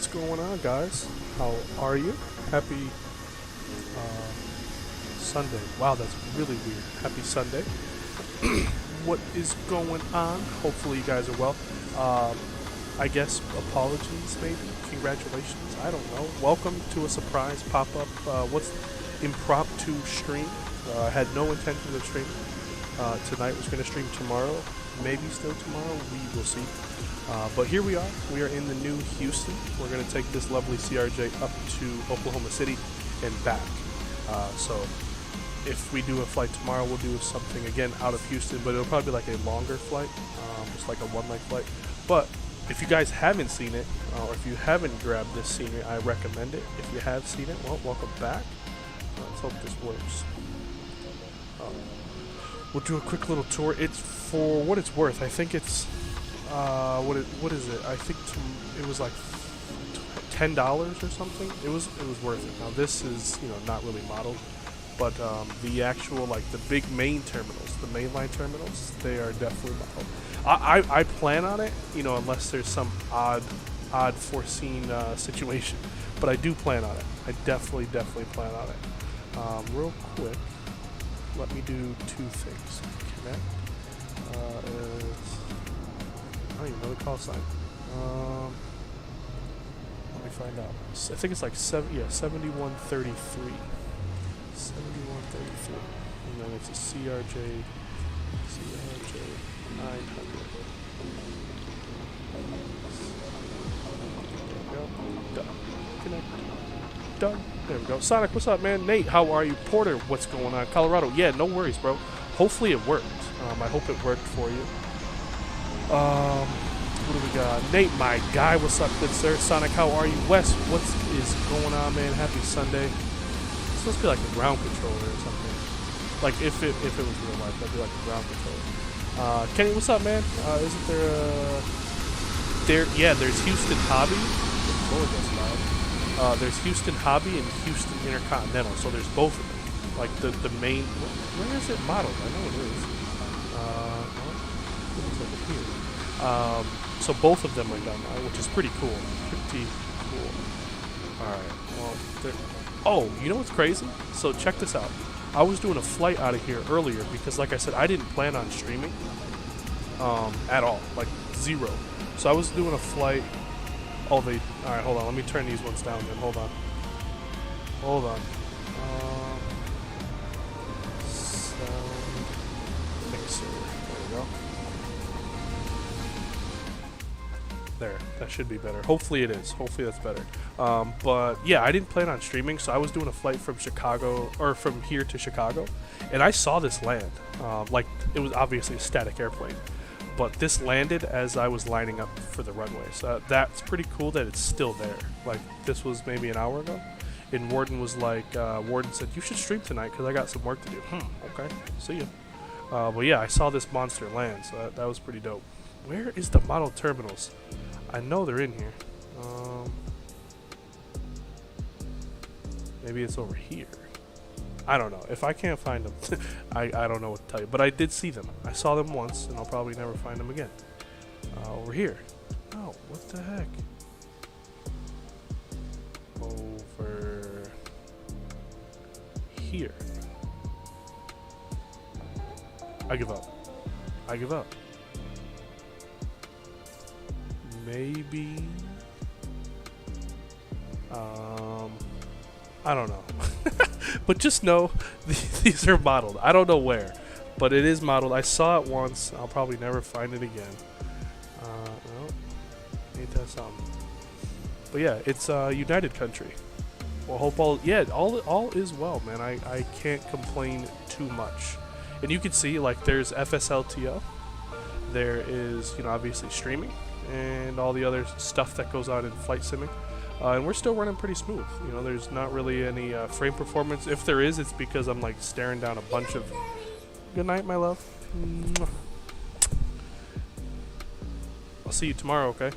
What's going on, guys? How are you? Happy Sunday. Wow, that's really weird. Happy Sunday. What is going on? Hopefully you guys are well. I guess apologies, maybe. Congratulations. I don't know. Welcome to a surprise pop-up. What's impromptu stream? I had no intention of streaming tonight. Was going to stream tomorrow. Maybe still tomorrow. We will see. But here we are. We are in the new Houston. We're going to take this lovely CRJ up to Oklahoma City and back. So if we do a flight tomorrow, we'll do something again out of Houston, but it'll probably be like a longer flight, just like a one-leg flight. But if you guys haven't seen it, or if you haven't grabbed this scenery, I recommend it. If you have seen it, well, welcome back. Let's hope this works. We'll do a quick little tour. It's for what it's worth. I think it's what is it? I think it was like $10 or something. It was worth it. Now this is not really modeled, but the actual the big main terminals, the mainline terminals, they are definitely modeled. I plan on it, unless there's some odd foreseen situation, but I do plan on it. I definitely plan on it. Real quick, let me do two things. Connect. I don't even know the call sign. Let me find out. I think it's like 7133. 7133. And then it's a CRJ 900. There we go. Done. Connect. Done. There we go. Sonic, what's up, man? Nate, how are you? Porter, what's going on? Colorado, yeah, no worries, bro. Hopefully it worked. I hope it worked for you. What do we got? Nate, my guy, what's up, good sir? Sonic, how are you? Wes, what is going on, man? Happy Sunday. It's supposed to be like a ground controller or something. Like if it was real life, that'd be like a ground controller. Kenny, what's up, man? Isn't there there's Houston Hobby. Lord, that's loud. There's Houston Hobby and Houston Intercontinental, so there's both of them. Like the main. Where is it modeled? I know it is. It looks like up here. So both of them are done now, which is pretty cool. Pretty cool. Alright, well, oh, you know what's crazy? So check this out. I was doing a flight out of here earlier because, like I said, I didn't plan on streaming at all. Like, zero. So I was doing a flight. Alright, hold on. Let me turn these ones down then. Hold on. Sound mixer. There we go. There, that should be better. Hopefully it is. Hopefully that's better. But yeah, I didn't plan on streaming, so I was doing a flight from Chicago, or from here to Chicago, and I saw this land. Like, it was obviously a static airplane, but this landed as I was lining up for the runway. So that's pretty cool that it's still there. Like, this was maybe an hour ago, and Warden was like, Warden said, you should stream tonight because I got some work to do. Okay, see ya. But yeah, I saw this monster land, so that was pretty dope. Where is the model terminals? I know they're in here. Maybe it's over here. I don't know. If I can't find them, I don't know what to tell you. But I did see them. I saw them once, and I'll probably never find them again. Over here. Oh, what the heck? Over here. I give up. Maybe. I don't know. But just know these are modeled. I don't know where, but it is modeled. I saw it once. I'll probably never find it again. No, ain't that something? But yeah, it's United Country. Well, hope all is well, man. I can't complain too much. And you can see, like, there's FSLTO. There is, obviously streaming and all the other stuff that goes on in flight simming. And we're still running pretty smooth. There's not really any frame performance. If there is, it's because I'm like staring down a bunch of. Good night, my love. I'll see you tomorrow, okay?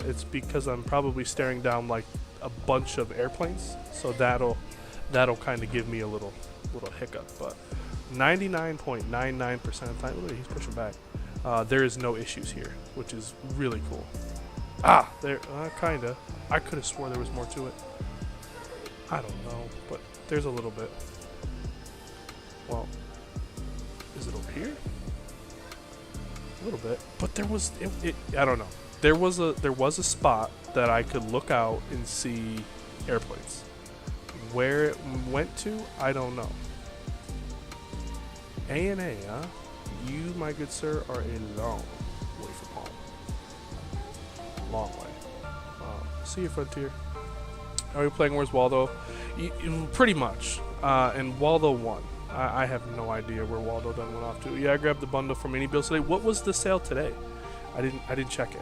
It's because I'm probably staring down like a bunch of airplanes, so that'll kind of give me a little hiccup. But 99.99% of the time, look, he's pushing back. There is no issues here, which is really cool. Ah, there, kinda. I could have swore there was more to it. I don't know, but there's a little bit. Well, is it over here? A little bit, but there was I don't know. There was a spot that I could look out and see airplanes. Where it went to, I don't know. A&A, huh? You, my good sir, are a long way from home. Long way. See you, Frontier. Are we playing Where's Waldo? Pretty much. And Waldo won. I have no idea where Waldo done went off to. Yeah, I grabbed the bundle from Mini Bills today. What was the sale today? I didn't check it.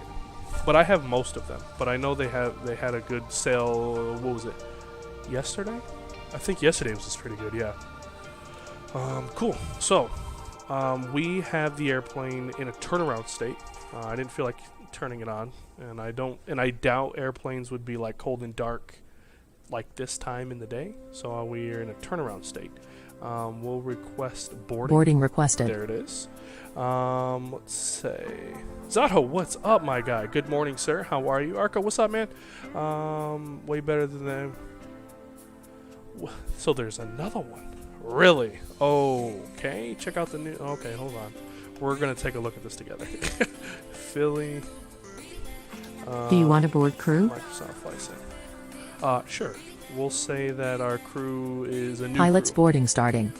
But I have most of them. But I know they had a good sale. What was it? Yesterday? I think yesterday was just pretty good. Yeah. Cool. So, we have the airplane in a turnaround state. I didn't feel like turning it on, and I doubt airplanes would be like cold and dark like this time in the day. So we are in a turnaround state. We'll request boarding. Boarding requested. There it is. Let's say Zato, what's up, my guy? Good morning, sir. How are you? Arco, what's up, man? Way better than them. So there's another one. Really? Okay. Check out the new. Okay, hold on. We're gonna take a look at this together. Philly. Do you want a board crew? Microsoft Flight Sim. Sure. We'll say that our crew is a new Pilots crew. boarding starting.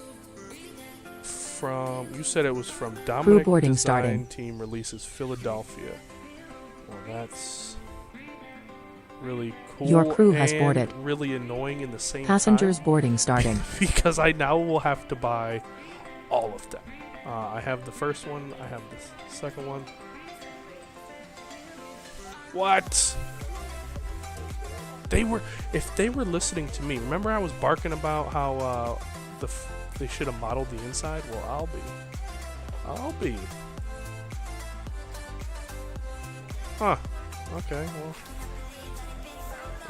From you said it was from Dominic Crew boarding Design starting. Team releases Philadelphia. Well, that's really cool. Your crew has and boarded. Really annoying in the same Passengers time. boarding starting. Because I now will have to buy all of them. I have the first one. I have the second one. What? If they were listening to me, remember I was barking about how they should have modeled the inside? Well, I'll be. Huh. Okay, well,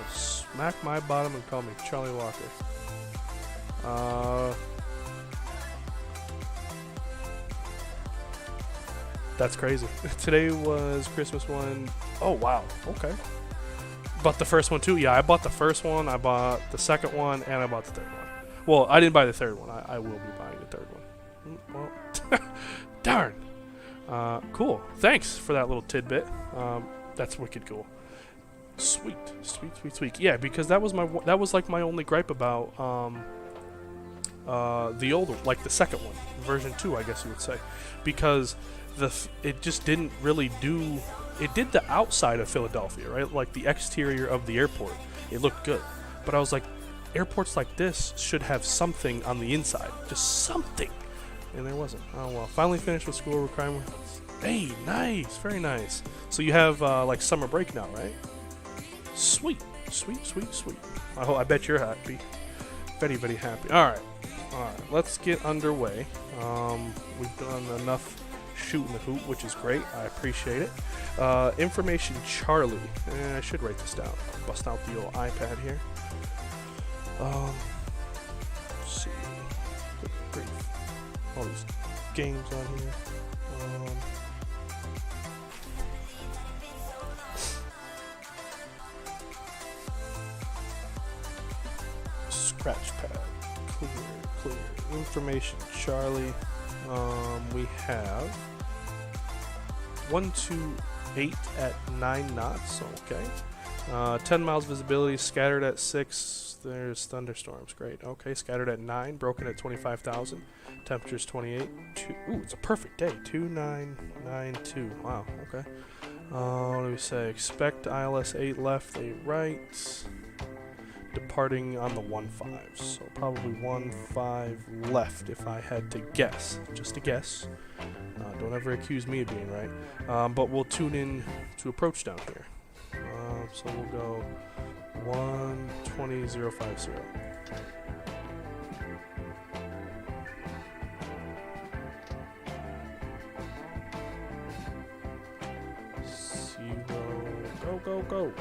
smack my bottom and call me Charlie Walker. That's crazy. Today was Christmas one. Oh, wow. Okay. Bought the first one, too. Yeah, I bought the first one. I bought the second one, and I bought the third one. Well, I didn't buy the third one. I will be buying the third one. Well, darn. Cool. Thanks for that little tidbit. That's wicked cool. Sweet. Yeah, because that was like my only gripe about the older, like the second one, version 2, I guess you would say, because it just didn't really do. It did the outside of Philadelphia, right? Like the exterior of the airport. It looked good, but I was like, airports like this should have something on the inside, just something, and there wasn't. Oh well. Finally finished with school requirements. Hey, nice, very nice. So you have like summer break now, right? Sweet. I bet you're happy. Very, very happy. All right. Let's get underway. We've done enough shooting the hoop, which is great. I appreciate it. Information Charlie. I should write this down. Bust out the old iPad here. Let's see. Good grief. All these games on here. Scratch pad. Clear. Information Charlie. We have 128 at 9 knots. Okay. 10 miles visibility. Scattered at 6. There's thunderstorms. Great. Okay. Scattered at 9. Broken at 25,000. Temperature's 28. Ooh, it's a perfect day. 2992. Wow. Okay. What do we say? Expect ILS 8 left, 8 right. Departing on the 15, so probably 15 left if I had to guess. Just a guess. Don't ever accuse me of being right. But we'll tune in to approach down here. So we'll go 120.050. Go.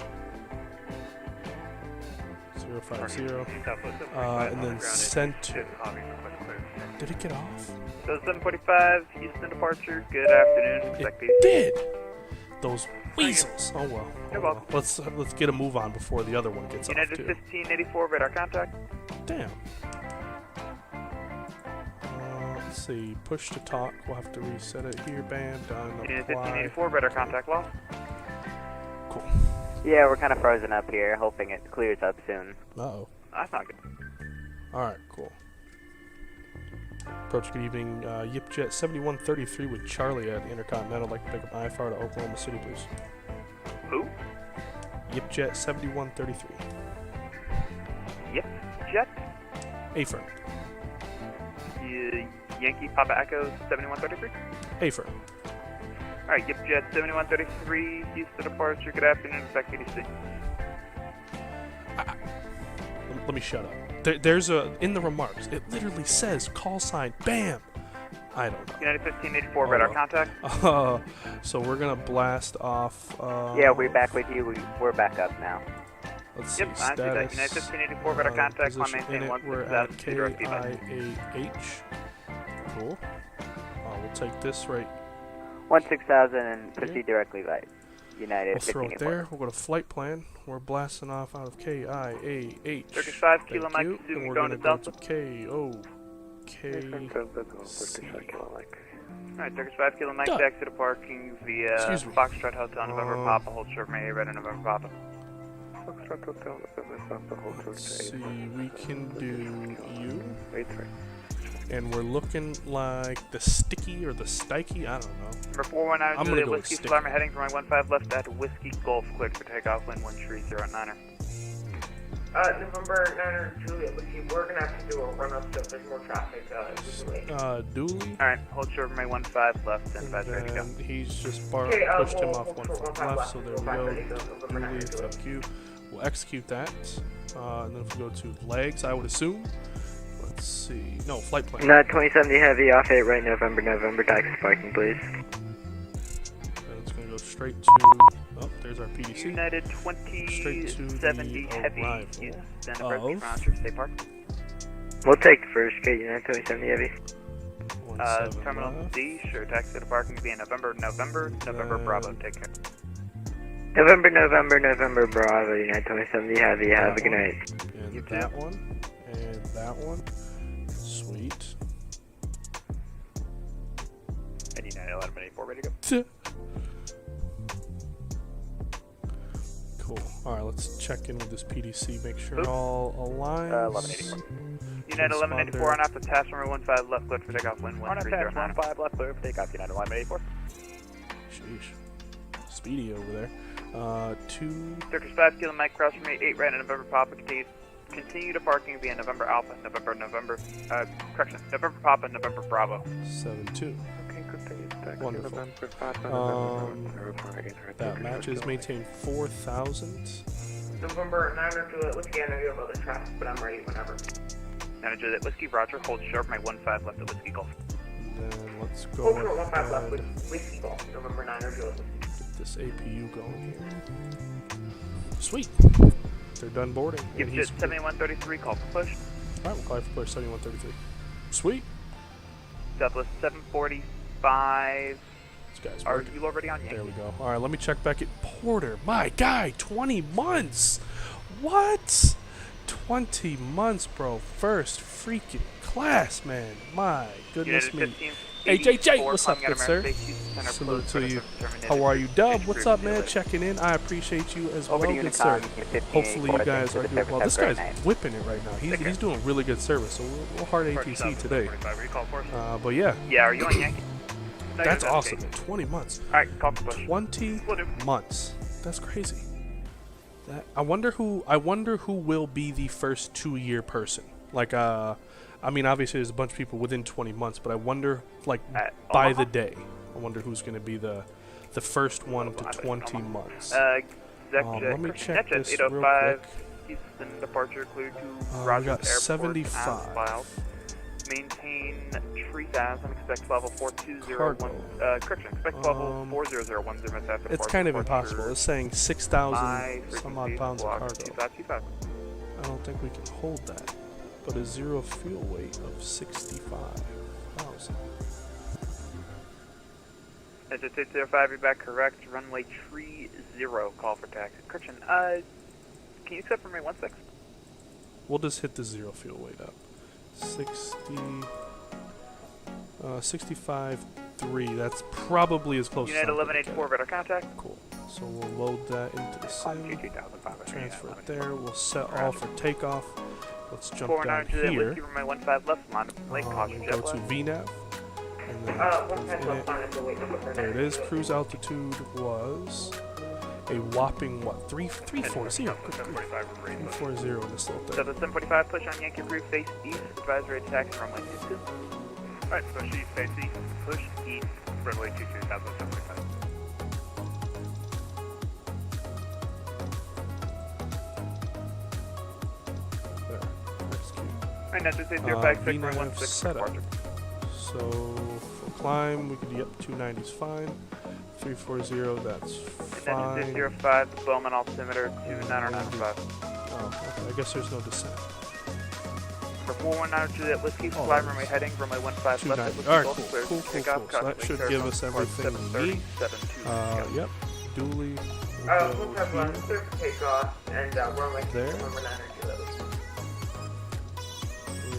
050. And then center. Did it get off? So 7:45, Houston departure. Good afternoon. It did. Those Weasels. Oh well. You're welcome. Let's get a move on before the other one gets United off too. 1584, radar contact. Damn. Let's see. Push to talk. We'll have to reset it here. Bam. Done. United Apply. 1584, radar contact lost. Cool. Yeah, we're kind of frozen up here, hoping it clears up soon. Uh-oh. That's not good. Alright, cool. Approach, good evening. Yipjet 7133 with Charlie at Intercontinental. Like to pick up IFR to Oklahoma City, please. Who? Yipjet 7133. Yep. Jet. AFIR. Yankee Papa Echo 7133. AFIR. Alright, Yipjet 7133, Houston departure, good afternoon, expect EDC. Let me shut up. There's in the remarks, it literally says call sign, bam! I don't know. United 1584, radar contact. So we're gonna blast off. Yeah, we're back with you. We're back up now. Let's see, Yep, I see that. status. United 1584, radar contact, climb Position maintain in it, 160,000 we're at feet, direct feedback. KIAH. Cool. We'll take this right. 16,000 and proceed directly by United We'll throw it 1584. there. We'll go to flight plan. We're blasting off out of KIAH. Turkish 5 Thank kilo Mike, you. assuming And we're going gonna to go Delta. to KOK. Alright, Turkish 5 kilo Mike, Duh. taxi to parking via Excuse me. Foxtrot Hotel, November Papa, hold short May, Red November Papa. Let's see, we can do you. And we're looking like the sticky or the stikey, I don't know. Number 419, I'm gonna Juliet go with Whiskey, sticky. Slammer heading for my 15 left at Whiskey Golf, cleared for takeoff, wind 1309er. November 9er, Juliet, we're gonna have to do a run up so there's more traffic, usually. Dooley. Alright, hold short May 15 left, and And 5 ready to go. then he's just pushed him off 1 foot left, so there we go. Dooley, thank you. We'll execute that. And then if we go to legs, I would assume. Let's see. No, flight plan. 2070 heavy off 8 right November, taxi parking please. And it's going to go straight to. Oh, there's our PDC. United Straight to 2070 the heavy, arrival Houston, of- approach Roger, stay parked. We'll take the first gate, United 2070 heavy. 17 Terminal left. D, sure, taxi to parking via November, Bravo, take care. November, Bravo, United 2070 heavy. Have a good night. And You that too. one. And that one. Sweet. And United 1184, ready to go. Cool. Alright, let's check in with this PDC, make sure Oops. all aligns. 1184. United 1184 on after task number 15 left, cleared for takeoff, wind 1309er. 15 left, clear for takeoff, United 1184. Sheesh. Speedy over there. 2. Turkish 5 kilo Mike, cross from me, 8 right, November Papa, continue to parking via November Alpha, November Papa, November Bravo. 7-2. Okay, good thing. Wonderful. That matches maintain 4,000. November 9er, Juliet, Whiskey, I know you have other traffic, but I'm ready whenever. Manager that Whiskey, Roger, hold sharp, my 15 left at Whiskey Golf. Then let's go Hold short 15 left ahead. with Whiskey Golf, November 9er, Juliet. Get this APU going here. Sweet. They're done boarding. and he's Yipjet 7133, call for push. Alright, we'll call for push 7133. Sweet. Southwest 745. This guy's Are working. you already on Yankee? There we go. Alright, let me check back at Porter. My guy, 20 months! What? 20 months, bro. First freaking class, man. My goodness United me. 15. Hey, JJ, what's up, calling good out sir? American Base, Houston Center, Salute closed to for you. terminated. How are you, Dub? What's up, man? Check. Checking in. I appreciate you as well, Over to good Unicon, sir. 1584, Hopefully you guys are doing well. This great guy's night. whipping it right now. He's doing really good service, so we'll hard ATC today. But yeah, Yeah, are you on Yankee? No, that's you're not. awesome. Man. 20 months. Alright, call for push. 20 Will do. months. That's crazy. I wonder who will be the first 2-year person. Like I mean, obviously there's a bunch of people within 20 months, but I wonder like by the day. I wonder who's going to be the first one to 20 months. Let me check this real 805, quick. Houston departure clear to We Rogers got Airport. 75. as filed. Maintain 3000, expect level 4201. Cargo. Correction, expect level 4001 after It's kind of impossible. It's saying 6,000 some odd pounds of cargo. 2525. I don't think we can hold that. But a zero fuel weight of 65,000. That's 605, you're back correct. Runway 30, call for taxi. Christian, can you accept runway 16? We'll just hit the 0 fuel weight up. 65.3. That's probably as close as Unit I'm gonna 1184, get. radar contact. Cool. So we'll load that into the sim. 2005. Transfer it there. We'll set all for takeoff. Let's jump down 409 Juliet here. Whiskey, runway 15 left, line of lake, caution jet Go to lag. VNAV. And then there it is. Cruise altitude was a whopping, what, 340? 340 in this little So thing. the 745, push on Yankee Roof, face east, advisory taxi, runway 22. Alright, so she's face east, push east, runway 22, 745. There. Execute. Alright, now just 805, VNAV 16 setup. So for climb, we could, yep, 290 is fine. 340, that's And then fine. 605, Bowman altimeter 2995. Oh, okay. I guess there's no descent. For 419 Juliet Whiskey, fly runway heading, runway 15 left, 290. Whiskey Alright, Golf, cool, clear cool, to cool, take off, cool. So that caution, should clear give from us port everything we 730, need. 72. Yep. Dually. We'll We'll have go one here. clear for takeoff, and runway There. number 9 Juliet Whiskey.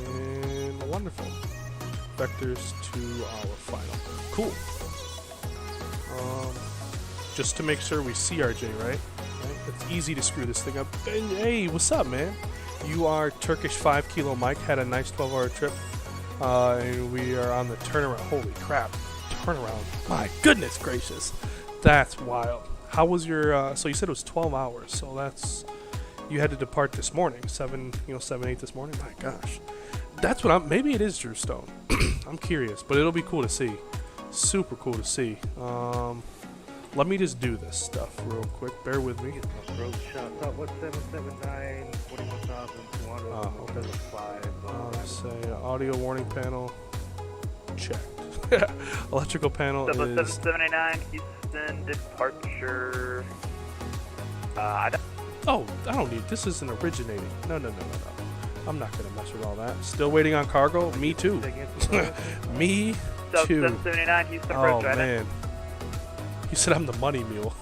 And wonderful. Vectors to our final. Cool. Just to make sure we CRJ, right? It's easy to screw this thing up. Hey, what's up, man? You are Turkish 5 Kilo Mike. Had a nice 12-hour trip. And we are on the turnaround. Holy crap. Turnaround. My goodness gracious. That's wild. How was your, so you said it was 12 hours. So that's, you had to depart this morning. 7, 8 this morning. My gosh. That's what maybe it is Drew Stone. I'm curious, but it'll be cool to see. Super cool to see. Let me just do this stuff real quick. Bear with me. Approach top, what 779, 41,200, okay. 5. Say audio warning panel. Checked. Electrical panel is. 779, Houston, departure. Oh, I don't need. This isn't originating. No. I'm not gonna mess with all that. Still waiting on cargo. Me too. Me So too. 779, Houston, Oh approach, right man. You said I'm the money mule.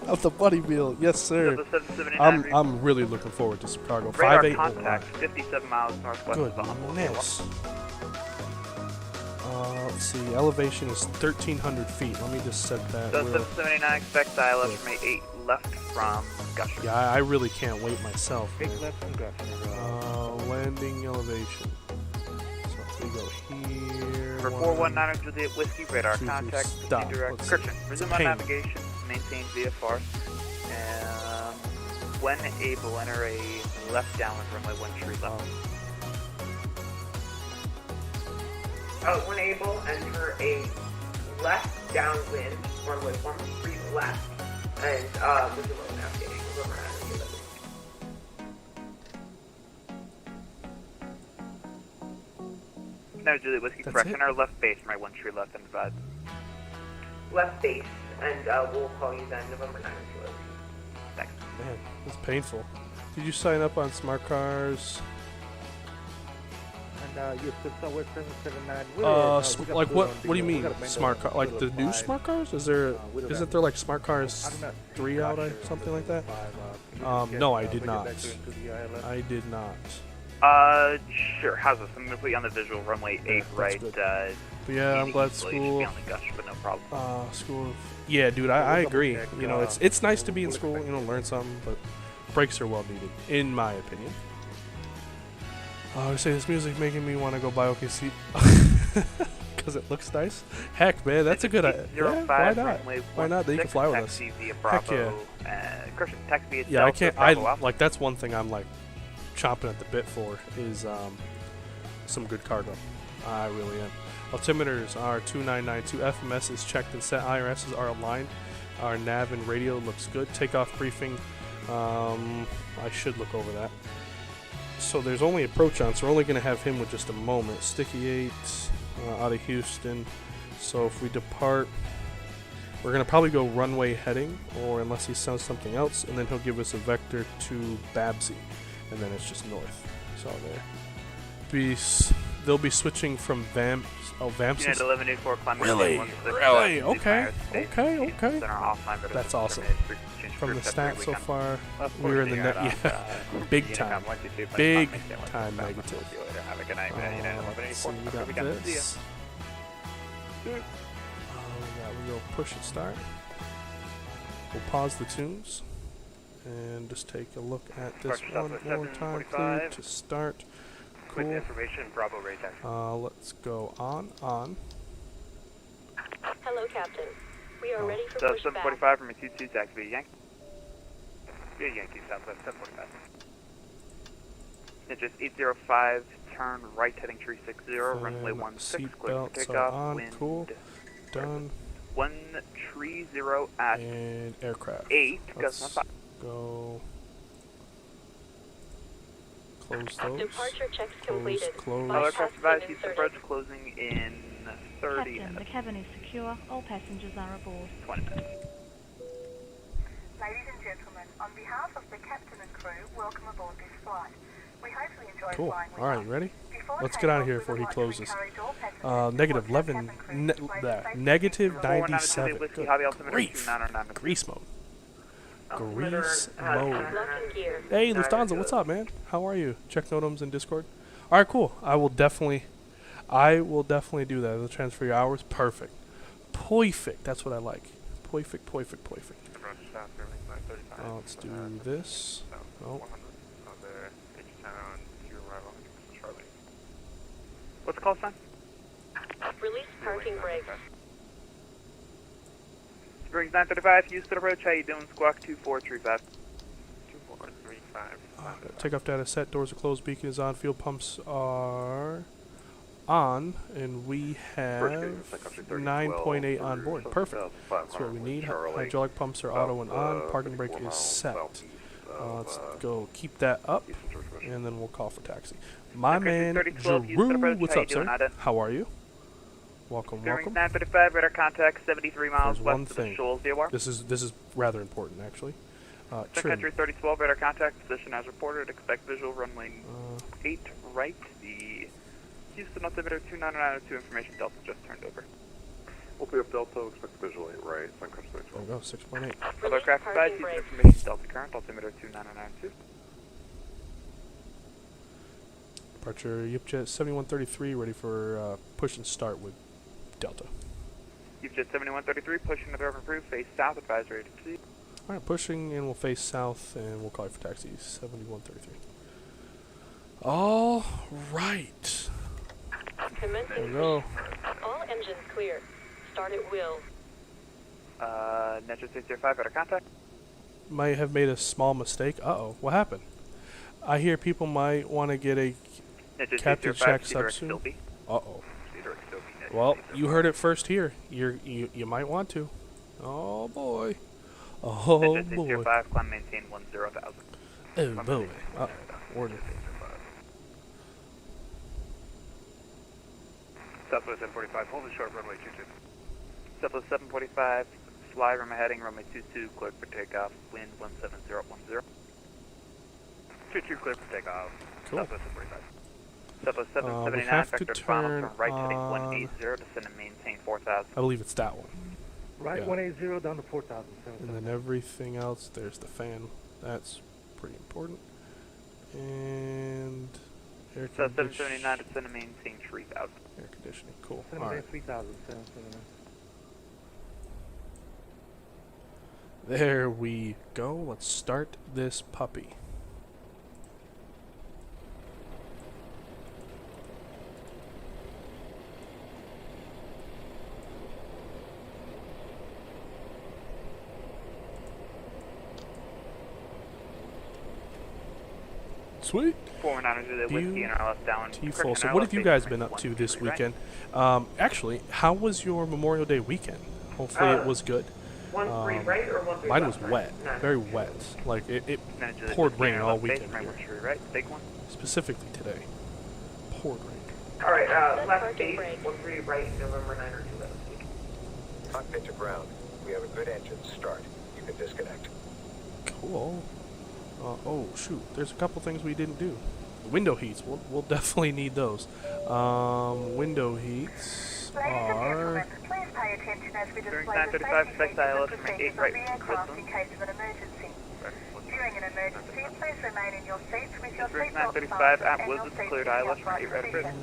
I'm the money mule. Yes, sir. So the 779, I'm really looking forward to some cargo. radar 58 contact, 57 miles northwest of the Humboldt. Goodness. Let's see. Elevation is 1,300 feet. Let me just set that. So real- 779, expect ILS from 8 left from Gusher. Yeah, I really can't wait myself. Big Man. left from Gusher. Landing elevation. So if we go here. For 419 Juliet Whiskey, radar 2, 3, contact, stop. proceed direct. Let's see. Correction, It's resume a on pain. navigation, maintain VFR. When able, enter a left downwind runway 13 left. When able, enter a left downwind, runway 13 left, and visual navigation, remember how to do that. No, Juliet Whiskey, That's correct. it? Enter left base, runway 13 left and advise. Left base, and we'll call you then November 9 Juliet. Thanks. Man, it's painful. Did you sign up on Smart Cars? And you could start with 779. Like what? What do you mean smart car? Like the new smart cars? Isn't there like Smart Cars 3 out or something like that? No, I did not. I did not. Sure. How's this? I'm gonna put you on the visual runway 8 that's right. good. But yeah, I'm glad You should school. be on the Gusher, but no problem. School. Yeah, dude, I agree. You know, it's nice to be in school. You know, learn something, but breaks are well needed, in my opinion. I say this music making me want to go buy OKC because it looks nice. Heck, man, that's a good idea. Yeah, why not? Why not? They can fly with us. Taxi via Heck Bravo. Correction, taxi via Yeah, I Delta, can't. Bravo Alpha. Like that's one thing I'm like chomping at the bit for is some good cargo. I really am. Altimeters are 2992. FMS is checked and set. IRSs are aligned. Our nav and radio looks good. Takeoff briefing. I should look over that. So there's only approach on, so we're only going to have him with just a moment. Sticky 8 out of Houston. So if we depart, we're going to probably go runway heading, or unless he says something else, and then he'll give us a vector to Babsy, and then it's just north. So there. they'll be switching from Vamps. Oh, Vamps. Unit 1184, climb Really? maintain 16, Really? please Okay. fire space. Okay. Units Okay. that are offline, but That's are awesome. terminated. Change From the group after stats so weekend. far, Of we were in the course, net. yeah, Yeah, big time. Big time negative. Have a good night, man. Unit So 1184. we Have a got good weekend. See ya. this. We go push and start. We'll pause the tunes and just take a look at this Departure one Southwest more time. Clear 745. to start. With Cool. information, Bravo Ray taxi. Let's go on. Hello, Captain. We are ready for So pushback. 745 from a 22 taxi via Yankee. Via Yankee Southwest 745. Just 805, turn right heading 360, runway 16, seat clear for belts are takeoff, on, wind cool. Done. 130 at And aircraft. 8, Let's gust 15. go. Close those. Departure checks Close, completed. close. Bypass All aircraft pin device, use inserted. approach closing in 30 Captain, the minutes, cabin is secure. All passengers are aboard. 20 minutes. Ladies and gentlemen, on behalf of the captain and crew, welcome aboard this flight. We hope you enjoy Cool. flying with All right, us. you ready? Before Let's get out of takeoff, here we before would he like to closes. encourage all passengers to Negative watch their 11, cabin crew display safe negative safety 97. Whiskey, Good Hobby Altimeter grief. 2999. Grease mode. Altimeter, Grease mode. Locking gear. Hey, Lufthansa, what's up, man? How are you? Check Notums in Discord. All right, cool. I will definitely do that. I'll transfer your hours. Perfect. Perfect. That's what I like. Perfect. Approach South Airlines 935. Let's do this. South Oh. 100 on the H-Town to arrival 100% Charlie. What's the call sign? Release parking brakes. Springs 935, Houston approach. How you doing? Squawk 2435. 2435. Takeoff data set. Doors are closed. Beacon is on. Fuel pumps are on. And we have 9.8 on board. Perfect. That's what we need. Hydraulic pumps are auto and on. Parking brake is set. Let's go keep that up. And then we'll call for taxi. My man, 3012, Houston Drew. approach. What's How you up, doing, sir? Ida? How are you? Welcome, Springs welcome. 935, radar contact 73 miles There's one west of the thing. Shoals DOR. This is rather important, actually. Sun Trim. Country 3012, radar contact position as reported. Expect visual runway 8 right. The Houston altimeter 2992 information Delta just turned over. We'll be up Delta, expect visual 8 right, Sun Country There we go, 6.8. Other Release craft parking device, use brakes. information Delta current, altimeter 2992. Departure Yipjet 7133, ready for push and start with Delta. Yipjet 7133, pushing the door approved, face south, advisory to proceed. All right, pushing, and we'll face south, and we'll call you for taxi 7133. All right. Commencing There we go. All engines clear. Start at will. Metro 605, radar contact. Might have made a small mistake. Uh-oh, what happened? I hear people might want to get a Metro captain 605, check Cedar sub soon. Exilby. Uh-oh. Cedar Exilby, Metro Well, 605. you heard it first here. You might want to. Oh boy. Oh Metro boy. 605, climb maintain 10,000. Oh boy. Warning. Southwest 745, hold it short, runway 22. Southwest 745, fly runway heading, runway 22, cleared for takeoff, wind 17010. 22 clear for takeoff. Cool. Southwest 745. Southwest we 779, have to vector final, turn turn right heading on- 180, descend and maintain 4,000. I believe it's that one. Right, Yeah. 180 down to 4,000. And then everything else, there's the fan. That's pretty important. And air So conditioning. 779, descend and maintain 3,000. Air conditioning, cool. Send All them right. 3,000, 779. There we go. Let's start this puppy. Sweet. 419 the whiskey and RLS down. T-full. So what have you guys been up to this weekend? Actually, how was your Memorial Day weekend? Hopefully it was good. 13 right or 13 Mine was left, wet, right? very wet. Like it poured rain all weekend Right, here. right, big one. Specifically today, poured rain. Alright, Set left parking base, brake. 13 right, November 9 or 2 left. Cockpit to ground. We have a good engine. Start. You can disconnect. Cool. Oh shoot, there's a couple things we didn't do. window heats. We'll definitely need those. Window heats are. Please pay attention as we During display the 9:35, safety expect features ILS and from 8 procedures right of the aircraft in Whistling. case of an emergency. During an emergency, please remain in your seats with your During seatbelt 9:35 fastened at and your Wizards seat cleared in the ILS from upright 8 right position.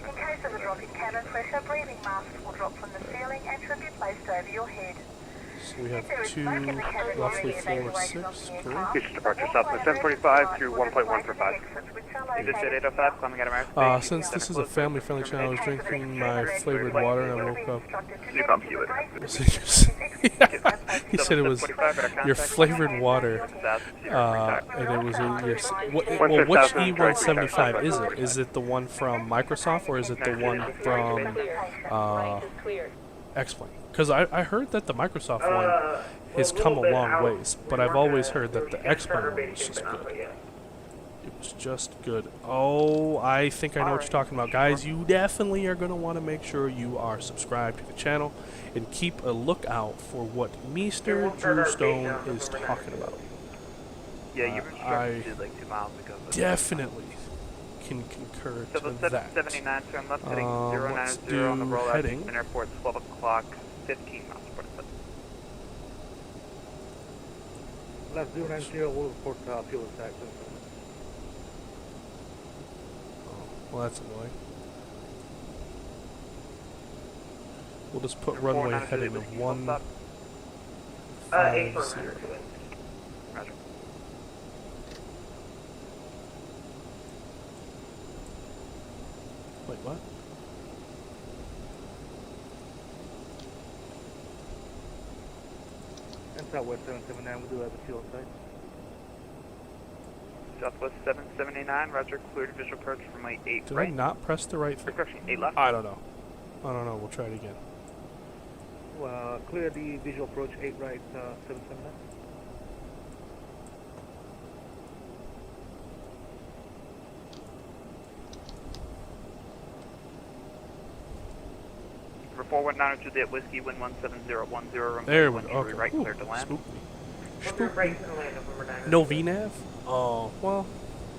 In case of a drop in cabin pressure, breathing masks will drop from the ceiling and should be placed over your head. So we have If there is 2, smoke in the cabin roughly during the 4 of evacuation of 6. the Correct. aircraft, Future departure all Southwest flight 745 emergency through lights will 1.1 display for the 5. exits which are Yipjet located 805, climbing out of airspace. Since this is a family-friendly channel, I was drinking my flavored water and I woke up. You come to it. Yeah, he said it was your flavored water, and it was in your. Well, which E175 is it? Is it the one from Microsoft or is it the one from Right is clear. X-Plane? Because I heard that the Microsoft one has come a long ways, but I've always heard that the X-Plane one was just good. It was just good. Oh, I think I know what you're talking about. Guys, you definitely are going to want to make sure you are subscribed to the channel and keep a lookout for what Mr. Drew Stone is talking about. Yeah, you were I instructed like 2 miles ago. definitely can concur to that. 79, turn left heading Let's 090 on the do rollout heading. Houston Airport, 12 o'clock, 15 miles per hour. Left 090 will report fuel attack. Well, that's annoying. We'll just put runway heading of 150. Roger. Wait, what? And Southwest 779, we do have a fuel site. Southwest 779, roger, cleared visual approach from my 8 Did right. I not press the right thing? Correction, 8 left. I don't know. We'll try it again. Clear the visual approach 8 right 779. For 419 Juliet Whiskey, wind 17010, runway There we go. 10 Okay. right, Ooh, cleared to land. spooked me. We'll do right to the land November 9. No VNAV? Oh, well,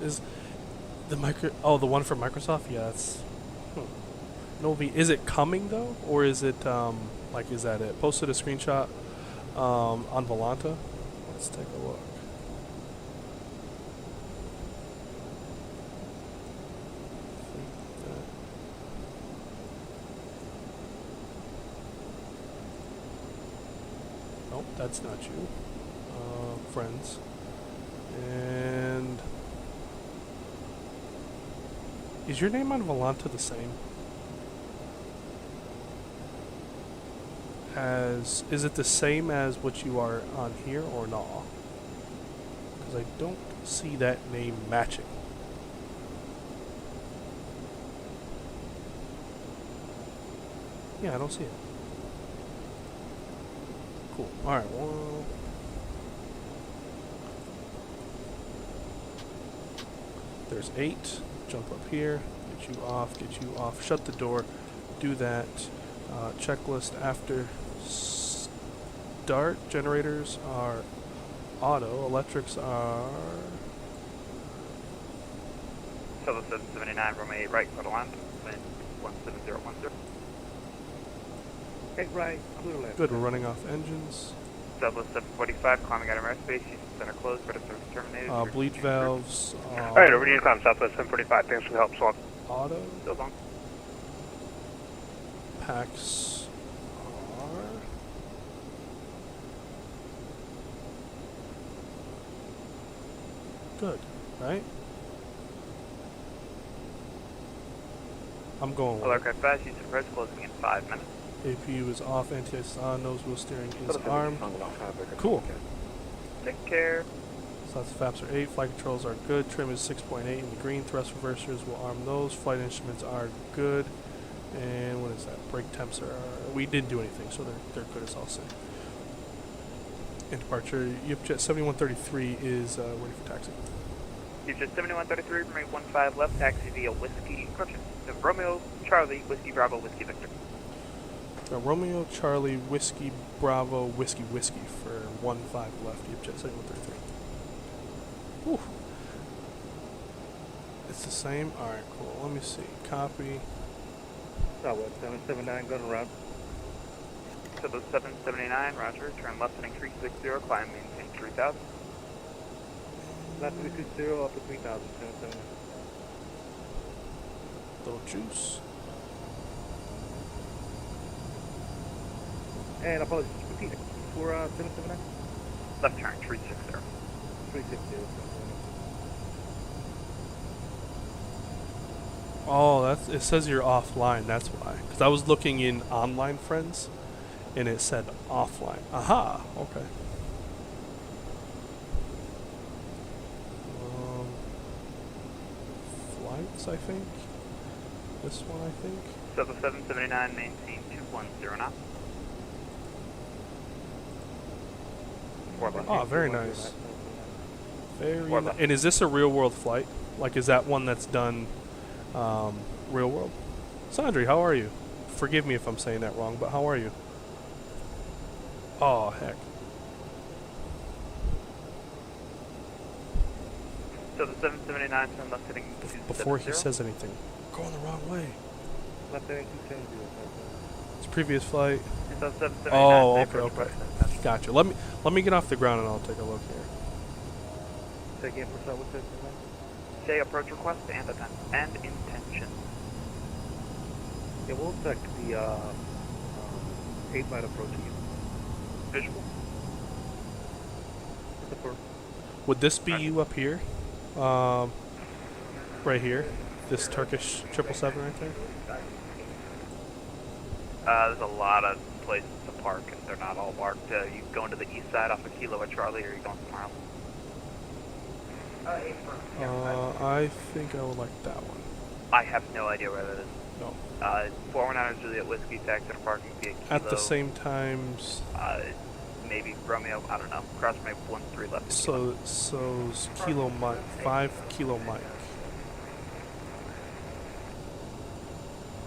is the the one from Microsoft? Yeah, that's no V. Is it coming though, or is it is that it? Posted a screenshot on Volanta. Let's take a look. Nope, that's not you. Friends. And is your name on Volanta the same as? Is it the same as what you are on here or not? Because I don't see that name matching. Yeah, I don't see it. Cool. All right. Well. There's 8. Jump up here. Get you off. Get you off. Shut the door. Do that. Checklist after start. Generators are auto. Electrics are. Southwest 779, runway 8 right, clear to land, wind 17010. 8 right, clear left. Good. We're running off engines. Southwest 745, climbing out of airspace, Houston Center closed, better service terminated. Bleed valves. Alright, over to you, climb Southwest 745. Thanks for the help, Swan. Auto. Still long. Packs are. Good, right? I'm going with All aircraft fast, Houston approach closing in 5 minutes. APU is off, anti-ice on, nose wheel steering is armed. Cool. Take care. Slots of flaps are 8, flight controls are good, trim is 6.8 in the green, thrust reversers will arm those, flight instruments are good, and what is that? Brake temps are, we didn't do anything, so they're good as I'll say. In departure, Yipjet 7133 is ready for taxi. Yipjet 7133, runway 15 left, taxi via Whiskey, correction, Romeo, Charlie, Whiskey, Bravo, Whiskey, Victor. Romeo, Charlie, Whiskey, Bravo, Whiskey, Whiskey for 15 left, Yipjet 7133. Whew. It's the same? Alright, cool. Let me see. Copy. Southwest 779, going around. So the 779, roger. Turn left heading 360, climb maintain 3000. Left 360 up to 3000, 779. Little juice. And apologies, repeat it for 779? Left turn 360. 360. Oh, it says you're offline, that's why. Because I was looking in online friends, and it said offline. Aha, okay. Flights, I think. This one, I think. So the 779, maintain 210 knots. Oh, very nice. Very nice. And is this a real world flight? Like, is that one that's done real world? Sandri, how are you? Forgive me if I'm saying that wrong, but how are you? Oh, heck. So the 779, turn left heading 270. Before he says anything, going the wrong way. Left heading 270. It's previous flight. So 779, Oh, okay. Gotcha. Let me get off the ground and I'll take a look here. Say again for Southwest 779. Say approach request and intention. Yeah, we'll check the 8-mile approach again. Visual. Would this be you up here? Right here? This Turkish 777 right there? There's a lot of places to park, and they're not all marked. You going to the east side off of Kilo at Charlie, or are you going somewhere else? I think I would like that one. I have no idea where that is. No. 419 Juliet Whiskey, taxi to parking via Kilo. At the same times. Maybe Romeo, I don't know. Cross my 1-3 left. So Kilo Mike, 5 Kilo Mike.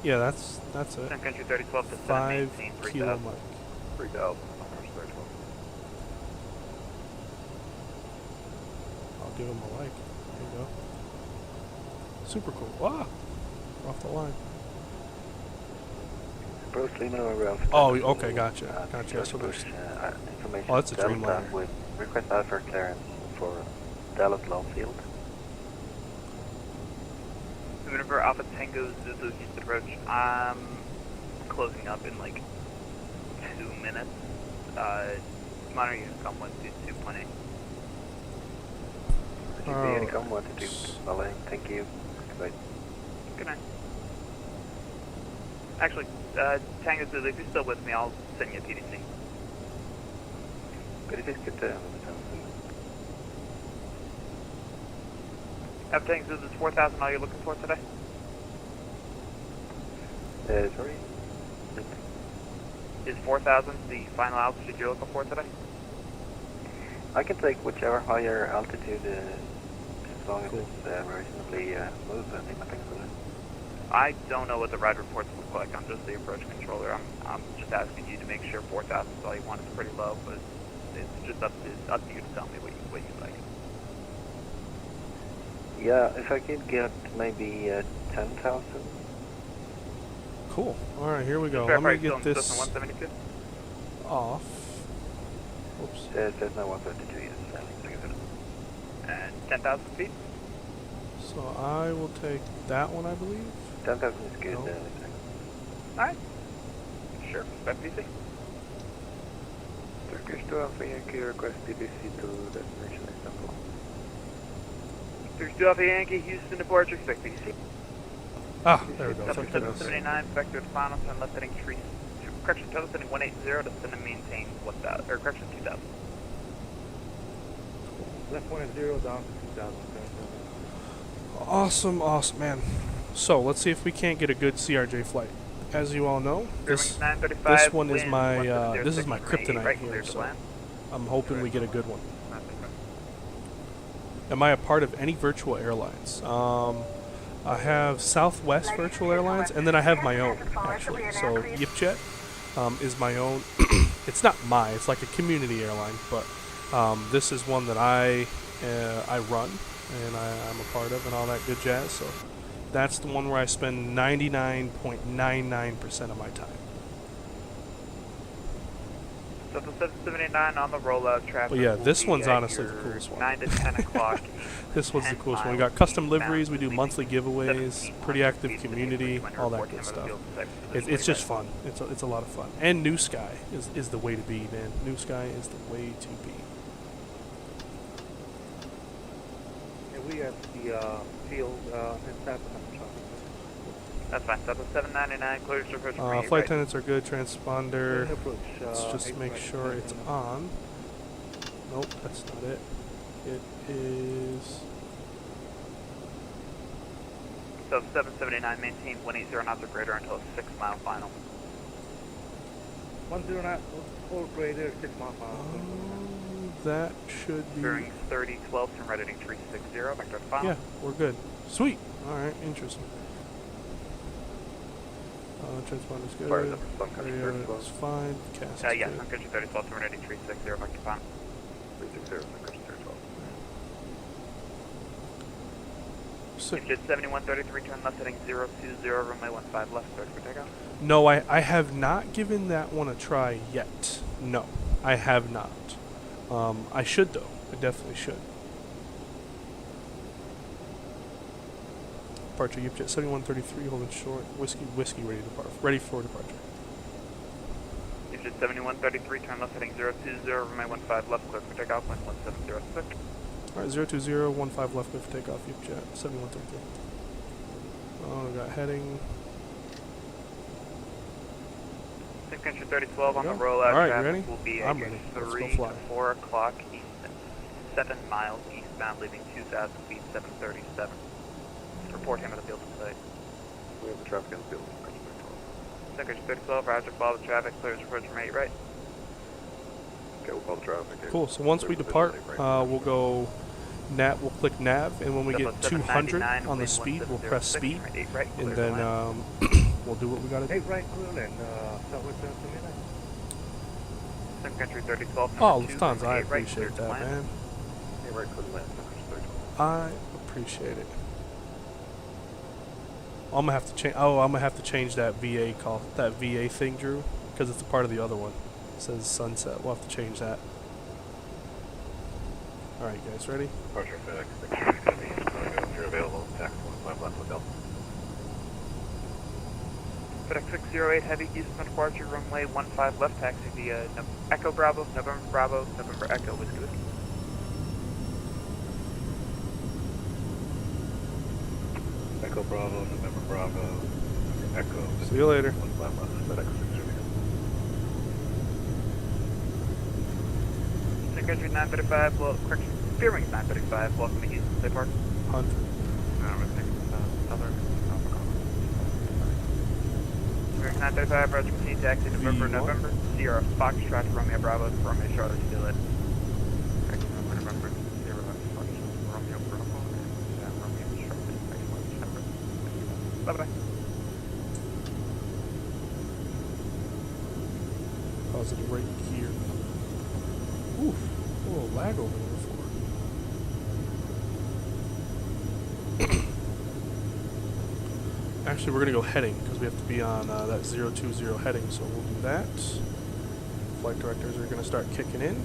Yeah, that's it. Country 3012 to 5 Kilo Mike. 3000. I'll give him a like. There you go. Super cool. Ah! Off the line. Oh, okay, gotcha. Gotcha. So there's information. Oh, that's a Dreamliner. With request alpha clearance for Dallas Longfield. Whenever Alpha Tango Zulu used to approach, I'm closing up in like 2 minutes. Monitor unit come 122.8. Come 122. Thank you. Goodbye. Good night. Actually, Tango Zulu, if you're still with me, I'll send you a PDC. Alpha Tango Zulu, is 4,000 all you're looking for today? Sorry? Is 4,000 the final altitude you're looking for today? I can take whichever higher altitude as long as it's reasonably smooth. I think so. I don't know what the ride reports look like. I'm just the approach controller. I'm just asking you to make sure 4,000 is all you want. It's pretty low, but it's just up to you to tell me what you like. Yeah, if I could get maybe 10,000. Cool. All right, here we go. Let me get this off. Oops. There's no 132 yet. And 10,000 feet? So I will take that one, I believe. 10,000 is good. No. Alright. Sure. Respect PC. Turkish 2 Alpha Yankee request BBC to destination Istanbul. Turkish 2 Alpha Yankee, Houston departure, expect PC. Ah, there we go. 779, vector to final, turn left heading 3, correction, total setting 180 to send and maintain 1,000, or correction 2,000. Left 180 down to 2,000. Awesome, awesome, man. So let's see if we can't get a good CRJ flight. As you all know, this one is my kryptonite right here, so I'm hoping we get a good one. Am I a part of any virtual airlines? I have Southwest Virtual Airlines, and then I have my own, actually. So Yipjet is my own. It's not it's like a community airline, but This is one that I run and I'm a part of and all that good jazz. So that's the one where I spend 99.99% of my time. So the 779 on the rollout traffic. But yeah, this will be one's at honestly the your coolest one. 9 to 10 o'clock. This one's the 10 coolest one. We miles got custom eastbound, liveries, we do leaving monthly giveaways, 17 pretty active feet to community, 320 all that report good time of the stuff. field site for It's this just way. fun. It's a lot of fun. And NewSky is the way to be, man. NewSky is the way to be. And we have the field inside the shop. That's fine. So the 799 clears to approach Flight right. attendants are good. Transponder. Approach, Let's just 8 make right, sure it's 7. on. Nope, that's not it. It is. So 779 maintain 180 knots or greater until a 6-mile final. 10 knot, full greater, 6 mile final. That should be. Bearing 3012 and red heading 360. Back to the final. Yeah, we're good. Sweet. All right, interesting. Transponder's good. Fire number, Sun Country Radio 3012. is fine. Cast is Yeah, good. Sun Country 3012 and red heading 360. Back to the final. 360, Sun Country 3012. So, Yipjet 7133, turn left heading 020, runway 15 left, cleared for takeoff. no, I have not given that one a try yet. No, I have not. I should though. I definitely should. Departure Yipjet 7133, holding short. Whiskey ready to depart. Ready for departure. Yipjet 7133, turn left heading 020, runway 15 left, cleared for takeoff, wind 1706. Alright, 020, 15 left, clear for takeoff. Yipjet 7133. Oh, we got heading. Sun Country 3012 on the There we go. rollout. Alright, you traffic ready? will be I'm at ready. Let's go 3 fly. to 4 o'clock east, 7 miles eastbound, leaving 2,000 feet, 737. Report him at the field site. We have the traffic in the field. Sun Country 3012, roger, follow the traffic, clears approach from 8 right. Okay, we'll call the traffic. Okay. Cool. So once we Clear depart, visually, right. we'll go nav. We'll click nav, and when we get 200 on the speed, we'll press speed, right, and then we'll do what we gotta do. 8 right, clear, and southwest 79. Sun Country 3012, Oh, number 2, Lufthansa, I right, appreciate cleared to that, land. man. Hey, right, clear to land, Sun Country 3012. I appreciate it. I'm gonna have to change. Oh, I'm gonna have to change that VA call, that VA thing, Drew, because it's a part of the other one. It says sunset. We'll have to change that. All right, guys, ready? Departure FedEx 630, if you're available, taxi 15 left with Delta. FedEx 608, heavy eastbound departure, runway 15 left, taxi via Echo Bravo, November Echo, Whiskey Whiskey. Echo Bravo, November Bravo, Echo. See you later. 15 left, FedEx 630. Sun Country 935, well, correction, Fearing 935, welcome to Houston State Park. 100. Fearing 935, roger, continue taxi, November, V1. November, Sierra Foxtrot, Romeo Bravo, Romeo Charlotte, still it. Correction, November, Sierra Foxtrot, Romeo Bravo, and Romeo Charlotte, November. Bye-bye. Pause it right here. Oof, a little lag over there before. Actually, we're gonna go heading because we have to be on that 020 heading, so we'll do that. Flight directors are gonna start kicking in,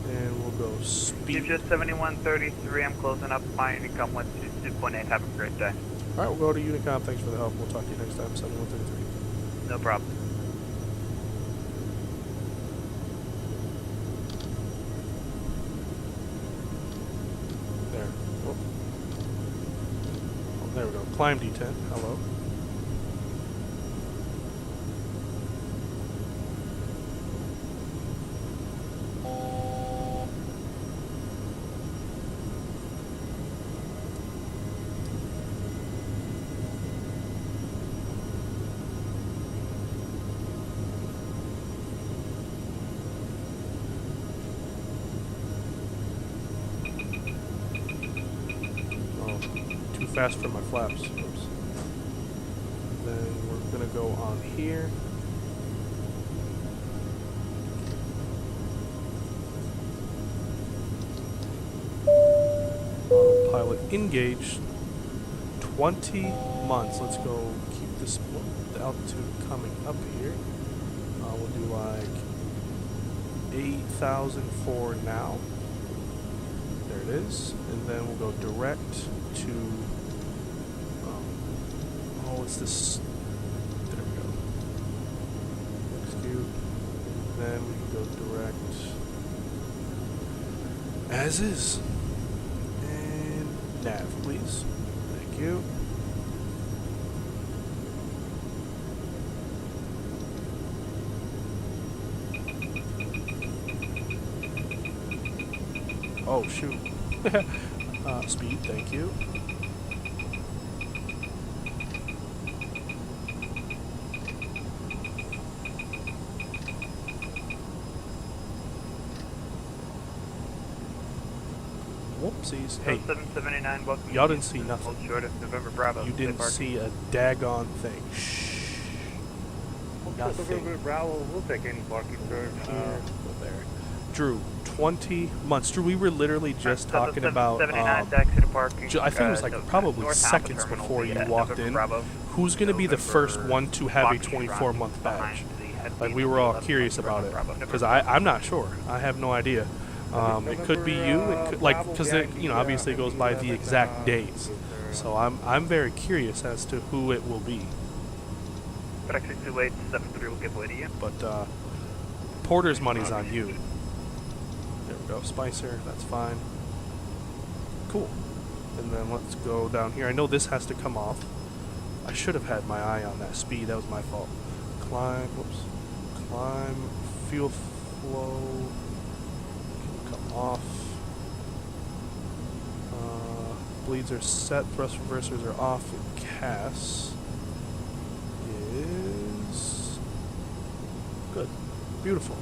and we'll go speed. Yipjet 7133, I'm closing up, my Unicom 122.8, have a great day. All right, we'll go to Unicom. Thanks for the help. We'll talk to you next time. 7133. No problem. There. Oh, there we go. Climb D10. Hello. Too fast for my flaps. Oops. Then we're gonna go on here. Pilot engaged. 20 months. Let's go keep this the altitude coming up here. We'll do like 8,000 for now. There it is. And then we'll go direct to what's this? There we go. Execute. And then we can go direct as is. And nav, please. Thank you. Oh, shoot. Speed, thank you. Whoopsies. Hey, 779, welcome. y'all didn't see nothing. Hold short of November Bravo. You didn't see a daggone thing. Shh. Nothing. Bravo, we'll take any parking, sir. There. Drew, 20 months. Drew, we were literally just talking about, I think it was like probably seconds before you walked in, who's going to be the first one to have a 24-month badge. Like, we were all curious about it, because I'm not sure. I have no idea. It could be you, it could, like, because obviously it goes by the exact days. So I'm very curious as to who it will be. But actually, 2873 will give way to you. But Porter's money's on you. There we go, Spicer. That's fine. Cool. And then let's go down here. I know this has to come off. I should have had my eye on that speed. That was my fault. Climb. Whoops. Climb. Fuel flow. Come off. Bleeds are set. Thrust reversers are off. CAS is good. Beautiful.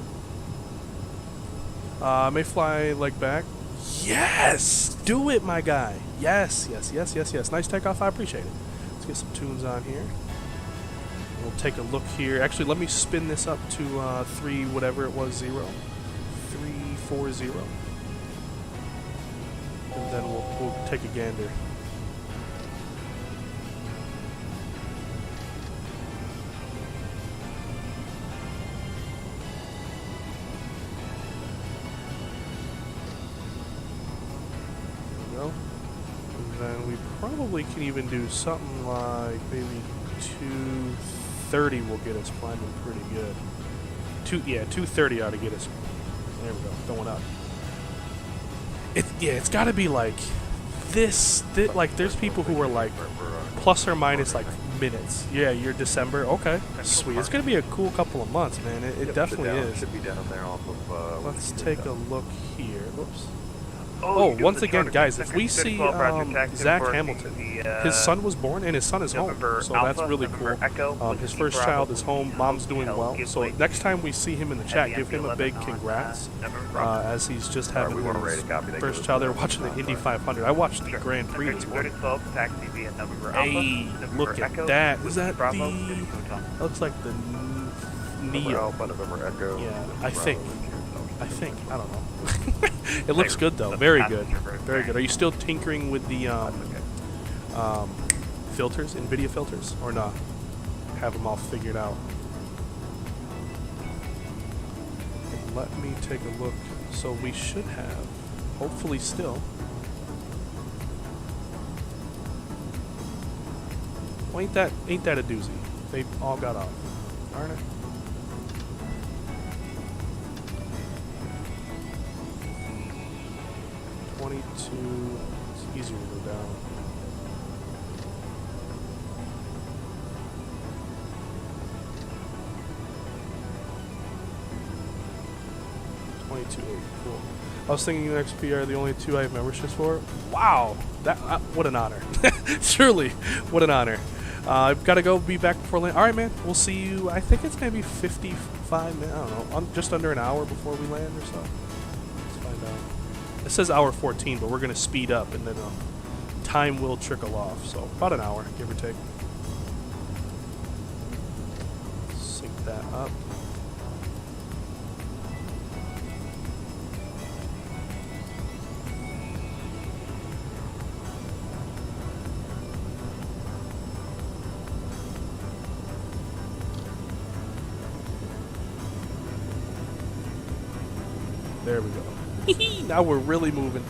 May fly leg back. Yes! Do it, my guy. Yes, yes, yes, yes, yes. Nice takeoff. I appreciate it. Let's get some tunes on here. We'll take a look here. Actually, let me spin this up to 3, whatever it was, 0. 340. And then we'll take a gander. Then we probably can even do something like maybe 230 will get us climbing pretty good. 230 ought to get us. There we go, going up. It's got to be like this. Like there's people who are like plus or minus like minutes. Yeah, you're December. Okay, sweet. It's gonna be a cool couple of months, man. It definitely is. Should be down there off of. Let's take a look here. Whoops. Oh, once again, guys, if we see Zach Hamilton, his son was born and his son is home, so that's really cool. His first child is home, mom's doing well, so next time we see him in the chat, give him a big congrats, as he's just having his first child. They're watching the Indy 500. I watched the Grand Prix this morning. Hey, look at that. Is that the... That looks like the Neo. Yeah, I think. I don't know. It looks good though. Very good. Very good. Are you still tinkering with the filters, NVIDIA filters, or not? Have them all figured out. And let me take a look. So we should have, hopefully still. Well, ain't that a doozy? They all got off, aren't it? 22, it's easier to go down. Cool. I was thinking UXP are the only 2 I have memberships for. Wow, that what an honor. Truly, what an honor. I've got to go be back before land. All right, man. We'll see you. I think it's maybe 55 minutes. I don't know. Just under an hour before we land or so. Let's find out. It says hour 14, but we're going to speed up, and then time will trickle off. So about an hour, give or take. Sync that up. There we go. Now we're really moving.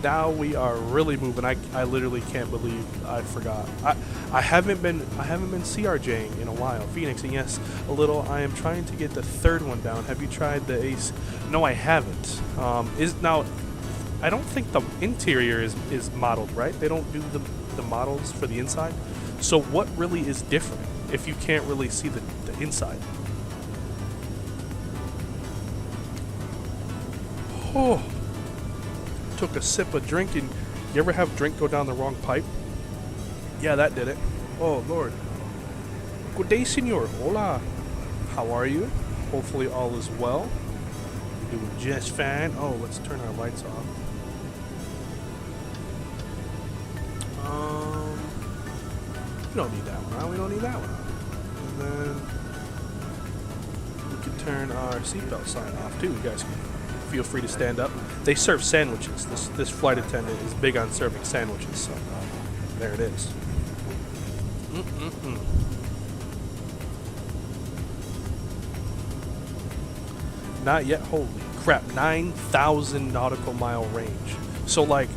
Now we are really moving. I literally can't believe I forgot. I haven't been CRJing in a while. Phoenix, and yes, a little. I am trying to get the third one down. Have you tried the Ace? No, I haven't. Now, I don't think the interior is modeled, right? They don't do the models for the inside. So what really is different if you can't really see the inside? Oh, took a sip of drink, and you ever have drink go down the wrong pipe? Yeah, that did it. Oh, Lord. Good day, senor. Hola. How are you? Hopefully all is well. You're doing just fine. Oh, let's turn our lights off. We don't need that one on. We don't need that one on. And then we can turn our seatbelt sign off, too. You guys can feel free to stand up. They serve sandwiches. This flight attendant is big on serving sandwiches, so there it is. Not yet. Holy crap. 9,000 nautical mile range. So, like,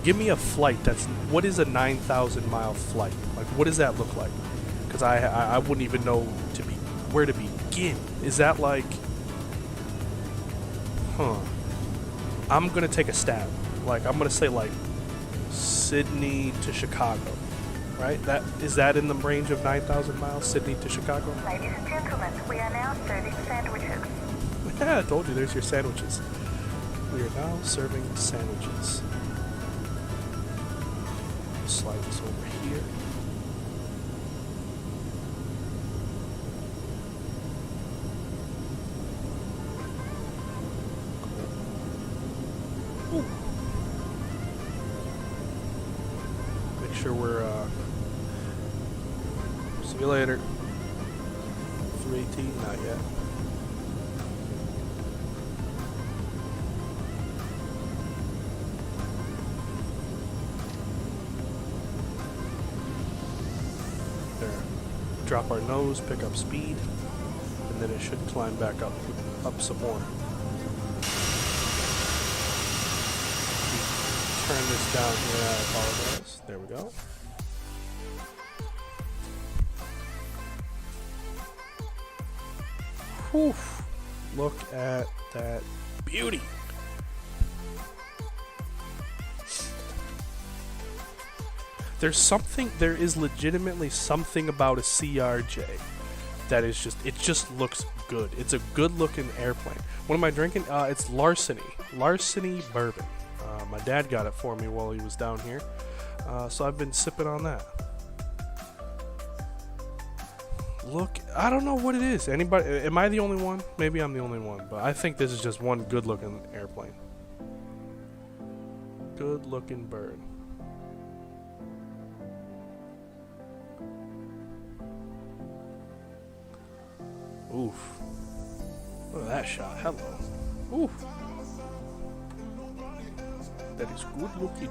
give me a flight that's... What is a 9,000 mile flight? Like, what does that look like? Because I wouldn't even know where to begin. Is that like... I'm going to take a stab. Like, I'm going to say, like, Sydney to Chicago. Right? Is that in the range of 9,000 miles, Sydney to Chicago? Ladies and gentlemen, we are now serving sandwiches. Yeah, I told you, there's your sandwiches. We are now serving sandwiches. Slide this over here. Ooh. Make sure we're, see you later. 318, not yet. Drop our nose, pick up speed, and then it should climb back up some more. Turn this down here, I apologize. There we go. Whew. Look at that beauty. There is legitimately something about a CRJ that is it just looks good. It's a good looking airplane. What am I drinking? It's Larceny bourbon. My dad got it for me while he was down here. So I've been sipping on that. Look, I don't know what it is. Anybody, am I the only one? Maybe I'm the only one, but I think this is just one good looking airplane. Good looking bird. Oof. Look at that shot. Hello. Oof. That is good looking.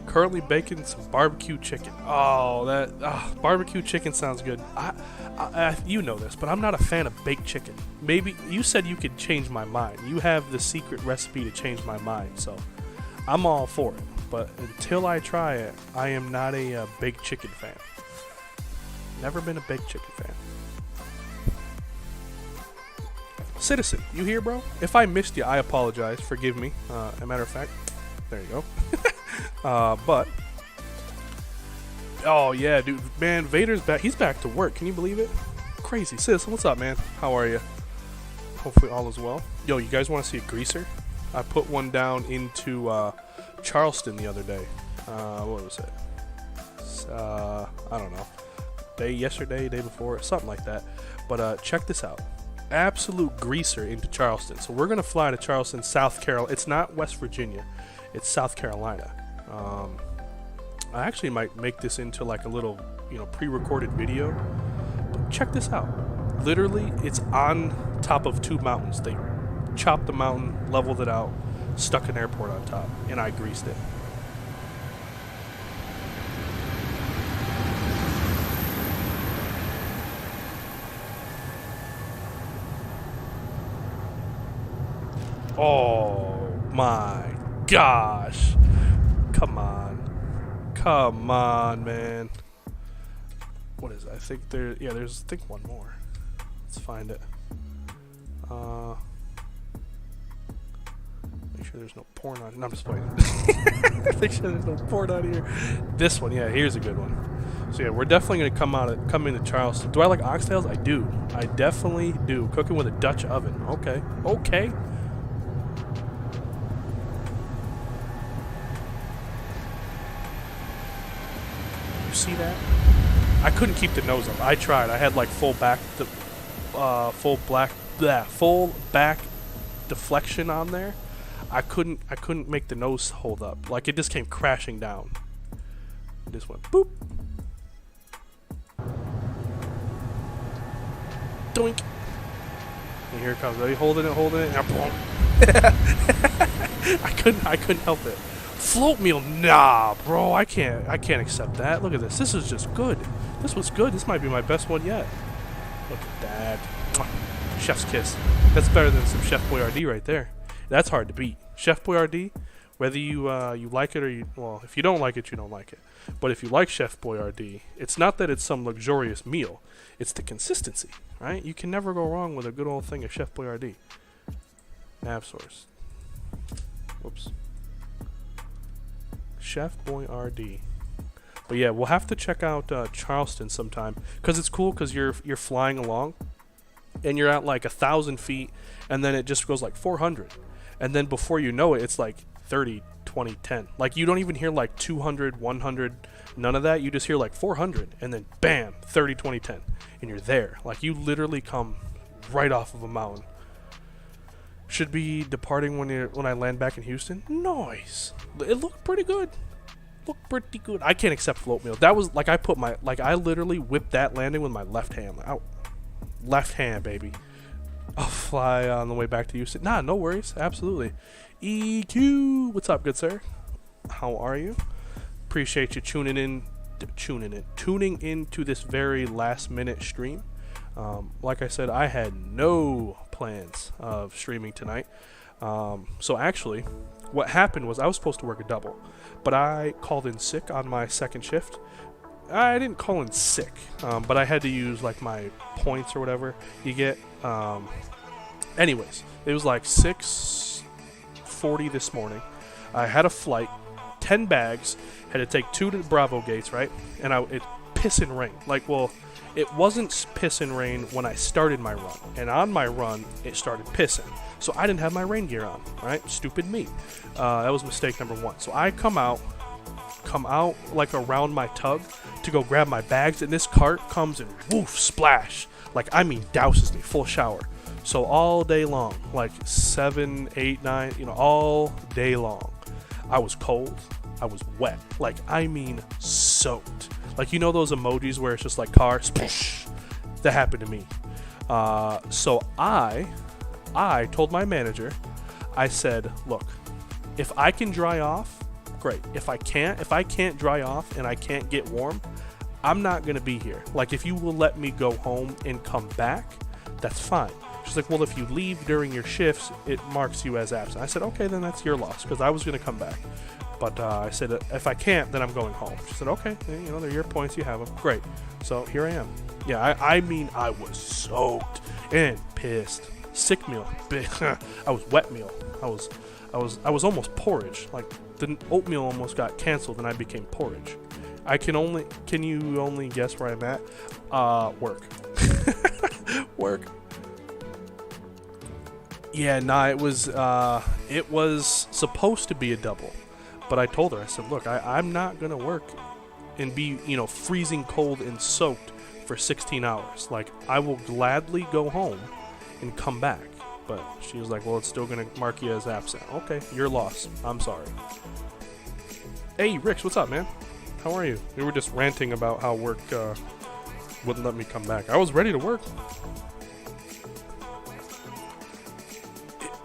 Currently baking some barbecue chicken. Oh, barbecue chicken sounds good. You know this, but I'm not a fan of baked chicken. Maybe you said you could change my mind. You have the secret recipe to change my mind, so I'm all for it. But until I try it, I am not a baked chicken fan. Never been a baked chicken fan. Citizen, you here, bro? If I missed you, I apologize. Forgive me. As a matter of fact, there you go. But, oh yeah, dude, man, Vader's back. He's back to work. Can you believe it? Crazy. Citizen, what's up, man? How are you? Hopefully all is well. Yo, you guys want to see a greaser? I put one down into Charleston the other day. What was it? I don't know. Yesterday, day before, something like that. But check this out. Absolute greaser into Charleston. So we're gonna fly to Charleston, South Carolina. It's not West Virginia, it's South Carolina. I actually might make this into like a little, pre-recorded video. But check this out. Literally, it's on top of two mountains. They chopped the mountain, leveled it out, stuck an airport on top, and I greased it. Oh, my gosh. Come on. Come on, man. What is it? I think there's I think one more. Let's find it. Make sure there's no porn on. No, I'm just playing. Make sure there's no porn on here. This one, yeah, here's a good one. So yeah, we're definitely gonna come into Charleston. Do I like oxtails? I do. I definitely do. Cooking with a Dutch oven. Okay. Okay. You see that? I couldn't keep the nose up. I tried. I had like full back deflection on there. I couldn't make the nose hold up. Like it just came crashing down. It just went boop. Doink. And here it comes. Are you holding it? And boom. I couldn't help it. Float meal, nah, bro. I can't accept that. Look at this. This is just good. This was good. This might be my best one yet. Look at that. Mwah. Chef's kiss. That's better than some Chef Boyardee right there. That's hard to beat. Chef Boyardee, whether you like it or well, if you don't like it, you don't like it. But if you like Chef Boyardee, it's not that it's some luxurious meal. It's the consistency, right? You can never go wrong with a good old thing of Chef Boyardee. Nav source. Whoops. Chef Boyardee. But yeah, we'll have to check out Charleston sometime because it's cool because you're flying along and you're at like 1,000 feet and then it just goes like 400 and then before you know it, it's like 30, 20, 10. Like you don't even hear like 200, 100, none of that. You just hear like 400 and then bam, 30, 20, 10, and you're there. Like you literally come right off of a mountain. Should be departing when I land back in Houston. Nice. It looked pretty good. Looked pretty good. I can't accept float meal. That was like I literally whipped that landing with my left hand. Out. Left hand, baby. I'll fly on the way back to Houston. Nah, no worries. Absolutely. EQ. What's up, good sir? How are you? Appreciate you tuning in to this very last minute stream. Like I said, I had no plans of streaming tonight. So actually, what happened was I was supposed to work a double, but I called in sick on my second shift. I didn't call in sick, but I had to use like my points or whatever you get. Anyways, it was like 6:40 this morning. I had a flight, 10 bags, had to take 2 to the Bravo gates, right? And it piss and rain. Like, well, it wasn't piss and rain when I started my run, and on my run it started pissing, so I didn't have my rain gear on, right? Stupid me. That was mistake number 1. So I come out like around my tug to go grab my bags, and this cart comes and woof, splash, like I mean douses me, full shower. So all day long, like 7, 8, 9, all day long, I was cold, I was wet, like I mean soaked. Like, those emojis where it's just like car, sploosh. That happened to me. So I told my manager, I said, look, if I can dry off, great. If I can't dry off and I can't get warm, I'm not going to be here. Like, if you will let me go home and come back, that's fine. She's like, well, if you leave during your shifts, it marks you as absent. I said, okay, then that's your loss, because I was going to come back. But I said, if I can't, then I'm going home. She said, okay, they're your points, you have them. Great. So here I am. Yeah, I mean, I was soaked and pissed. Sick meal. I was wet meal. I was almost porridge. Like, the oatmeal almost got canceled and I became porridge. Can you only guess where I'm at? Work. Work. Yeah, nah, it was supposed to be a double. But I told her, I said, look, I'm not going to work and be, freezing cold and soaked for 16 hours. Like, I will gladly go home and come back. But she was like, well, it's still going to mark you as absent. Okay, your loss. I'm sorry. Hey, Rix, what's up, man? How are you? We were just ranting about how work wouldn't let me come back. I was ready to work.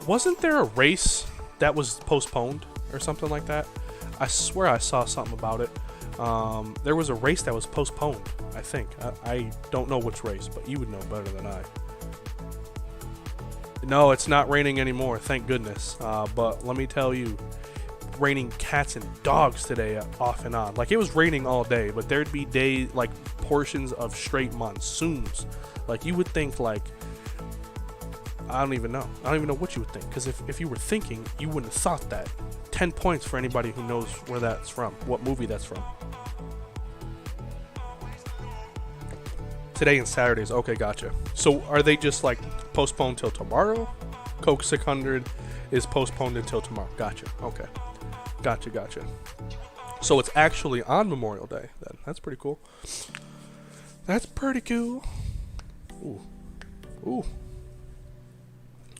Wasn't there a race that was postponed or something like that? I swear I saw something about it. There was a race that was postponed, I think. I don't know which race, but you would know better than I. No, it's not raining anymore, thank goodness. But let me tell you, raining cats and dogs today off and on. Like, it was raining all day, but there'd be days, like portions of straight monsoons. Like, you would think, like, I don't even know what you would think, because if you were thinking, you wouldn't have thought that. 10 points for anybody who knows where that's from, what movie that's from. Today and Saturdays. Okay, gotcha. So are they just like postponed till tomorrow? Coke 600 is postponed until tomorrow. Gotcha. Okay. Gotcha. So it's actually on Memorial Day then. That's pretty cool. That's pretty cool. Ooh.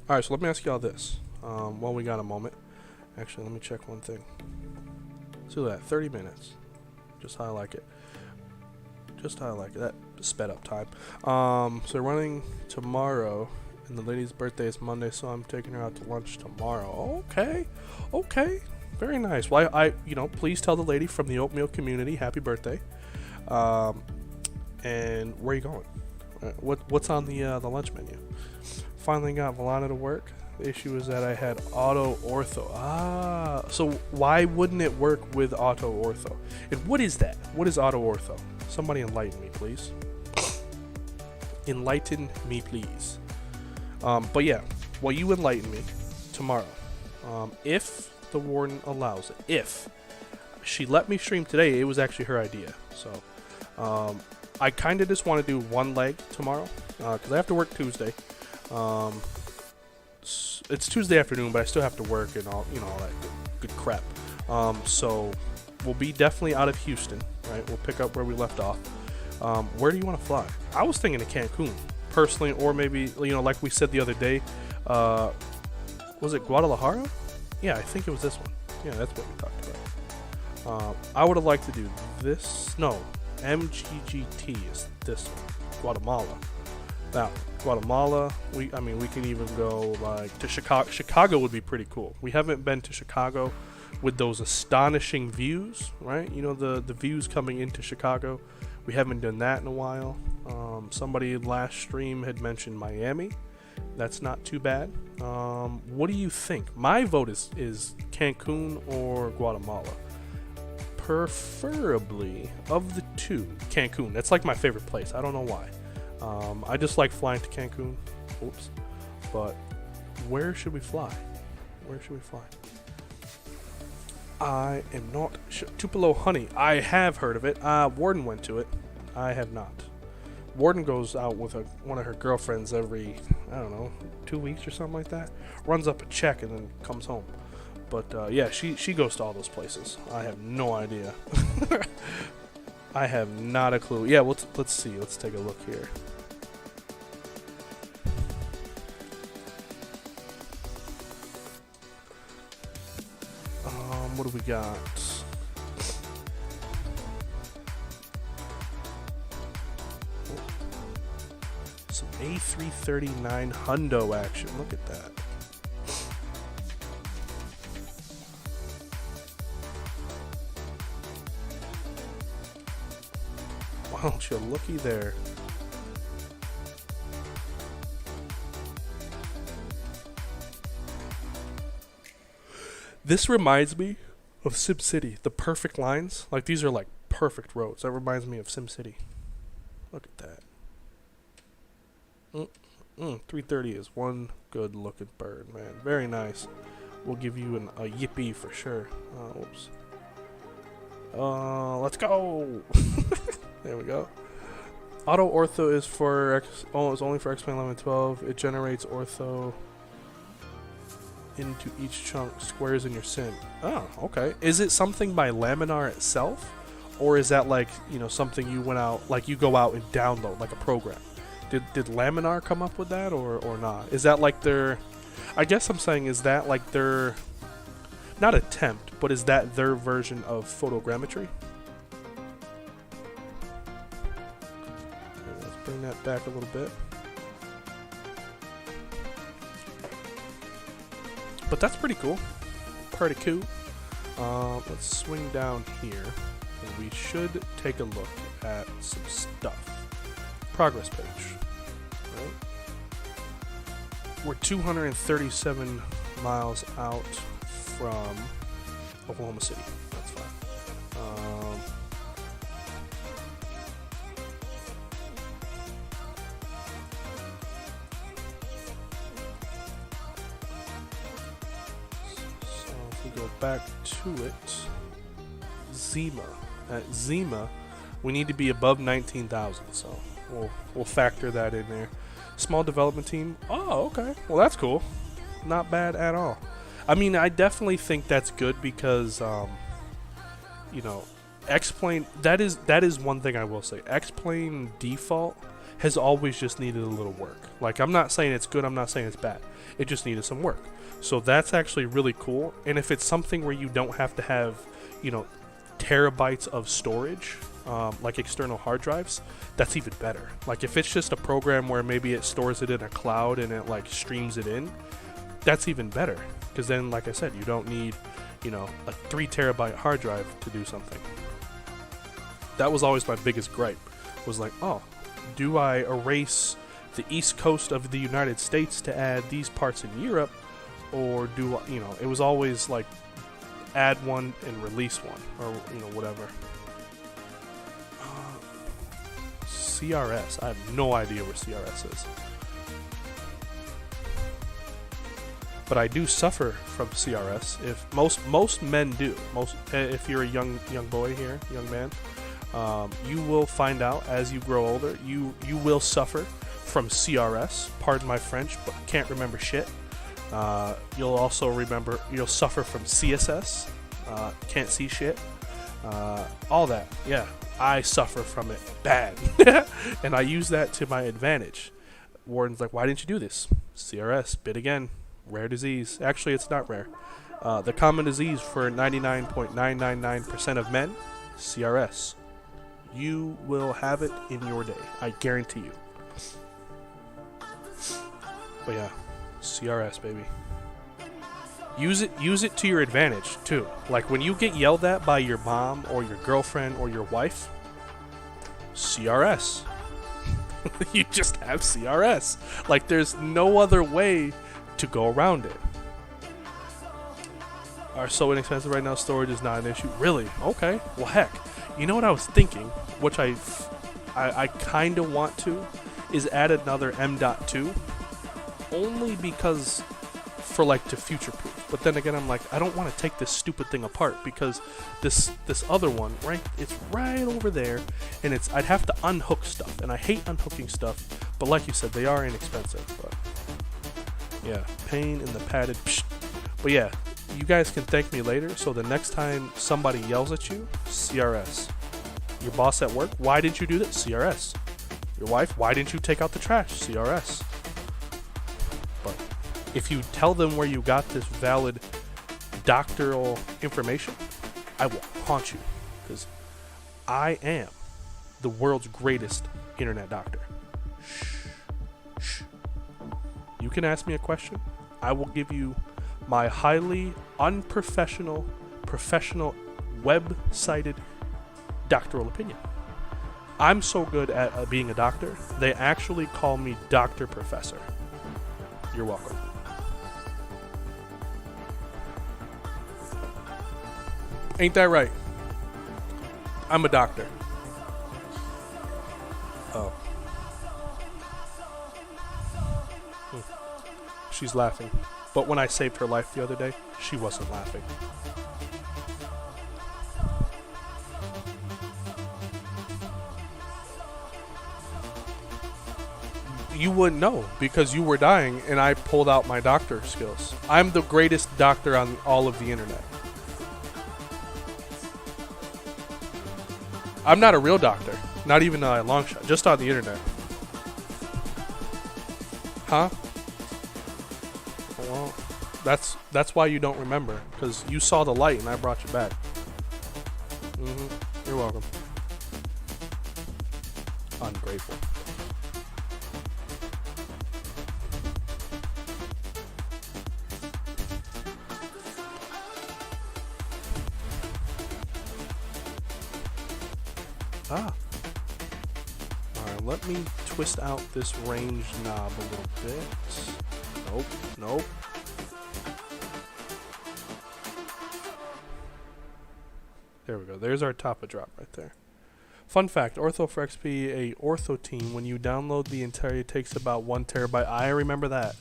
Alright, so let me ask y'all this. While we got a moment. Actually, let me check one thing. Let's do that. 30 minutes. Just how I like it. That sped up time. So running tomorrow, and the lady's birthday is Monday, so I'm taking her out to lunch tomorrow. Okay. Very nice. Well, I please tell the lady from the oatmeal community happy birthday. And where are you going? What's on the lunch menu? Finally got Volana to work. The issue is that I had auto ortho. So why wouldn't it work with auto ortho? And what is that? What is auto ortho? Somebody enlighten me, please. Enlighten me, please. But yeah, well, you enlighten me tomorrow. If the warden allows it. If she let me stream today, it was actually her idea. So I kind of just want to do one leg tomorrow because I have to work Tuesday. It's Tuesday afternoon, but I still have to work and all that good crap. So we'll be definitely out of Houston, right? We'll pick up where we left off. Where do you want to fly? I was thinking of Cancun, personally, or maybe, like we said the other day, was it Guadalajara? Yeah, I think it was this one. Yeah, that's what we talked about. I would have liked to do this. No, MGGT is this one, Guatemala. Now, Guatemala, we can even go like to Chicago. Chicago would be pretty cool. We haven't been to Chicago with those astonishing views, right? The views coming into Chicago. We haven't done that in a while. Somebody last stream had mentioned Miami. That's not too bad. What do you think? My vote is Cancun or Guatemala. Preferably, of the two, Cancun. That's like my favorite place. I don't know why. I just like flying to Cancun. Oops. But where should we fly? I am not sure. Tupelo Honey. I have heard of it. Warden went to it. I have not. Warden goes out with one of her girlfriends every, 2 weeks or something like that. Runs up a check and then comes home. But yeah, she goes to all those places. I have no idea. I have not a clue. Yeah, let's see. Let's take a look here. What do we got? Some A330-900 action. Look at that. Wow, you're looky there. This reminds me of SimCity. The perfect lines. Like, these are like perfect roads. That reminds me of SimCity. Look at that. 330 is one good looking bird, man. Very nice. We'll give you a yippee for sure. Oops. Let's go. There we go. Auto ortho is for it's only for X-Plane 11 and 12. It generates ortho into each chunk squares in your sim. Oh, okay. Is it something by Laminar itself, or is that like something you went out, like you go out and download like a program? Did Laminar come up with that or not? Is that like their? I guess I'm saying, is that like their, not attempt, but is that their version of photogrammetry? Okay, let's bring that back a little bit. But that's pretty cool. Pretty cool. Let's swing down here, and we should take a look at some stuff. Progress page. Right? We're 237 miles out from Oklahoma City. That's fine. So if we go back to it, Zima. At Zima, we need to be above 19,000. So we'll factor that in there. Small development team. Oh, okay. Well, that's cool. Not bad at all. I mean, I definitely think that's good because, you know, X-Plane, that is one thing I will say. X-Plane default has always just needed a little work. Like, I'm not saying it's good, I'm not saying it's bad. It just needed some work. So that's actually really cool. And if it's something where you don't have to have, you know, terabytes of storage, like external hard drives, that's even better. Like if it's just a program where maybe it stores it in a cloud and it like streams it in, that's even better, because then, like I said, you don't need, you know, a 3 terabyte hard drive to do something. That was always my biggest gripe, was like, oh, do I erase the east coast of the United States to add these parts in Europe, or do I, you know, it was always like add one and release one, or, you know, whatever. CRS. I have no idea where CRS is. But I do suffer from CRS. If most men do. If you're a young boy here, young man, you will find out as you grow older, you will suffer from CRS. Pardon my French, but can't remember shit. You'll suffer from CSS. Can't see shit. All that. Yeah. I suffer from it bad. And I use that to my advantage. Warden's like, why didn't you do this? CRS, bit again. Rare disease. Actually, it's not rare. The common disease for 99.999% of men, CRS. You will have it in your day. I guarantee you. But yeah, CRS, baby. Use it to your advantage too. Like when you get yelled at by your mom or your girlfriend or your wife, CRS. You just have CRS. Like there's no other way to go around it. Are so inexpensive right now, storage is not an issue. Really? Okay. Well, heck. You know what I was thinking, which I kind of want to, is add another M.2, only because for like to future proof. But then again, I'm like, I don't want to take this stupid thing apart, because this other one, right, it's right over there, and I'd have to unhook stuff, and I hate unhooking stuff. But like you said, they are inexpensive. But yeah, pain in the padded. Psh. But yeah, you guys can thank me later. So the next time somebody yells at you, CRS. Your boss at work, why didn't you do that? CRS. Your wife, why didn't you take out the trash? CRS. But if you tell them where you got this valid doctoral information, I will haunt you, because I am the world's greatest internet doctor. Shh. You can ask me a question. I will give you my highly unprofessional, professional, web-cited doctoral opinion. I'm so good at being a doctor, they actually call me Dr. Professor. You're welcome. Ain't that right? I'm a doctor. Oh. She's laughing. But when I saved her life the other day, she wasn't laughing. You wouldn't know, because you were dying and I pulled out my doctor skills. I'm the greatest doctor on all of the internet. I'm not a real doctor. Not even a long shot. Just on the internet. Huh? Well, that's why you don't remember. Because you saw the light and I brought you back. You're welcome. Ungrateful. Alright, let me twist out this range knob a little bit. Nope. Nope. There we go. There's our top drop right there. Fun fact, Ortho for XP, a Ortho team, when you download the entire, it takes about 1 terabyte. I remember that.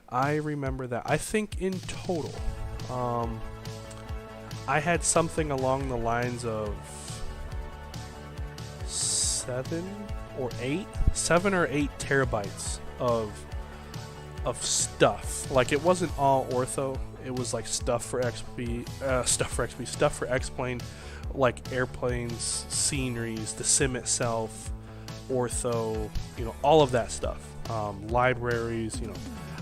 I think in total, I had something along the lines of 7 or 8 terabytes of stuff. Like, it wasn't all Ortho. It was like stuff for X-Plane, like airplanes, sceneries, the sim itself, Ortho, you know, all of that stuff. Libraries, you know.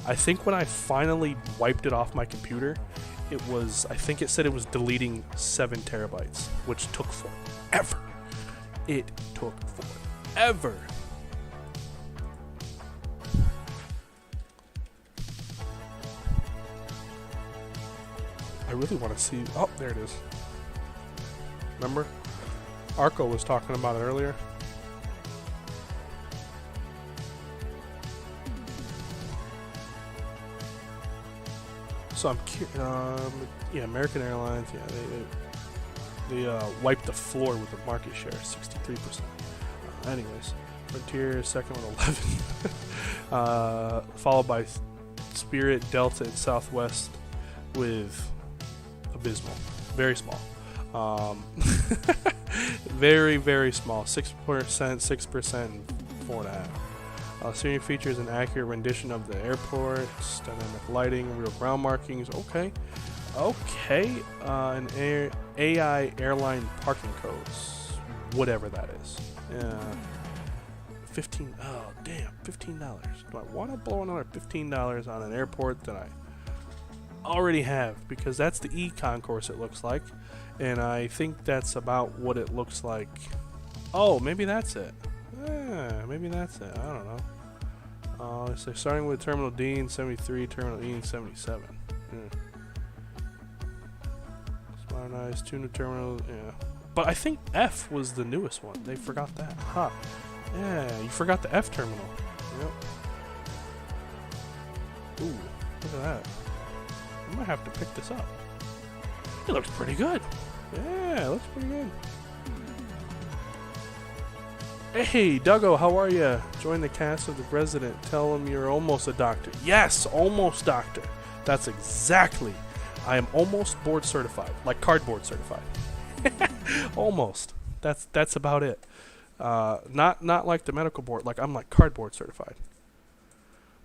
I think when I finally wiped it off my computer, it was, I think it said it was deleting 7 terabytes, which took forever. It took forever. I really want to see, oh, there it is. Remember? Arco was talking about it earlier. So I'm yeah, American Airlines, yeah, they wiped the floor with the market share, 63%. Anyways, Frontier second with 11, followed by Spirit, Delta, and Southwest with abysmal, very small, very, very small, 6%, 6%, and 4.5%. Scenery features an accurate rendition of the airports, dynamic lighting, real ground markings. Okay, an AI airline parking codes, whatever that is. 15. Oh damn, $15. Do I want to blow another $15 on an airport that I already have? Because that's the e-concourse it looks like, and I think that's about what it looks like. Oh, maybe that's it. Maybe that's it. I don't know. So starting with Terminal D in 73, Terminal E in 77. Modernized, 2 new terminals. Yeah, but I think F was the newest one. They forgot that. Huh. Yeah, you forgot the F terminal. Yep. Ooh, look at that. I might have to pick this up. It looks pretty good. Yeah, it looks pretty good. Hey, Duggo, how are ya? Join the cast of The Resident. Tell him you're almost a doctor. Yes, almost doctor. That's exactly. I am almost board certified, like cardboard certified. Almost. That's about it. Not like the medical board. Like, I'm like cardboard certified.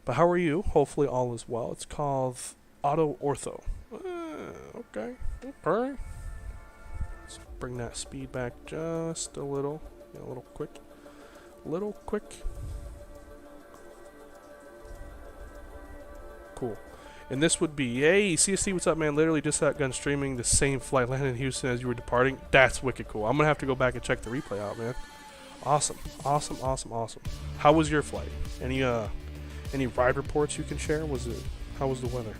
But how are you? Hopefully all is well. It's called Auto Ortho. Okay. Let's bring that speed back just a little. Yeah, a little quick. Cool. And this would be, hey, CSC, what's up, man? Literally just got streaming the same flight landed in Houston as you were departing. That's wicked cool. I'm going to have to go back and check the replay out, man. Awesome. How was your flight? Any ride reports you can share? How was the weather?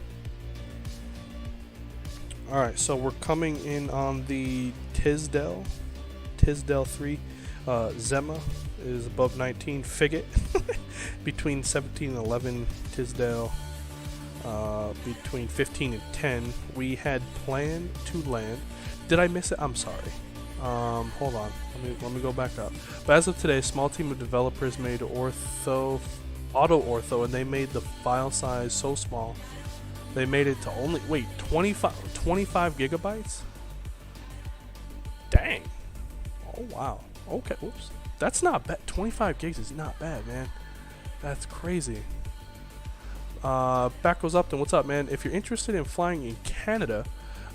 Alright, so we're coming in on the Tisdale 3. Zema is above 19. Figget between 17 and 11. Tisdale between 15 and 10. We had planned to land. Did I miss it? I'm sorry. Hold on. Let me go back up. But as of today, a small team of developers made Auto Ortho, and they made the file size so small. They made it to only 25 gigabytes. Dang. Oh wow. Okay, whoops. That's not bad. 25 gigs is not bad, man. That's crazy. Back goes Upton. What's up, man? If you're interested in flying in Canada,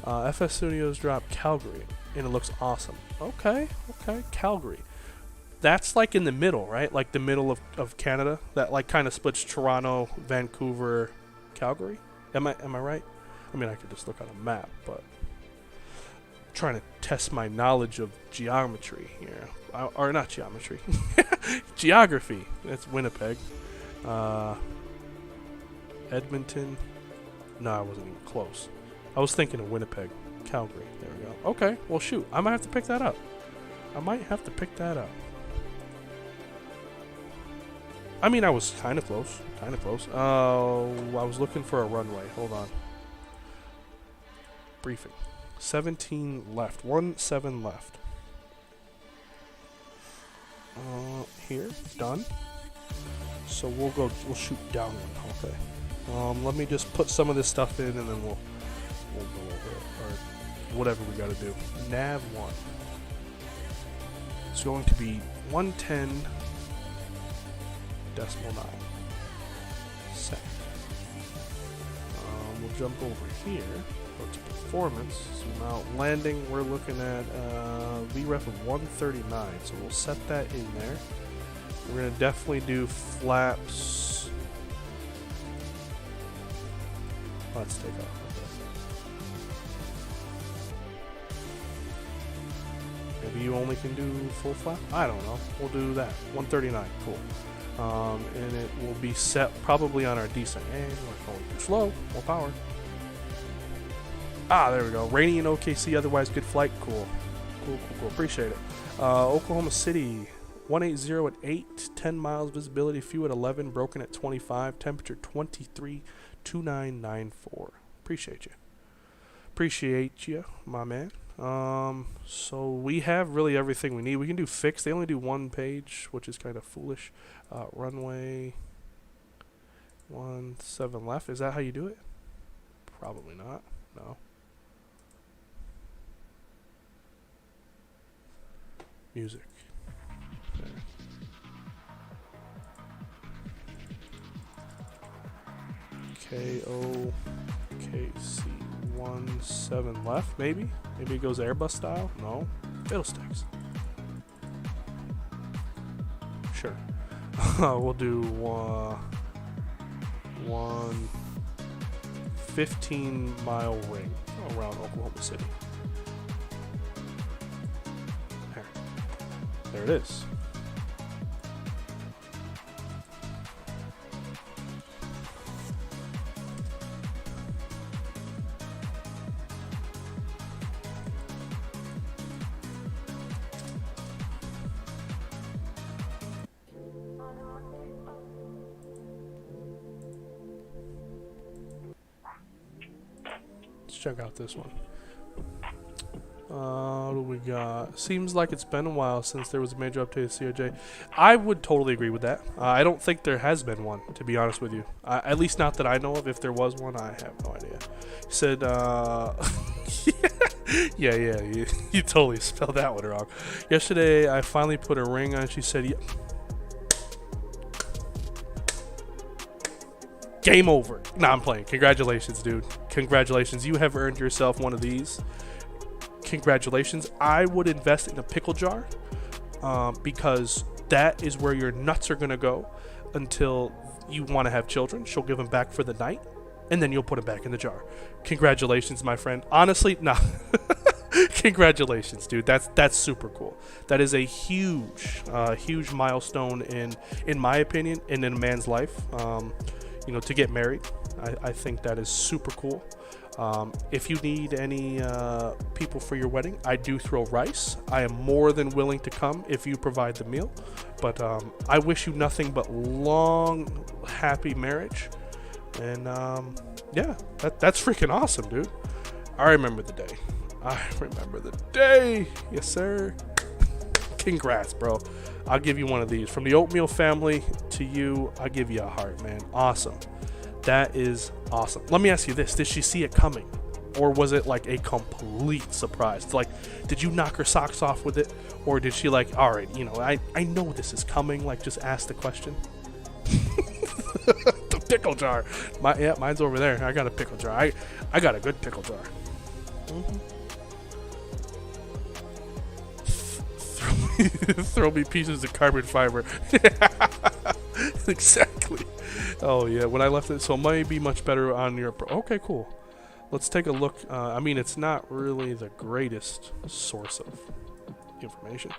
FS Studios dropped Calgary, and it looks awesome. Okay, Calgary. That's like in the middle, right? Like the middle of Canada. That like kind of splits Toronto, Vancouver, Calgary. Am I right? I mean, I could just look on a map, but I'm trying to test my knowledge of geometry here. Or not geometry. Geography. That's Winnipeg. Edmonton. No, I wasn't even close. I was thinking of Winnipeg. Calgary. There we go. Okay, well shoot. I might have to pick that up. I mean, I was kind of close. Kind of close. I was looking for a runway. Hold on. Briefing. 17 left. 17 left. Here. Done. So we'll shoot downwind. Okay. Let me just put some of this stuff in and then we'll go over it. Or whatever we gotta do. Nav 1. It's going to be 110.9. Set. We'll jump over here. Go to performance. Zoom out. Landing. We're looking at VREF of 139. So we'll set that in there. We're gonna definitely do flaps. Let's take off. Maybe you only can do full flap? I don't know. We'll do that. 139. Cool. And it will be set probably on our descent. And we're going too slow. More power. Ah, there we go. Rainy in OKC, otherwise good flight. Cool. Cool. Appreciate it. Oklahoma City, 180 at 8, 10 miles visibility, fuel at 11, broken at 25, temperature 23, 2994. Appreciate you, my man. So we have really everything we need. We can do fixed. They only do one page, which is kind of foolish. Runway 17 left. Is that how you do it? Probably not. No. Music. There. KOKC 17 left, maybe? Maybe it goes Airbus style? No. Fiddlesticks. Sure. We'll do one 15-mile ring around Oklahoma City. There it is. Let's check out this one. What do we got? Seems like it's been a while since there was a major update to CRJ. I would totally agree with that. I don't think there has been one, to be honest with you. At least not that I know of. If there was one, I have no idea. He said, yeah, you totally spelled that one wrong. Yesterday, I finally put a ring on. She said, yeah. Game over. Nah, I'm playing. Congratulations, dude. Congratulations. You have earned yourself one of these. Congratulations. I would invest in a pickle jar because that is where your nuts are going to go until you want to have children. She'll give them back for the night, and then you'll put them back in the jar. Congratulations, my friend. Honestly, nah. Congratulations, dude. That's super cool. That is a huge milestone in my opinion and in a man's life. To get married. I think that is super cool. If you need any people for your wedding, I do throw rice. I am more than willing to come if you provide the meal. But I wish you nothing but long, happy marriage. And yeah, that's freaking awesome, dude. I remember the day. Yes, sir. Congrats, bro. I'll give you one of these. From the Oatmeal family to you, I'll give you a heart, man. Awesome. That is awesome. Let me ask you this. Did she see it coming? Or was it like a complete surprise? Like, did you knock her socks off with it? Or did she like, all right, I know this is coming. Like, just ask the question. The pickle jar. Mine's over there. I got a pickle jar. I got a good pickle jar. Throw me pieces of carbon fiber. Exactly. Oh yeah, when I left it, so it might be much better on your. Okay, cool. Let's take a look. I mean, it's not really the greatest source of information,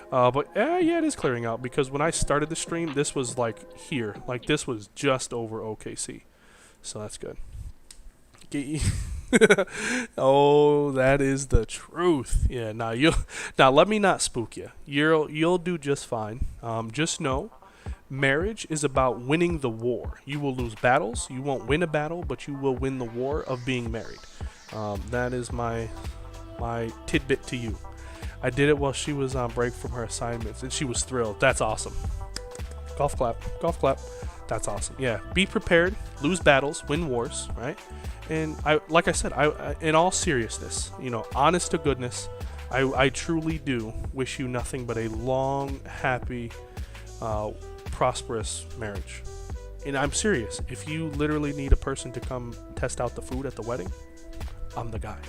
but yeah, it is clearing out because when I started the stream, this was like here, like this was just over OKC, so that's good. Oh, that is the truth. Yeah, now let me not spook you. You'll do just fine. Just know, Marriage is about winning the war. You will lose battles. You won't win a battle, but you will win the war of being married. That is my tidbit to you. I did it while she was on break from her assignments, and she was thrilled. That's awesome. Golf clap. Golf clap. That's awesome. Yeah, be prepared. Lose battles. Win wars. Right? And like I said, in all seriousness, honest to goodness, I truly do wish you nothing but a long, happy, prosperous marriage. And I'm serious. If you literally need a person to come test out the food at the wedding, I'm the guy.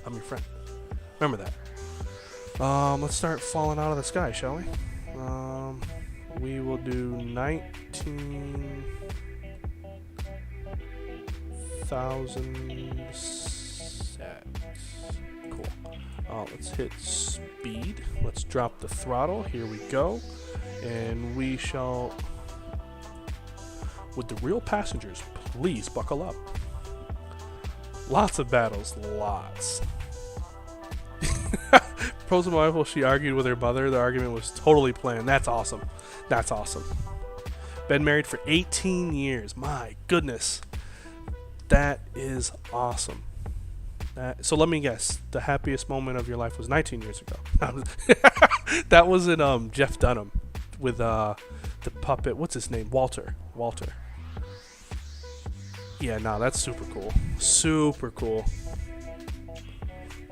I'm your friend. Remember that. Let's start falling out of the sky, shall we? We will do 19,000 sets. Cool. Let's hit speed. Let's drop the throttle. Here we go. And we shall... With the real passengers, please buckle up. Lots of battles. Lots. Pros and wife, she argued with her mother. The argument was totally planned. That's awesome. That's awesome. Been married for 18 years. My goodness. That is awesome. So let me guess. The happiest moment of your life was 19 years ago. That was in Jeff Dunham with the puppet. What's his name? Walter. Yeah, no, that's super cool. Super cool.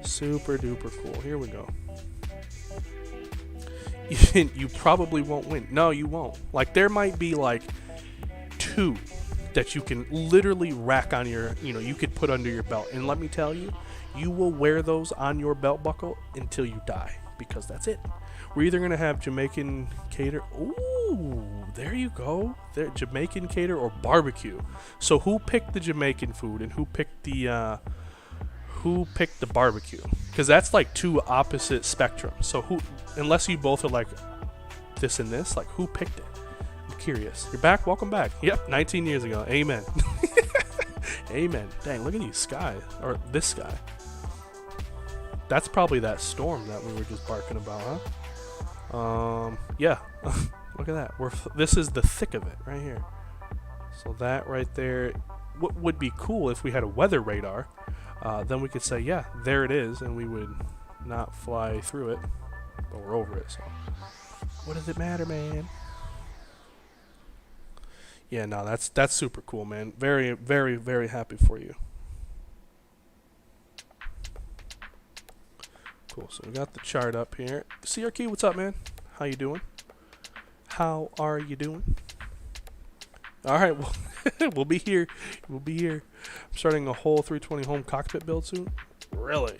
Super duper cool. Here we go. You probably won't win. No, you won't. Like, there might be like 2 that you can literally rack on your, you could put under your belt. And let me tell you, you will wear those on your belt buckle until you die, because that's it. We're either going to have Jamaican cater. Ooh, there you go. There, Jamaican cater or barbecue. So who picked the Jamaican food and who picked the barbecue? Because that's like 2 opposite spectrums. So who, unless you both are like this and this, like who picked it? I'm curious. You're back? Welcome back. Yep, 19 years ago. Amen. Amen. Dang, look at these skies. Or this sky. That's probably that storm that we were just barking about, huh? Yeah. Look at that. This is the thick of it right here. So that right there. What would be cool if we had a weather radar, then we could say, yeah, there it is, and we would not fly through it, but we're over it, so what does it matter, man? Yeah, no, that's super cool, man. Very, very, very happy for you. Cool, so we got the chart up here. CRK, what's up, man? How you doing? How are you doing? All right, well, we'll be here. We'll be here. I'm starting a whole 320 home cockpit build soon. Really?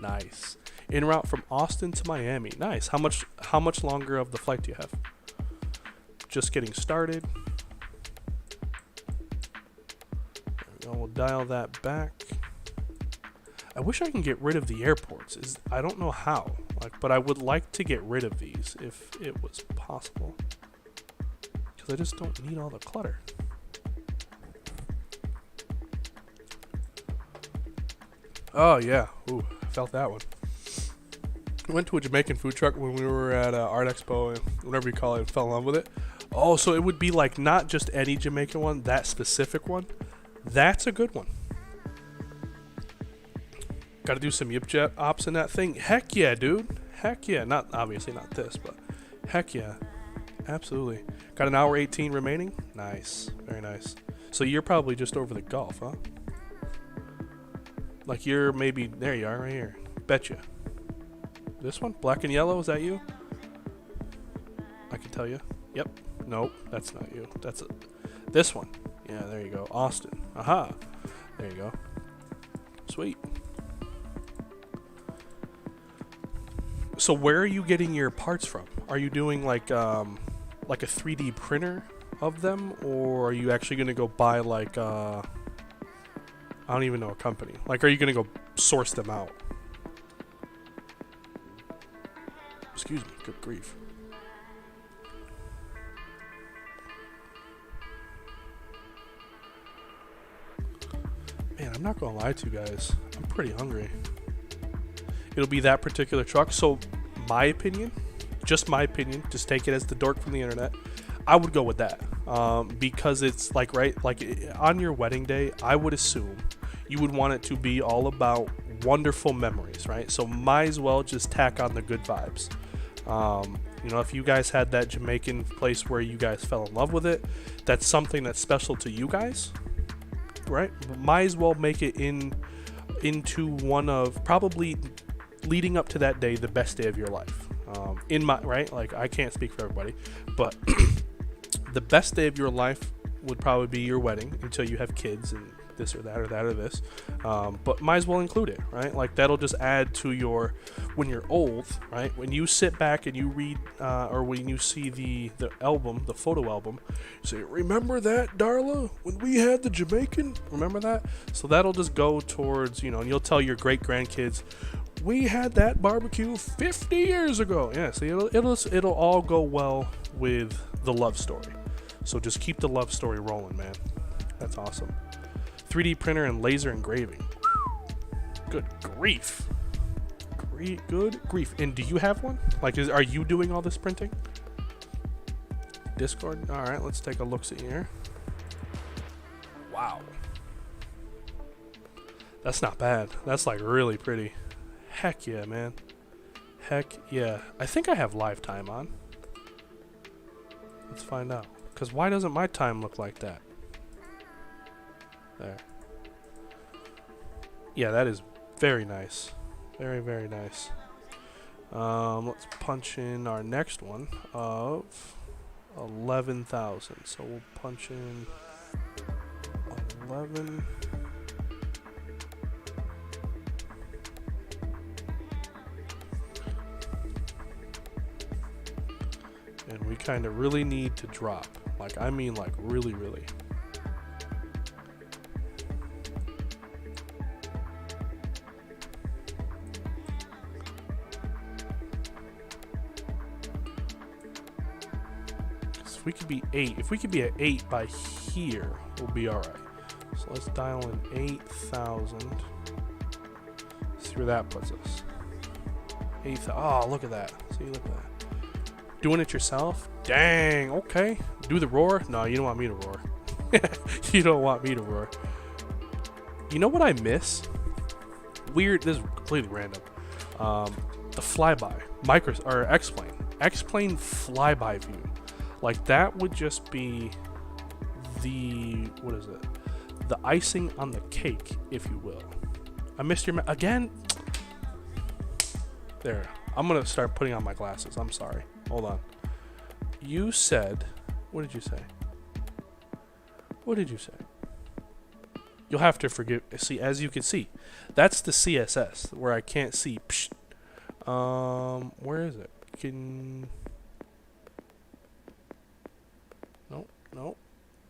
Nice. En route from Austin to Miami. Nice. How much longer of the flight do you have? Just getting started. There we go. We'll dial that back. I wish I can get rid of the airports. I don't know how. But I would like to get rid of these if it was possible. I just don't need all the clutter. Oh yeah, ooh, I felt that one. We went to a Jamaican food truck when we were at Art Expo, and whatever you call it, fell in love with it. Oh, so it would be like not just any Jamaican one, that specific one. That's a good one. Got to do some Yipjet ops in that thing. Heck yeah, dude. Heck yeah. Not obviously not this, but heck yeah. Absolutely. Got an hour 18 remaining? Nice. Very nice. So you're probably just over the Gulf, huh? Like you're maybe... There you are, right here. Betcha. This one? Black and yellow? Is that you? I can tell you. Yep. Nope. That's not you. That's it. This one. Yeah, there you go. Austin. Aha. There you go. Sweet. So where are you getting your parts from? Are you doing like a 3D printer of them, or are you actually going to go buy like I don't even know a company. Like, are you going to go source them out? Excuse me. Good grief. Man, I'm not going to lie to you guys. I'm pretty hungry. It'll be that particular truck. So, my opinion, just my opinion, just take it as the dork from the internet, I would go with that, because it's like, right, like on your wedding day, I would assume you would want it to be all about wonderful memories, right? So might as well just tack on the good vibes. You know, if you guys had that Jamaican place where you guys fell in love with it, that's something that's special to you guys, right? Might as well make it into one of, probably leading up to that day, the best day of your life. In my, right, like I can't speak for everybody, but the best day of your life would probably be your wedding, until you have kids and this or that or that or this, but might as well include it, right? Like that'll just add to your, when you're old, right, when you sit back and you read, or when you see the album, the photo album, you say, remember that, Darla, when we had the Jamaican, remember that? So that'll just go towards, you know, and you'll tell your great grandkids, we had that barbecue 50 years ago. Yeah, see, it'll all go well with the love story. So just keep the love story rolling, man. That's awesome. 3D printer and laser engraving. Good grief. Good grief. And do you have one? Like, are you doing all this printing? Discord? All right, let's take a look see here. Wow. That's not bad. That's like really pretty. Heck yeah, man. Heck yeah. I think I have live time on. Let's find out. Because why doesn't my time look like that? There. Yeah, that is very nice. Very, very nice. Let's punch in our next one of 11,000. So we'll punch in 11. And we kind of really need to drop. Like, I mean, like, really, really. So if we could be 8, if we could be at 8 by here, we'll be all right. So let's dial in 8,000. See where that puts us. 8,000. Oh, look at that. See, look at that. Doing it yourself? Dang, okay. Do the roar? No, you don't want me to roar. You don't want me to roar. You know what I miss? Weird, this is completely random. The flyby. X-plane. X-plane flyby view. Like, that would just be the, what is it? The icing on the cake, if you will. I missed your, again? There. I'm going to start putting on my glasses. I'm sorry. Hold on. You said, what did you say? What did you say? You'll have to forgive. See, as you can see, that's the CSS where I can't see. Psh. Where is it?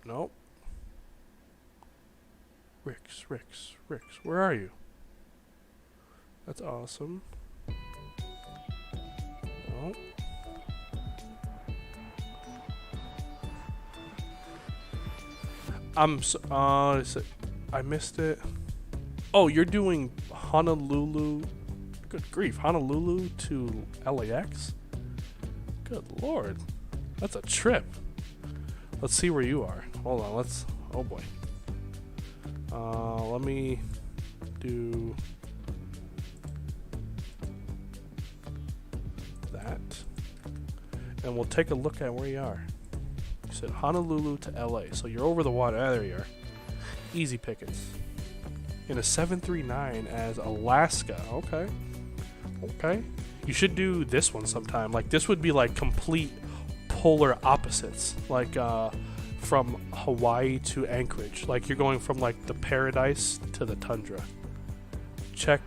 Nope. Rix. Where are you? That's awesome. Oh. I missed it. Oh, you're doing Honolulu. Good grief, Honolulu to LAX? Good lord. That's a trip. Let's see where you are. Hold on, oh boy. Let me do that. And we'll take a look at where you are. You said Honolulu to LA, so you're over the water. Ah, there you are. Easy pickings. In a 739 as Alaska. Okay. You should do this one sometime. Like, this would be like complete polar opposites. Like, from Hawaii to Anchorage. Like, you're going from like the paradise to the tundra. Check.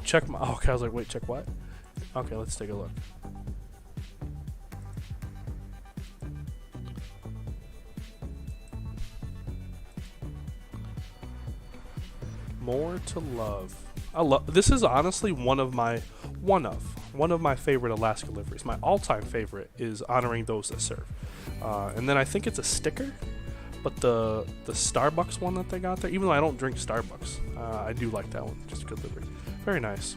Check my. Okay, I was like, wait, check what? Okay, let's take a look. More to love. This is honestly one of my favorite Alaska liveries. My all-time favorite is honoring those that serve. And then I think it's a sticker. But the Starbucks one that they got there, even though I don't drink Starbucks, I do like that one. Just good livery. Very nice.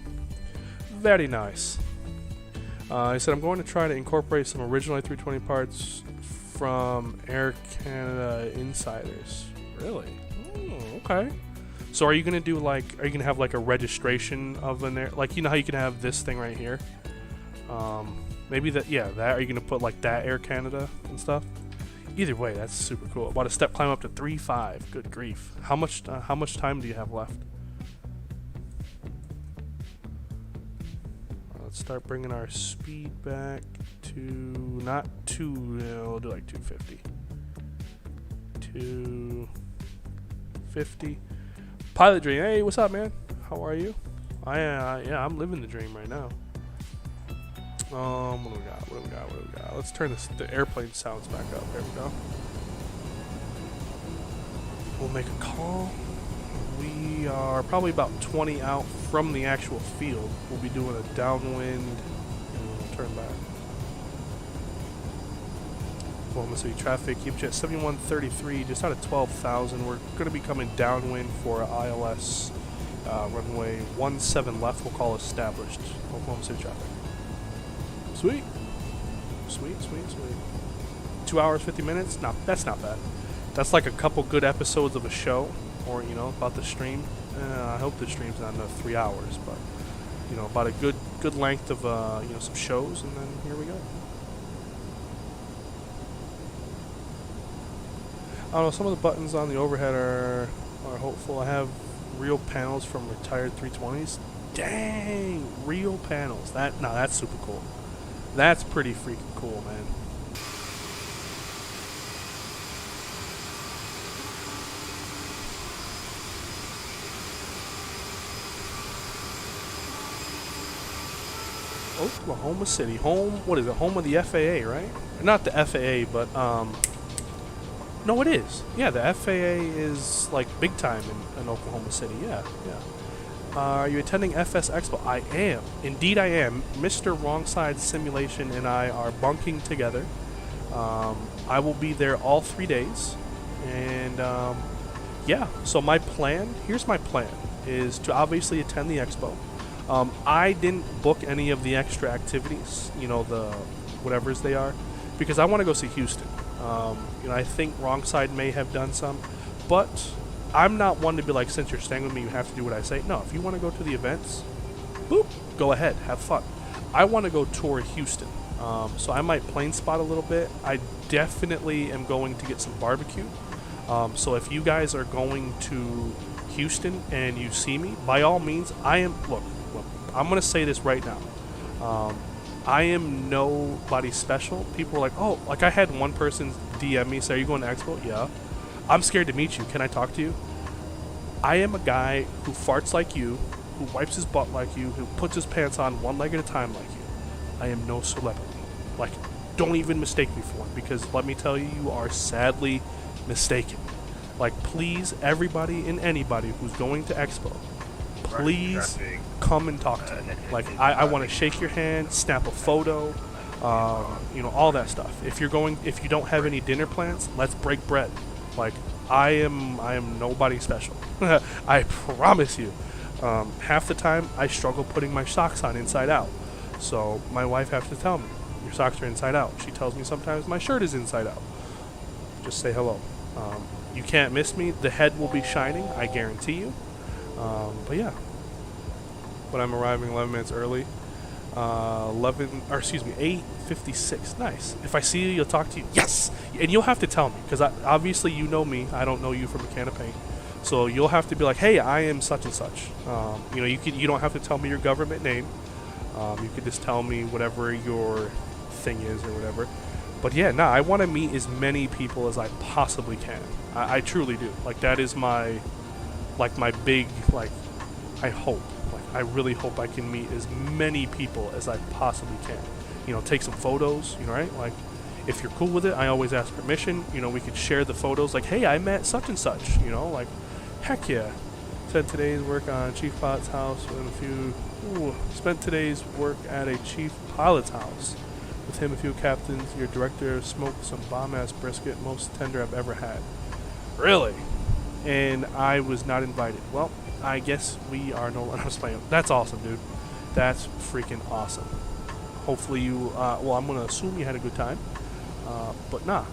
Very nice. He said, I'm going to try to incorporate some original A320 parts from Air Canada Insiders. Really? Oh, okay. So are you going to do like, are you going to have like a registration of an air, like, you know how you can have this thing right here? Maybe that, yeah, that, are you going to put like that Air Canada and stuff? Either way, that's super cool. About a step climb up to 3.5. Good grief. How much time do you have left? Let's start bringing our speed back to not 2. We'll do like 250. 250. Pilot Dream. Hey, what's up, man? How are you? Yeah, I'm living the dream right now. What do we got? What do we got? What do we got? Let's turn the airplane sounds back up. There we go. We'll make a call. We are probably about 20 out from the actual field. We'll be doing a downwind and we'll turn back. Oklahoma City traffic. Yipjet 7133, just out of 12,000. We're going to be coming downwind for ILS runway 17 left. We'll call established. Oklahoma City traffic. Sweet. Sweet, sweet, sweet. 2 hours, 50 minutes? No, that's not bad. That's like a couple good episodes of a show, or, you know, about the stream. I hope the stream's not another 3 hours, but, you know, about a good length of, you know, some shows, and then here we go. I don't know, some of the buttons on the overhead are hopeful. I have real panels from retired 320s. Dang, real panels. That's super cool. That's pretty freaking cool, man. Oklahoma City, home, what is it, home of the FAA, right? Not the FAA, but, no, it is. Yeah, the FAA is, like, big time in Oklahoma City, yeah. Are you attending FS Expo? I am. Indeed I am. Mr. Wrongside Simulation and I are bunking together. I will be there all 3 days. And, yeah, so my plan, here's my plan, is to obviously attend the expo. I didn't book any of the extra activities, you know, the whatevers they are, because I want to go see Houston. You know, I think Wrongside may have done some, but I'm not one to be like, since you're staying with me, you have to do what I say. No, if you want to go to the events, boop, go ahead, have fun. I want to go tour Houston, so I might plane spot a little bit. I definitely am going to get some barbecue. So if you guys are going to Houston and you see me, by all means, look, I'm going to say this right now. I am nobody special. People are like, oh, like I had one person DM me, say, are you going to Expo? Yeah. I'm scared to meet you. Can I talk to you? I am a guy who farts like you, who wipes his butt like you, who puts his pants on one leg at a time like you. I am no celebrity. Like, don't even mistake me for one, because let me tell you, you are sadly mistaken. Like, please, everybody and anybody who's going to Expo, please come and talk to me. Like, I want to shake your hand, snap a photo, you know, all that stuff. If you don't have any dinner plans, let's break bread. Like, I am nobody special. I promise you. Half the time, I struggle putting my socks on inside out. So my wife has to tell me, your socks are inside out. She tells me sometimes my shirt is inside out. Just say hello. You can't miss me. The head will be shining, I guarantee you. But yeah. But I'm arriving 11 minutes early. 8:56. Nice. If I see you, you'll talk to you. Yes! And you'll have to tell me, because obviously you know me. I don't know you from a can of paint. So you'll have to be like, hey, I am such and such. You know, you don't have to tell me your government name. You could just tell me whatever your thing is or whatever. But yeah, I want to meet as many people as I possibly can. I truly do. Like, that is my big, like, I hope. I really hope I can meet as many people as I possibly can. You know, take some photos, you know, right? Like, if you're cool with it, I always ask permission. You know, we could share the photos, like, hey, I met such and such, you know, like, heck yeah. Spent today's work at a chief pilot's house with him, a few captains. Your director smoked some bomb-ass brisket, most tender I've ever had. Really? And I was not invited. Well, I guess we are no longer playing. That's awesome, dude. That's freaking awesome. Hopefully you, well, I'm going to assume you had a good time. But nah,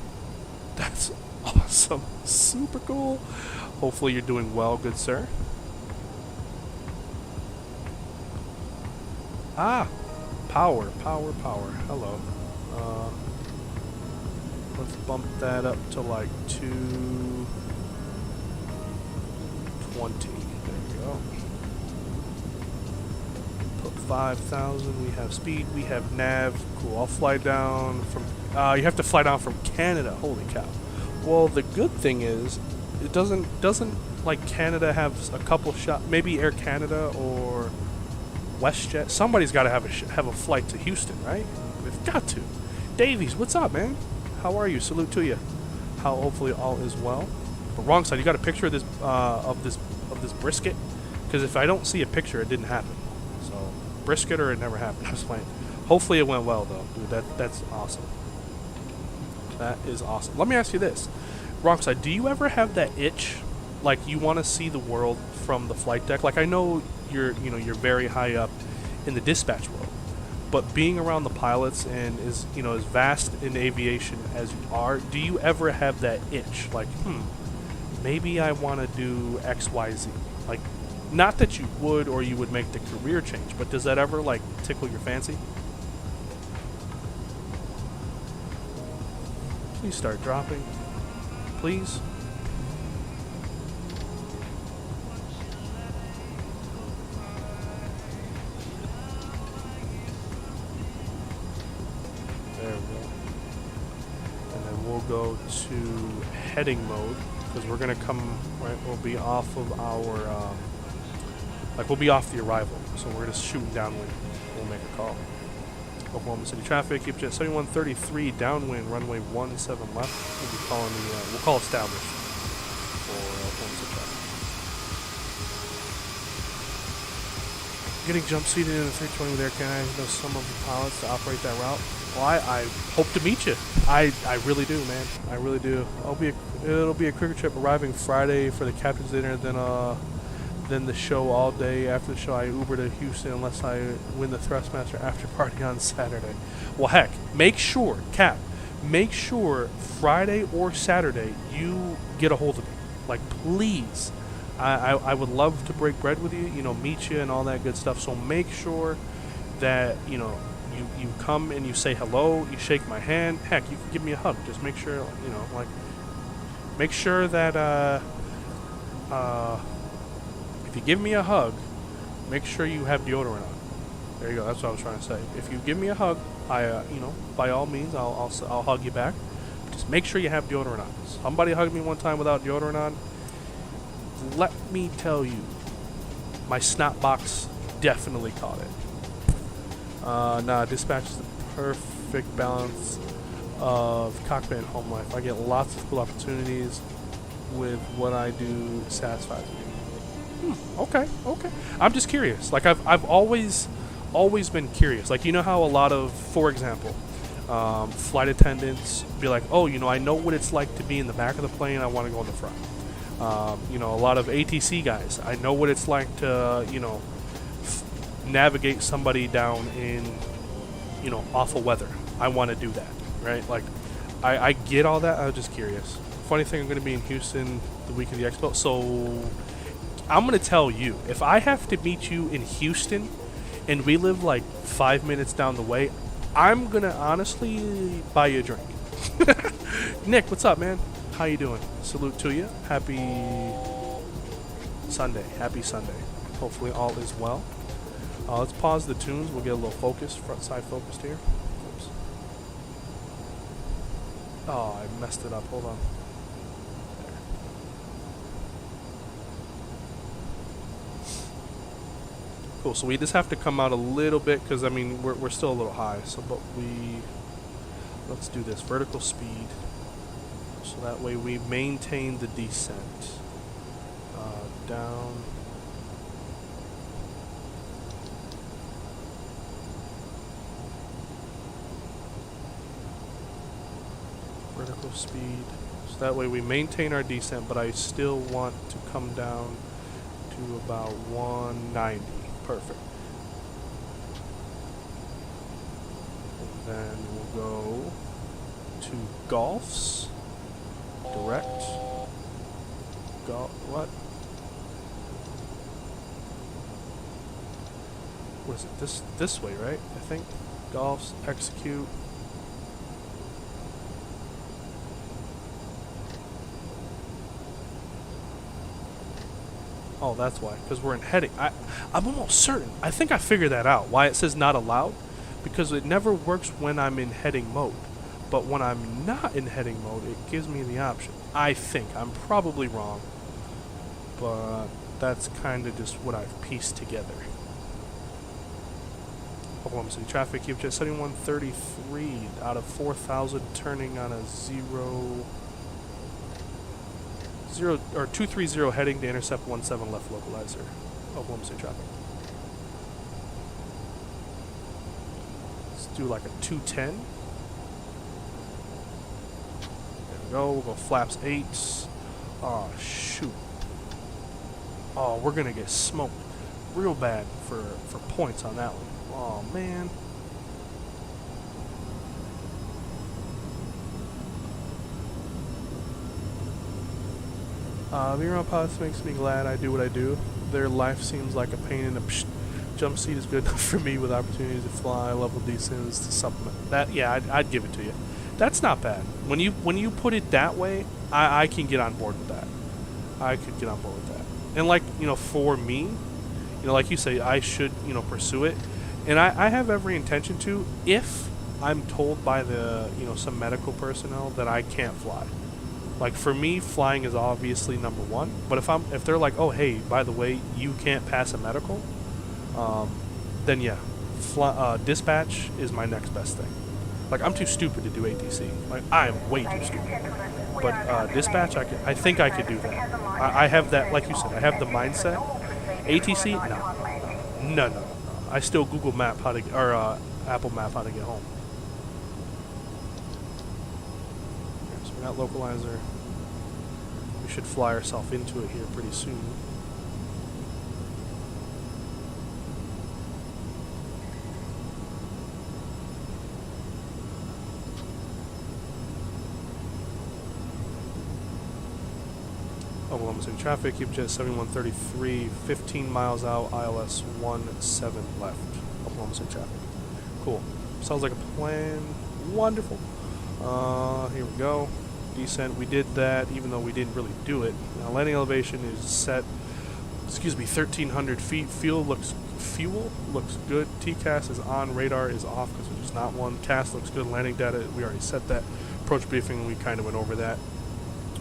that's awesome. Super cool. Hopefully you're doing well, good sir. Ah, power. Hello. Let's bump that up to like 220. There we go. Put 5,000. We have speed. We have nav. Cool. I'll fly down from. You have to fly down from Canada. Holy cow. Well, the good thing is, it doesn't like Canada have a couple shots. Maybe Air Canada or WestJet. Somebody's got to have a flight to Houston, right? They've got to. Davies, what's up, man? How are you? Salute to you. Hopefully all is well. But wrong side. You got a picture of this brisket? Because if I don't see a picture, it didn't happen. So brisket or it never happened. I was playing. Hopefully it went well though, dude. That's awesome. That is awesome. Let me ask you this, wrong side. Do you ever have that itch, like you want to see the world from the flight deck? Like I know you're very high up in the dispatch world. But being around the pilots and as vast in aviation as you are, do you ever have that itch? Like, maybe I want to do X, Y, Z. Like, not that you would or you would make the career change, but does that ever like tickle your fancy? Please start dropping. Please. Go to heading mode because we're gonna come right. We'll be off of our we'll be off the arrival, so we're just shooting downwind. We'll make a call. Oklahoma City traffic. Yipjet 7133 downwind, runway 17 left. We'll be calling the we'll call established for Oklahoma City traffic. Getting jump seated in the 320 with Air Canada. I know some of the pilots to operate that route. Well, I hope to meet you. I really do, man. I really do. It'll be a quicker trip. Arriving Friday for the captain's dinner, then the show all day. After the show, I Uber to Houston unless I win the Thrustmaster after party on Saturday. Well, heck, make sure Friday or Saturday you get a hold of me. Like, please. I would love to break bread with you, meet you and all that good stuff. So make sure that, you come and you say hello, you shake my hand. Heck, you can give me a hug. Just make sure, make sure that if you give me a hug, make sure you have deodorant on. There you go. That's what I was trying to say. If you give me a hug, by all means, I'll hug you back. Just make sure you have deodorant on. Somebody hugged me one time without deodorant on. Let me tell you, my snot box definitely caught it. Dispatch is the perfect balance of cockpit and home life. I get lots of cool opportunities with what I do. Satisfies me. Okay. I'm just curious. Like I've always been curious. Like how a lot of, for example, flight attendants be like, oh, I know what it's like to be in the back of the plane. I want to go in the front. A lot of ATC guys. I know what it's like to navigate somebody down in awful weather. I want to do that, right? Like I get all that. I was just curious. Funny thing, I'm going to be in Houston the week of the expo, so I'm going to tell you, if I have to meet you in Houston and we live like 5 minutes down the way, I'm going to honestly buy you a drink. Nick, what's up, man? How you doing? Salute to you. Happy Sunday. Hopefully all is well. Let's pause the tunes. We'll get a little focused, front side focused here. Oops. Oh, I messed it up. Hold on. Cool. So we just have to come out a little bit because we're still a little high. So, but let's do this vertical speed. So that way we maintain the descent. Down. Vertical speed. So that way we maintain our descent, but I still want to come down to about 190. Perfect. And then we'll go to Golfs. Direct. What? What is it? This way, right? I think. Golfs, execute. Oh, that's why. Because we're in heading. I'm almost certain. I think I figured that out. Why it says not allowed. Because it never works when I'm in heading mode. But when I'm not in heading mode, it gives me the option. I think. I'm probably wrong. But that's kind of just what I've pieced together. Oklahoma City traffic, Yipjet 7133 out of 4,000, turning on a 230 heading to intercept 17 left localizer. Oklahoma City traffic. Let's do like a 210. There we go. We'll go flaps 8. Oh, shoot. Oh, we're going to get smoked real bad for points on that one. Oh, man. Being around pilots makes me glad I do what I do. Their life seems like a pain in the jump seat is good enough for me with opportunities to fly, level descents to supplement. That, yeah, I'd give it to you. That's not bad. When you put it that way, I can get on board with that. I could get on board with that. And like, you know, for me, you know, like you say, I should, you know, pursue it. And I have every intention to, if I'm told by the, you know, some medical personnel that I can't fly. Like, for me, flying is obviously number one. But if they're like, oh, hey, by the way, you can't pass a medical, then yeah, dispatch is my next best thing. Like, I'm too stupid to do ATC. Like, I am way too stupid. But dispatch, I think I could do that. I have that, like you said, I have the mindset. ATC, no. I still Google Map how to, or Apple Map how to get home. Okay, so we got localizer. We should fly ourselves into it here pretty soon. Oklahoma City traffic, Yipjet 7133, 15 miles out, ILS 17 left. Oklahoma City traffic. Cool. Sounds like a plan. Wonderful. Here we go. Descent, we did that, even though we didn't really do it. Now, landing elevation is set, 1,300 feet. Fuel looks good. TCAS is on, radar is off because there's not one. CAS looks good. Landing data, we already set that. Approach briefing, we kind of went over that.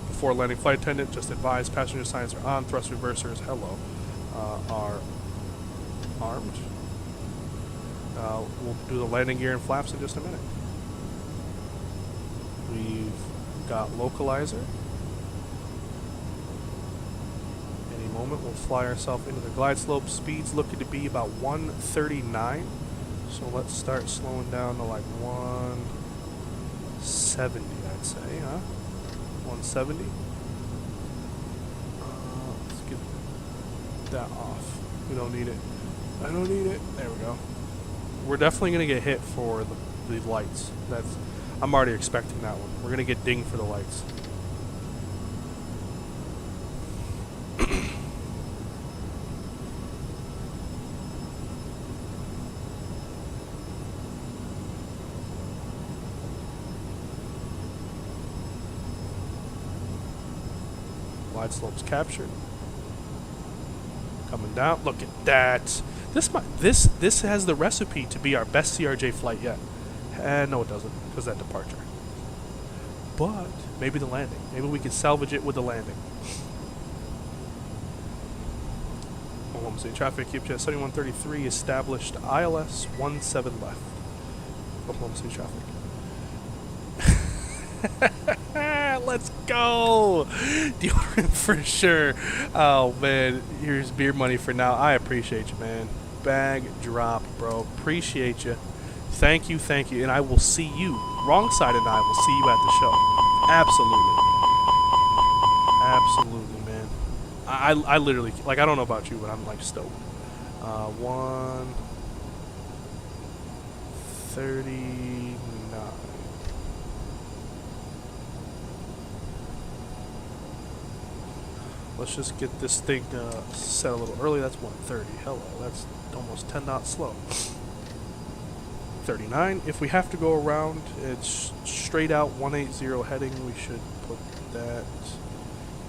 Before landing, flight attendant, just advise passenger signs are on, thrust reversers, hello, are armed. We'll do the landing gear and flaps in just a minute. We've got localizer. Any moment we'll fly ourselves into the glide slope. Speed's looking to be about 139. So let's start slowing down to like 170, I'd say, huh? 170. Let's get that off. We don't need it. I don't need it. There we go. We're definitely going to get hit for the lights. I'm already expecting that one. We're going to get dinged for the lights. Wide slopes captured. Coming down. Look at that. This has the recipe to be our best CRJ flight yet. No, it doesn't, because that departure. But maybe the landing. Maybe we can salvage it with the landing. Oklahoma City traffic. Yipjet 7133 established. ILS 17 left. Oklahoma City traffic. Let's go! Deodorant for sure. Oh man, here's beer money for now. I appreciate you, man. Bag drop, bro. Appreciate you. Thank you, and I will see you. Wrong side and I will see you at the show. Absolutely. Absolutely, man. I literally, like, I don't know about you, but I'm like stoked. 139. Let's just get this thing set a little early. That's 130. Hello, that's almost 10 knots slow. 39. If we have to go around, it's straight out 180 heading. We should put that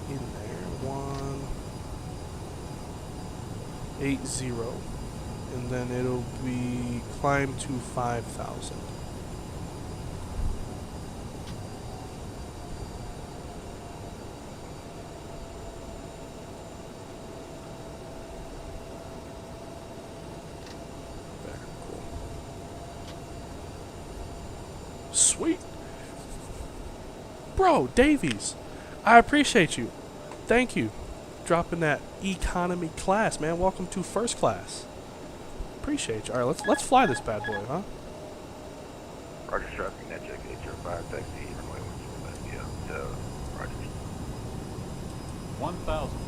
in there. 180. And then it'll be climb to 5,000. Sweet. Bro, Davies, I appreciate you. Thank you. Dropping that economy class, man. Welcome to first class. Appreciate you. All right, let's fly this bad boy, huh? Roger, traffic, net check 805, taxi, runway 17 left, yeah, Roger. 1,000.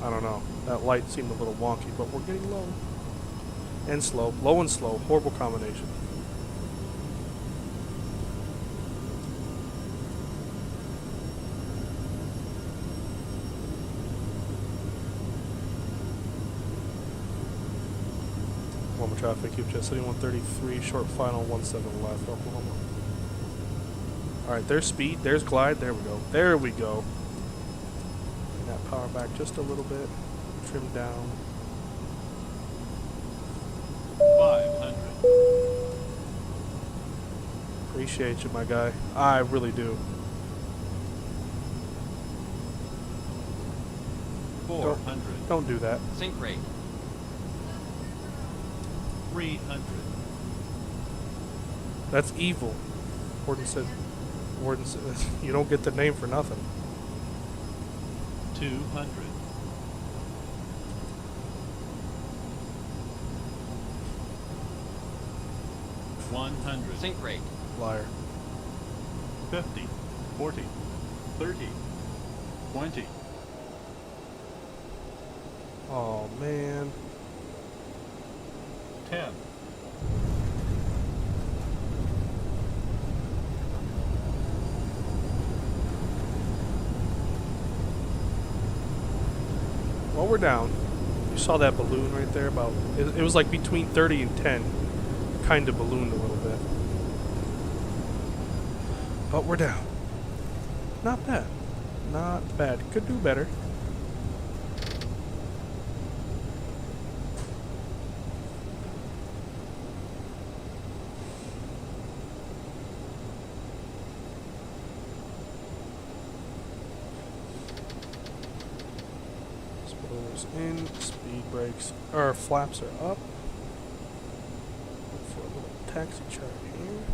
I don't know. That light seemed a little wonky, but we're getting low. And slow. Low and slow. Horrible combination. Oklahoma traffic, Yipjet City 133, short final 17 left, Oklahoma. Alright, there's speed, there's glide, there we go. There we go. That power back just a little bit. Trim down. 500. Appreciate you, my guy. I really do. 400. Don't do that. Sync rate. 300. That's evil. Warden said, you don't get the name for nothing. 200. 100. Sync rate. Liar. 50. 40. 30. 20. Oh, man. 10. Well, we're down. You saw that balloon right there? About it was like between 30 and 10. Kind of ballooned a little bit. But we're down. Not bad. Not bad. Could do better. In, speed brakes, our flaps are up. Look for a little taxi chart here.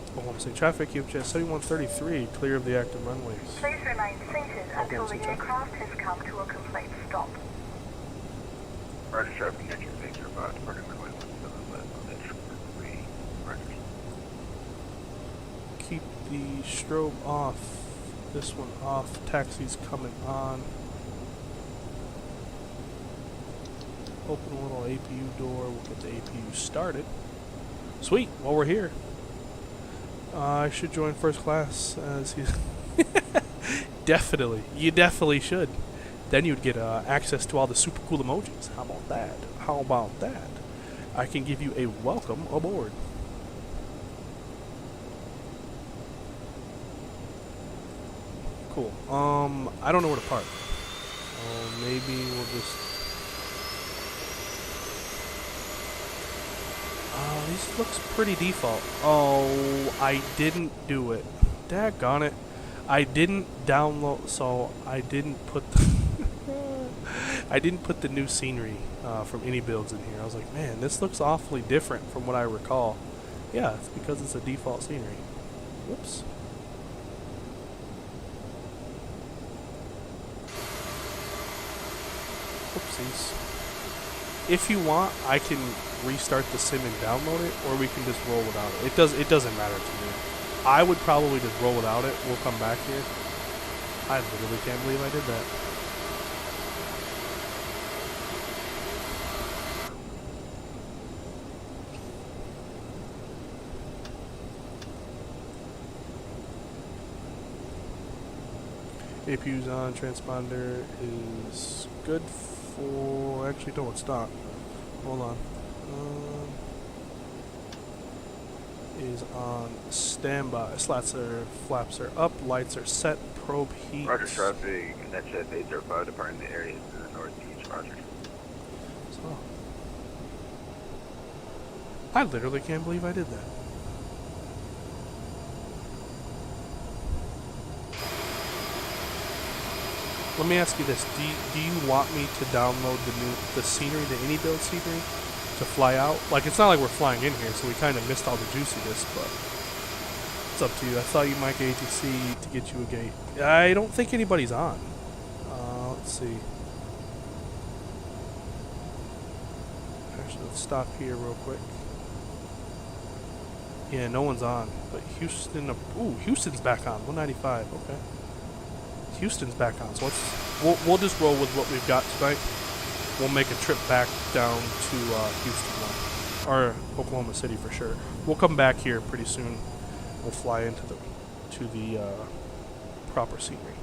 Oklahoma City traffic, Yipjet City 133, clear of the active runways. Please remain seated until the aircraft has come to a complete stop. Roger, traffic, net check 805, departing runway 17 left, on that short 3, Roger. Keep the strobe off. This one off. Taxi's coming on. Open a little APU door. We'll get the APU started. Sweet. While we're here, I should join first class as he's definitely. You definitely should. Then you'd get access to all the super cool emojis. How about that? How about that? I can give you a welcome aboard. Cool. I don't know where to park. Maybe we'll just... This looks pretty default. Oh, I didn't do it. Daggone it. I didn't download, so I didn't put the I didn't put the new scenery from any builds in here. I was like, man, this looks awfully different from what I recall. Yeah, it's because it's a default scenery. Whoops. Whoopsies. If you want, I can restart the sim and download it, or we can just roll without it. It doesn't matter to me. I would probably just roll without it. We'll come back here. I literally can't believe I did that. APU's on, transponder is good for... Actually, no, it's not. Hold on. Is on standby. Flaps are up, lights are set, probe heat. Roger, traffic, NetJet 805 departing the area to the northeast, roger. So, I literally can't believe I did that. Let me ask you this: Do you want me to download the scenery, the any build scenery, to fly out? Like, it's not like we're flying in here, so we kind of missed all the juiciness, but it's up to you. I thought you might get ATC to get you a gate. I don't think anybody's on. Let's see. Actually, let's stop here real quick. Yeah, no one's on, but Houston. Ooh, Houston's back on. 195. Okay. Houston's back on, so we'll just roll with what we've got tonight. We'll make a trip back down to Houston, or Oklahoma City for sure. We'll come back here pretty soon. We'll fly into the proper scenery.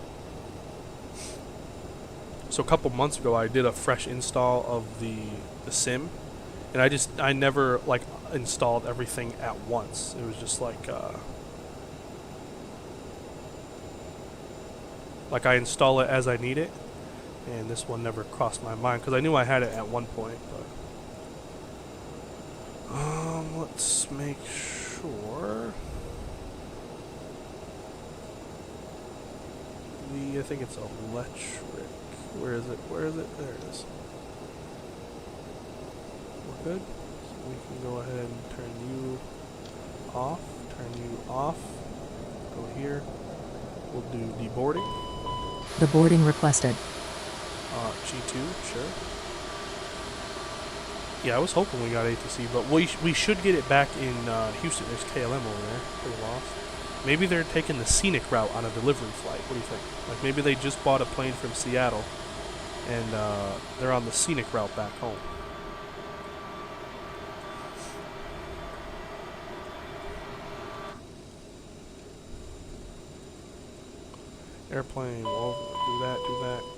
So a couple months ago, I did a fresh install of the sim, and I never like installed everything at once. It was just like I install it as I need it, and this one never crossed my mind because I knew I had it at one point. But let's make sure. I think it's electric. Where is it? Where is it? There it is. We're good. So we can go ahead and turn you off. Turn you off. Go here. We'll do deboarding. Deboarding requested. G2, sure. Yeah, I was hoping we got ATC, but we should get it back in Houston. There's KLM over there. Pretty lost. Maybe they're taking the scenic route on a delivery flight. What do you think? Like maybe they just bought a plane from Seattle, and they're on the scenic route back home. Airplane, we'll do that,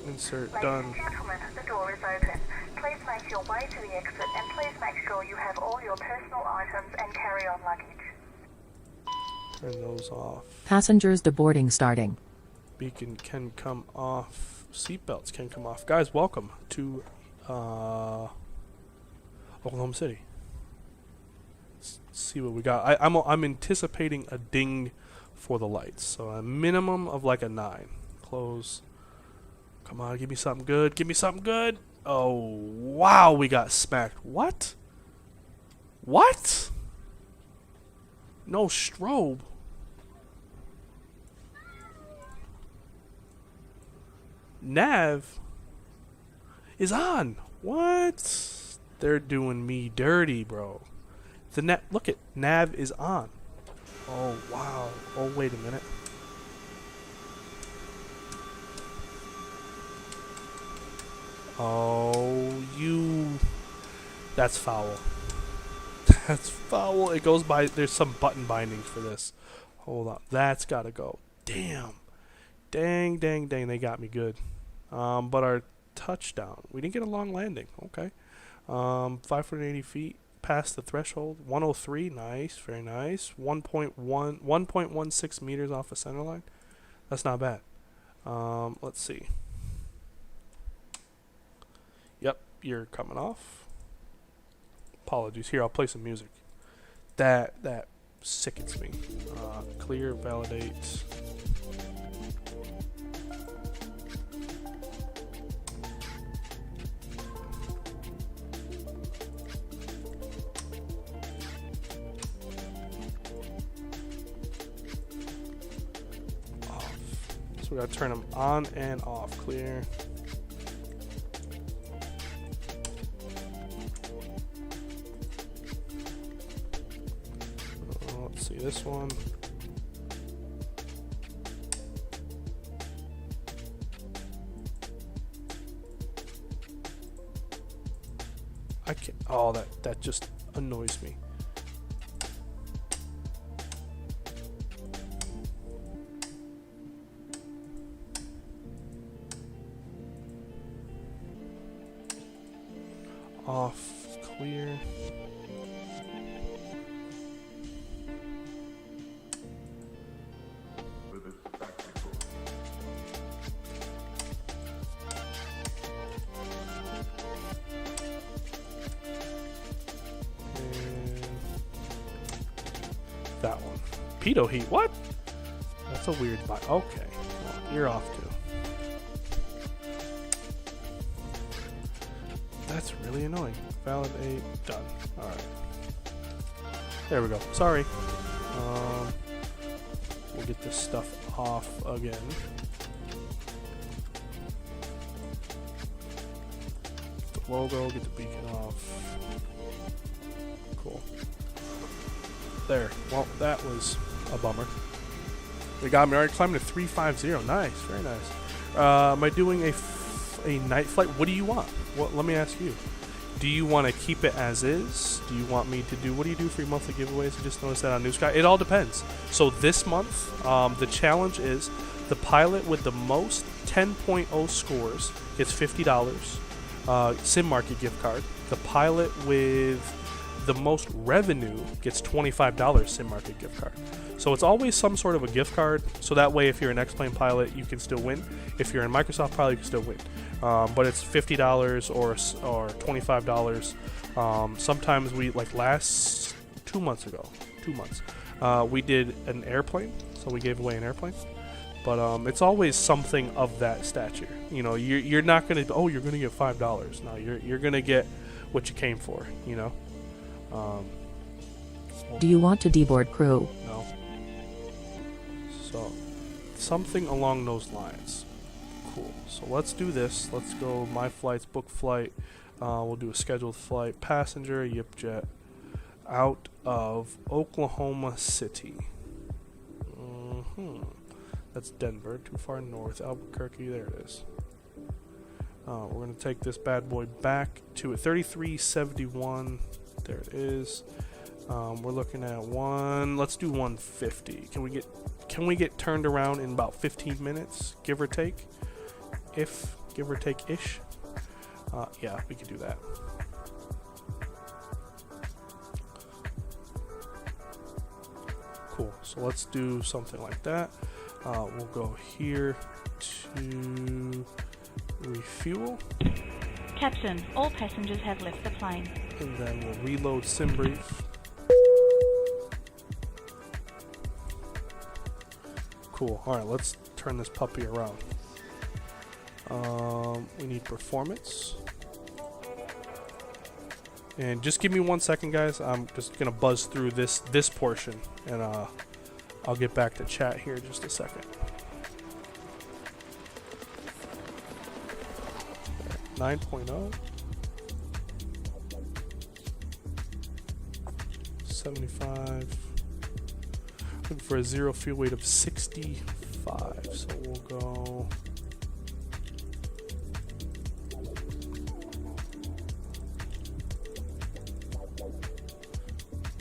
insert, done. Ladies and gentlemen, the door is open. Please make your way to the exit and please make sure you have all your personal items and carry-on luggage. Turn those off. Passengers deboarding starting. Beacon can come off. Seatbelts can come off. Guys, welcome to Oklahoma City. Let's see what we got. I'm anticipating a ding for the lights, so a minimum of like a 9. Close. Come on, give me something good. Give me something good. Oh, wow, we got smacked. What? What? No strobe. Nav is on. What? They're doing me dirty, bro. Look at Nav is on. Oh, wow. Oh, wait a minute. Oh, that's foul. That's foul. It goes by, there's some button bindings for this. Hold on. That's gotta go. Damn. Dang, they got me good. But our touchdown, we didn't get a long landing. Okay. 580 feet. Past the threshold. 103, nice, very nice. 1.16 meters off the center line. That's not bad. Let's see. Yep, you're coming off. Apologies. Here, I'll play some music. That sickens me. Clear, validate. We gotta turn them on and off. Clear. see this one. I can't. Oh, that just annoys me. Off, clear. That one. Pedo heat. What? That's a weird buy. Okay. Well, you're off too. That's really annoying. Validate. Done. Alright. There we go. Sorry. We'll get this stuff off again. Get the logo, get the beacon off. Cool. There. Well, that was a bummer. They got me already climbing to 350. Nice. Very nice. Am I doing a night flight? What do you want? Well, let me ask you. Do you want to keep it as is? Do you want me to do... What do you do for your monthly giveaways? I just noticed that on NewSky. It all depends. So this month, the challenge is the pilot with the most 10.0 scores gets $50 Sim Market gift card. The pilot with the most revenue gets $25 Sim Market gift card. So it's always some sort of a gift card. So that way, if you're an X-Plane pilot, you can still win. If you're a Microsoft pilot, you can still win. But it's $50 or $25. Sometimes we, like last 2 months ago, we did an airplane. So we gave away an airplane. But it's always something of that stature. You know, you're not gonna. Oh, you're gonna get $5. No, you're gonna get what you came for. You know. Do you want to deboard crew? No. So, something along those lines. Cool. So let's do this. Let's go my flights, book flight. We'll do a scheduled flight. Passenger, Yipjet, out of Oklahoma City. That's Denver. Too far north. Albuquerque. There it is. We're going to take this bad boy back to a 3371. There it is. We're looking at let's do 150. Can we get turned around in about 15 minutes, give or take? Give or take ish. Yeah, we could do that. Cool. So let's do something like that. We'll go here to refuel. Captain, all passengers have left the plane. And then we'll reload SimBrief. Cool. Alright, let's turn this puppy around. We need performance. And just give me 1 second, guys. I'm just going to buzz through this portion. And I'll get back to chat here in just a second. 9.0. 75. Looking for a zero fuel weight of 65. So we'll go...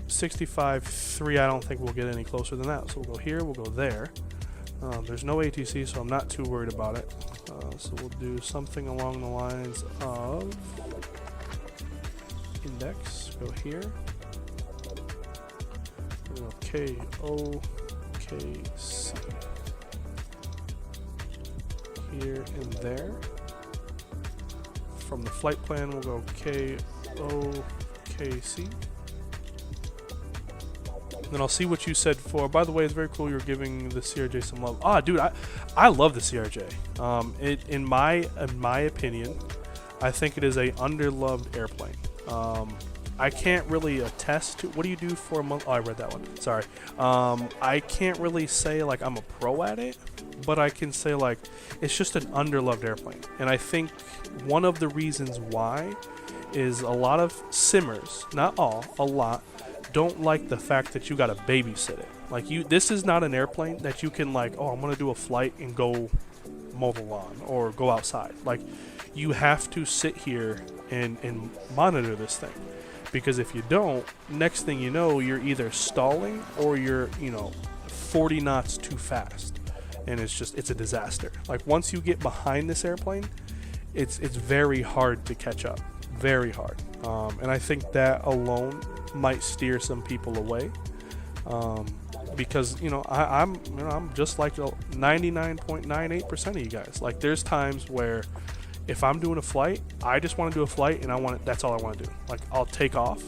$65.3. I don't think we'll get any closer than that. So we'll go here, we'll go there. There's no ATC, so I'm not too worried about it. So we'll do something along the lines of index. Go here. We'll go KOKC. Here and there. From the flight plan, we'll go KOKC. Then I'll see what you said for. By the way, it's very cool you're giving the CRJ some love. Ah, dude, I love the CRJ. In my opinion, I think it is a underloved airplane. I can't really attest to. What do you do for a month? Oh, I read that one. Sorry. I can't really say like I'm a pro at it, but I can say like it's just an underloved airplane. And I think one of the reasons why is a lot of simmers, not all, a lot, don't like the fact that you got to babysit it. Like, this is not an airplane that you can, like, oh, I'm going to do a flight and go mow the lawn or go outside. Like, you have to sit here and monitor this thing. Because if you don't, next thing you know, you're either stalling or you're, 40 knots too fast. And it's a disaster. Like, once you get behind this airplane, it's very hard to catch up. Very hard. And I think that alone might steer some people away. Because, I'm just like 99.98% of you guys. Like, there's times where if I'm doing a flight, I just want to do a flight and that's all I want to do. Like, I'll take off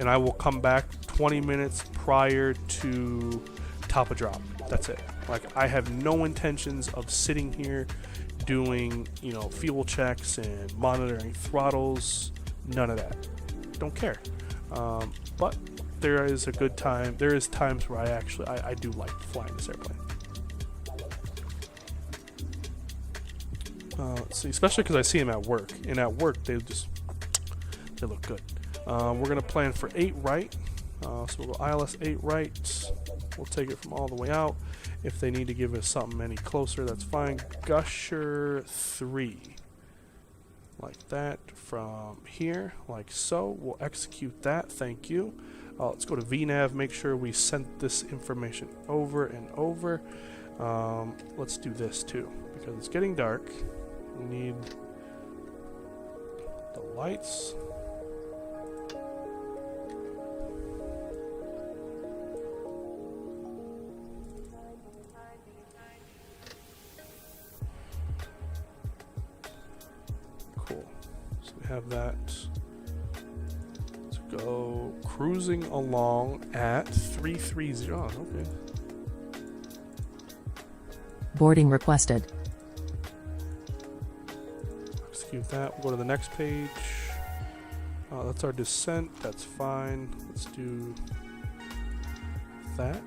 and I will come back 20 minutes prior to top of drop. That's it. Like, I have no intentions of sitting here doing, fuel checks and monitoring throttles. None of that. Don't care. But there is a good time. There is times where I do like flying this airplane. Let's see, especially because I see them at work, and at work they look good. We're gonna plan for 8 right, so we'll go ILS 8 right. We'll take it from all the way out. If they need to give us something any closer, that's fine. Gusher 3, like that from here, like so. We'll execute that. Thank you. Let's go to VNav. Make sure we sent this information over and over. Let's do this too because it's getting dark. We need the lights. Cool. So we have that. Let's go cruising along at 330. Oh, okay. Boarding requested. Execute that. We'll go to the next page. That's our descent. That's fine. Let's do that.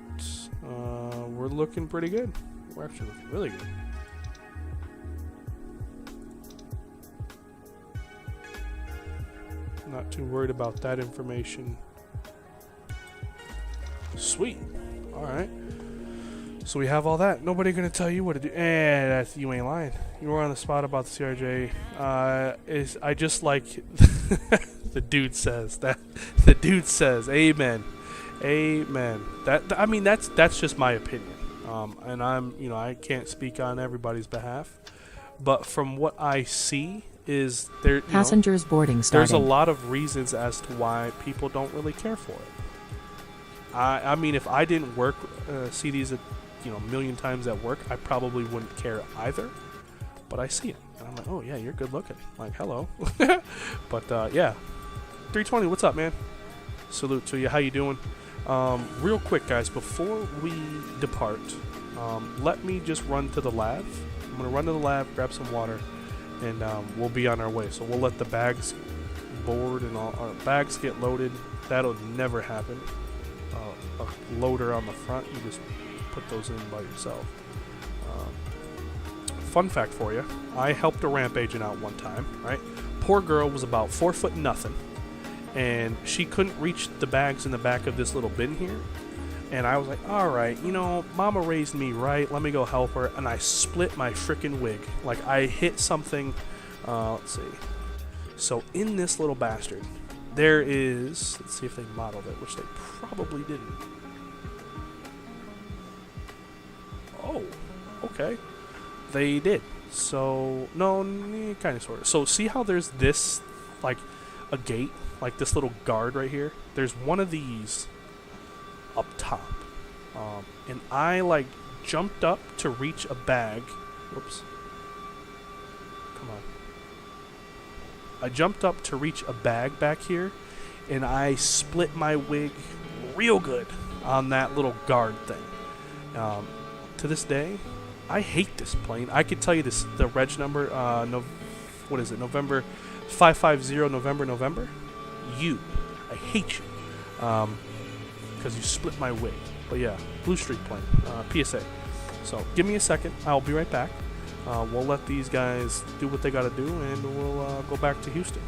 We're looking pretty good. We're actually looking really good. Not too worried about that information. Sweet. All right. So we have all that. Nobody gonna tell you what to do. That's, you ain't lying. You were on the spot about the CRJ. I just like the dude says that. The dude says, "Amen, amen." That's just my opinion. And I can't speak on everybody's behalf, but from what I see is there. Passengers boarding starting. There's a lot of reasons as to why people don't really care for it. I mean, if I didn't see these, a million times at work, I probably wouldn't care either. But I see it, and I'm like, oh yeah, you're good looking. Like, hello. But yeah, 320. What's up, man? Salute to you. How you doing? Real quick, guys, before we depart, let me just run to the lab. I'm gonna run to the lab, grab some water, and we'll be on our way. So we'll let the bags board and all our bags get loaded. That'll never happen. A loader on the front, you just put those in by yourself. Fun fact for you, I helped a ramp agent out one time, right? Poor girl was about 4 foot nothing, and she couldn't reach the bags in the back of this little bin here. And I was like, all right, mama raised me right, let me go help her. And I split my freaking wig. Like, I hit something, let's see. So in this little bastard, there is, let's see if they modeled it, which they probably didn't. Oh, okay. They did. So, no, kind of, sort of. So, see how there's this, like, a gate? Like this little guard right here? There's one of these up top. And I, like, jumped up to reach a bag. Whoops. Come on. I jumped up to reach a bag back here, and I split my wig real good on that little guard thing. To this day, I hate this plane. I could tell you this, the reg number, what is it, November 550 November. I hate you, because you split my wig. But yeah, Blue Streak plane, PSA. So give me a second. I'll be right back. We'll let these guys do what they got to do, and we'll go back to Houston.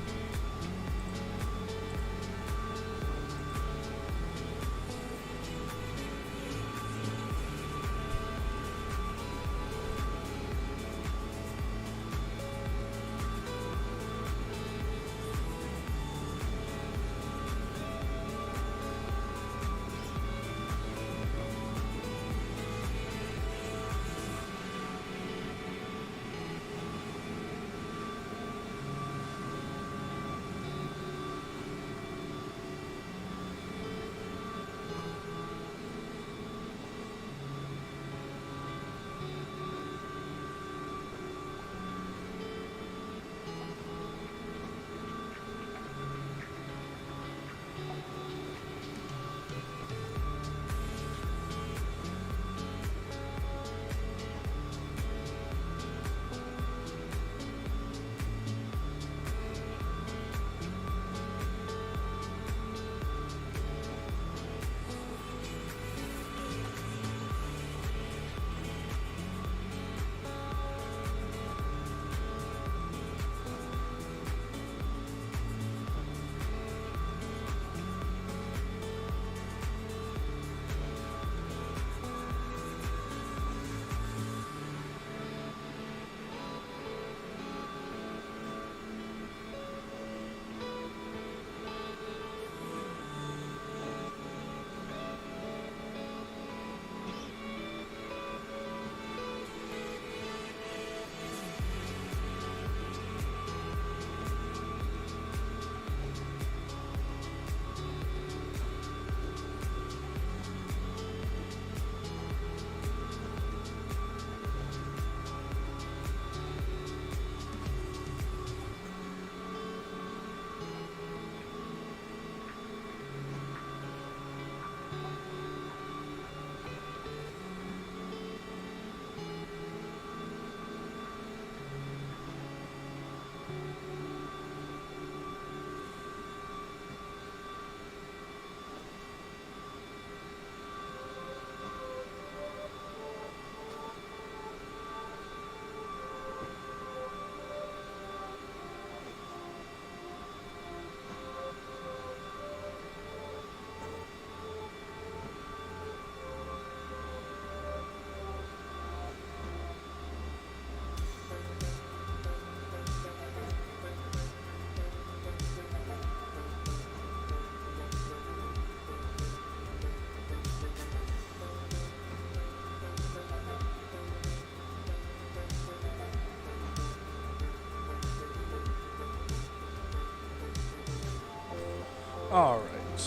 All right.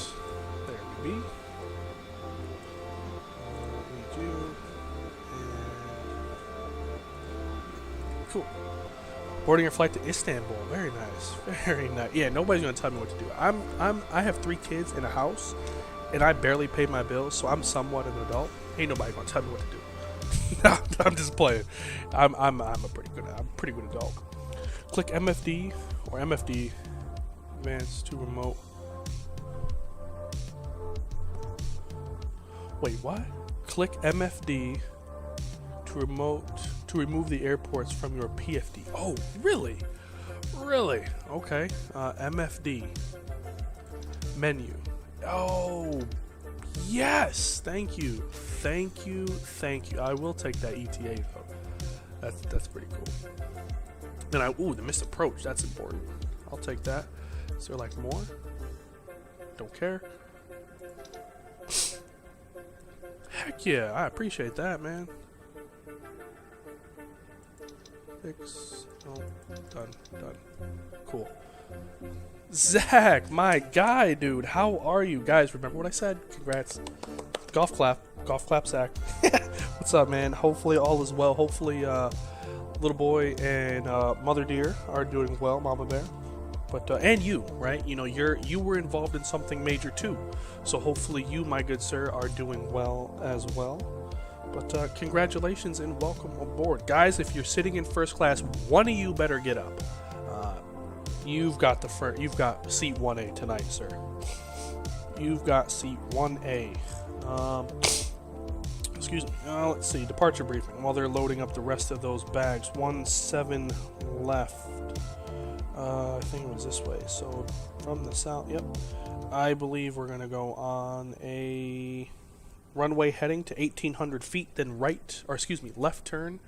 There we be. Need you. And cool. Boarding your flight to Istanbul. Very nice. Very nice. Yeah, nobody's gonna tell me what to do. I have 3 kids in a house, and I barely pay my bills, so I'm somewhat an adult. Ain't nobody gonna tell me what to do. I'm just playing. I'm a pretty good adult. Click MFD or MFD advance to remote. Wait, what? Click MFD to remove the airports from your PFD. Oh, really? Really? Okay. MFD menu. Oh, yes. Thank you. Thank you. Thank you. I will take that ETA though. That's pretty cool. And the missed approach. That's important. I'll take that. Is there like more? Don't care. Heck yeah, I appreciate that, man. Fix. Oh, done. Cool. Zach, my guy, dude. How are you guys? Remember what I said? Congrats. Golf clap, Zach. What's up, man? Hopefully all is well. Hopefully, little boy and mother dear are doing well, Mama Bear. But and you, right? You know, you were involved in something major too. So hopefully you, my good sir, are doing well as well. But congratulations and welcome aboard, guys. If you're sitting in first class, one of you better get up. You've got seat 1A tonight, sir. You've got seat 1A. Excuse me. Let's see. Departure briefing. While they're loading up the rest of those bags, 17 left. I think it was this way. So from the south. Yep. I believe we're gonna go on a runway heading to 1,800 feet, then left turn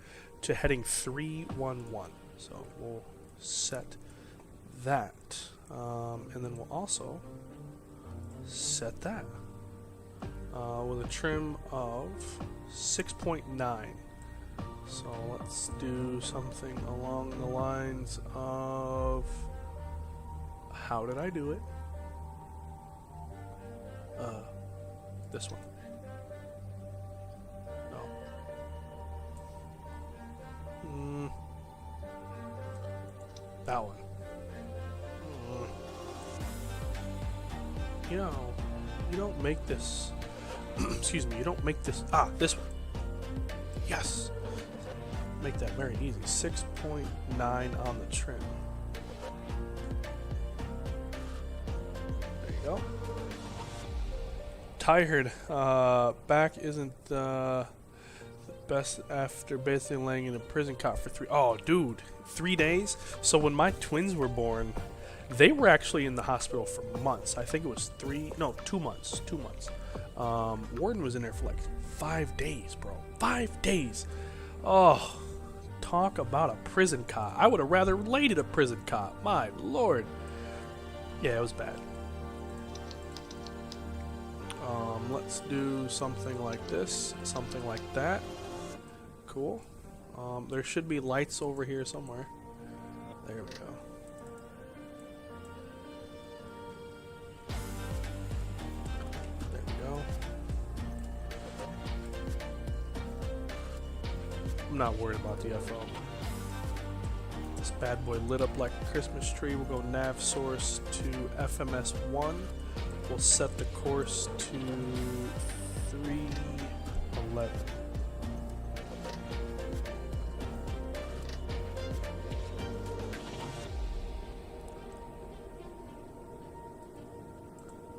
to heading 311. So we'll set that, and then we'll also set that with a trim of 6.9. So let's do something along the lines of, how did I do it? This one. No. That one. You know, you don't make this. Excuse me. You don't make this. This one. Yes. Make that very easy. 6.9 on the trim. There you go. Tired. Back isn't the best after basically laying in a prison cot for 3. Oh, dude, 3 days. So when my twins were born, they were actually in the hospital for months. I think it was 2 months. 2 months. Warden was in there for like 5 days, bro. 5 days. Oh, talk about a prison cot. I would have rather laid in a prison cot. My lord. Yeah, it was bad. Let's do something like this, something like that. Cool. There should be lights over here somewhere. There we go. There we go. I'm not worried about the FO. This bad boy lit up like a Christmas tree. We'll go nav source to FMS 1. We'll set the course to 311.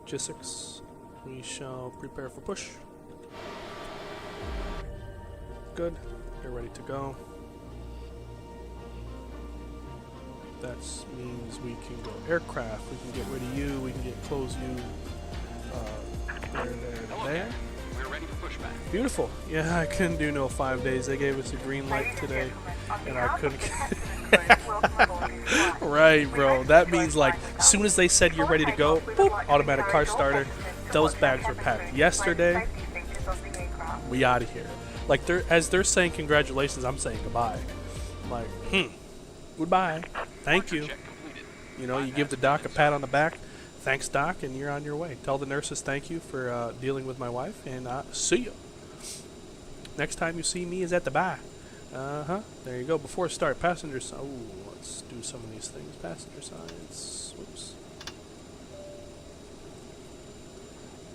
G6, we shall prepare for push. Good, you're ready to go. That means we can go aircraft, we can get rid of you, we can close you there. We're ready to push back. Beautiful. Yeah, I couldn't do no 5 days. They gave us a green light today, and I couldn't. Right, bro. That means like, as soon as they said you're ready to go, boop, automatic car starter. Those bags were packed yesterday. We out of here. Like as they're saying congratulations, I'm saying goodbye. I'm like, goodbye. Thank you. You know, you give the doc a pat on the back. thanks, Doc, and you're on your way. Tell the nurses thank you for dealing with my wife, and see you. Next time you see me is at the bar. There you go. Before start, passenger sign. Oh, let's do some of these things. Passenger signs. Whoops.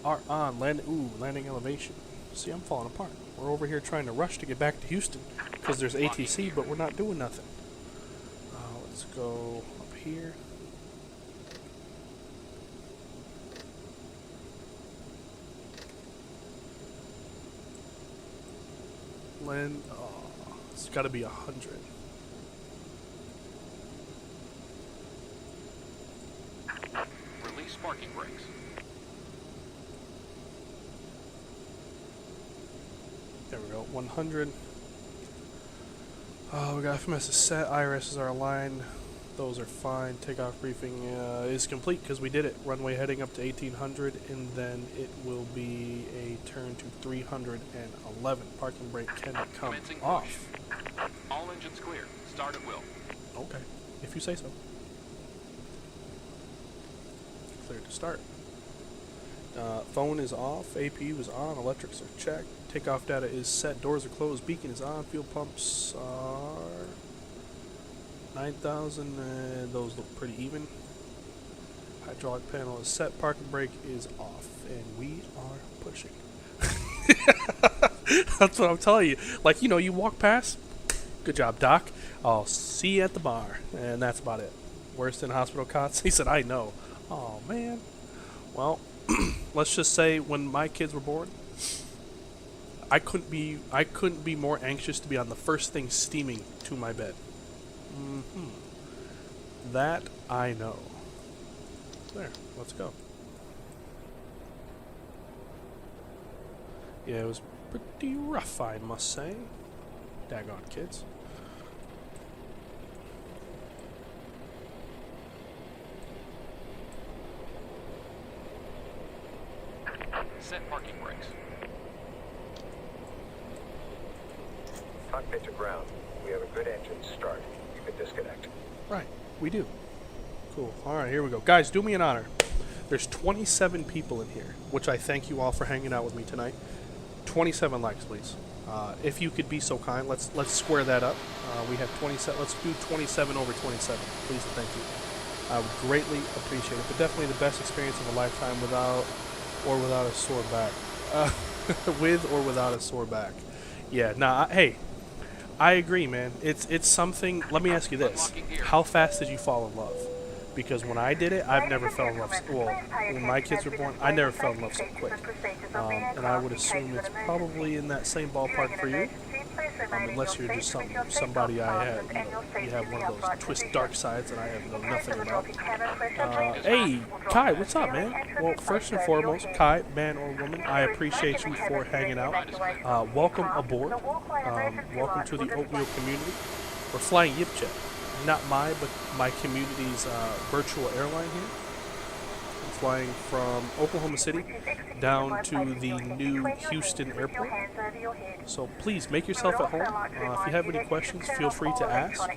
Are on landing elevation. See, I'm falling apart. We're over here trying to rush to get back to Houston because there's ATC, but we're not doing nothing. Let's go up here. It's got to be 100. Release parking brakes. There we go. 100. We got FMS is set. IRS is our line. Those are fine. Takeoff briefing is complete because we did it. Runway heading up to 1800, and then it will be a turn to 311. Parking brake can come off. All engines clear. Start at will. Okay, if you say so. Clear to start. Phone is off. APU is on. Electrics are checked. Takeoff data is set. Doors are closed. Beacon is on. Fuel pumps are 9,000. Those look pretty even. Hydraulic panel is set. Parking brake is off. And we are pushing. That's what I'm telling you. Like, you know, you walk past. Good job, Doc. I'll see you at the bar. And that's about it. Worse than hospital cots? He said, I know. Oh, man. Well, let's just say when my kids were born, I couldn't be more anxious to be on the first thing steaming to my bed. That I know. There, let's go. Yeah, it was pretty rough, I must say. Daggone kids. Set parking brakes. Cockpit to ground. We have a good engine start. You can disconnect. Right, we do. Cool. Alright, here we go. Guys, do me an honor. There's 27 people in here, which I thank you all for hanging out with me tonight. 27 likes, please. If you could be so kind, let's square that up. We have 27. Let's do 27 over 27. Please and thank you. I would greatly appreciate it. But definitely the best experience of a lifetime without a sore back. With or without a sore back. Yeah, nah, hey, I agree, man. It's something. Let me ask you this. How fast did you fall in love? Because when I did it, I've never fell in love well, when my kids were born, I never fell in love so quick. And I would assume it's probably in that same ballpark for you. Unless you're just somebody I have, you have one of those twist dark sides that I have know nothing about. Hey, Kai, what's up, man? Well, first and foremost, Kai, man or woman, I appreciate you for hanging out. Welcome aboard. Welcome to the Oatmeal community. We're flying Yipjet. Not but my community's virtual airline here. I'm flying from Oklahoma City down to the new Houston airport. So please make yourself at home. If you have any questions, feel free to ask.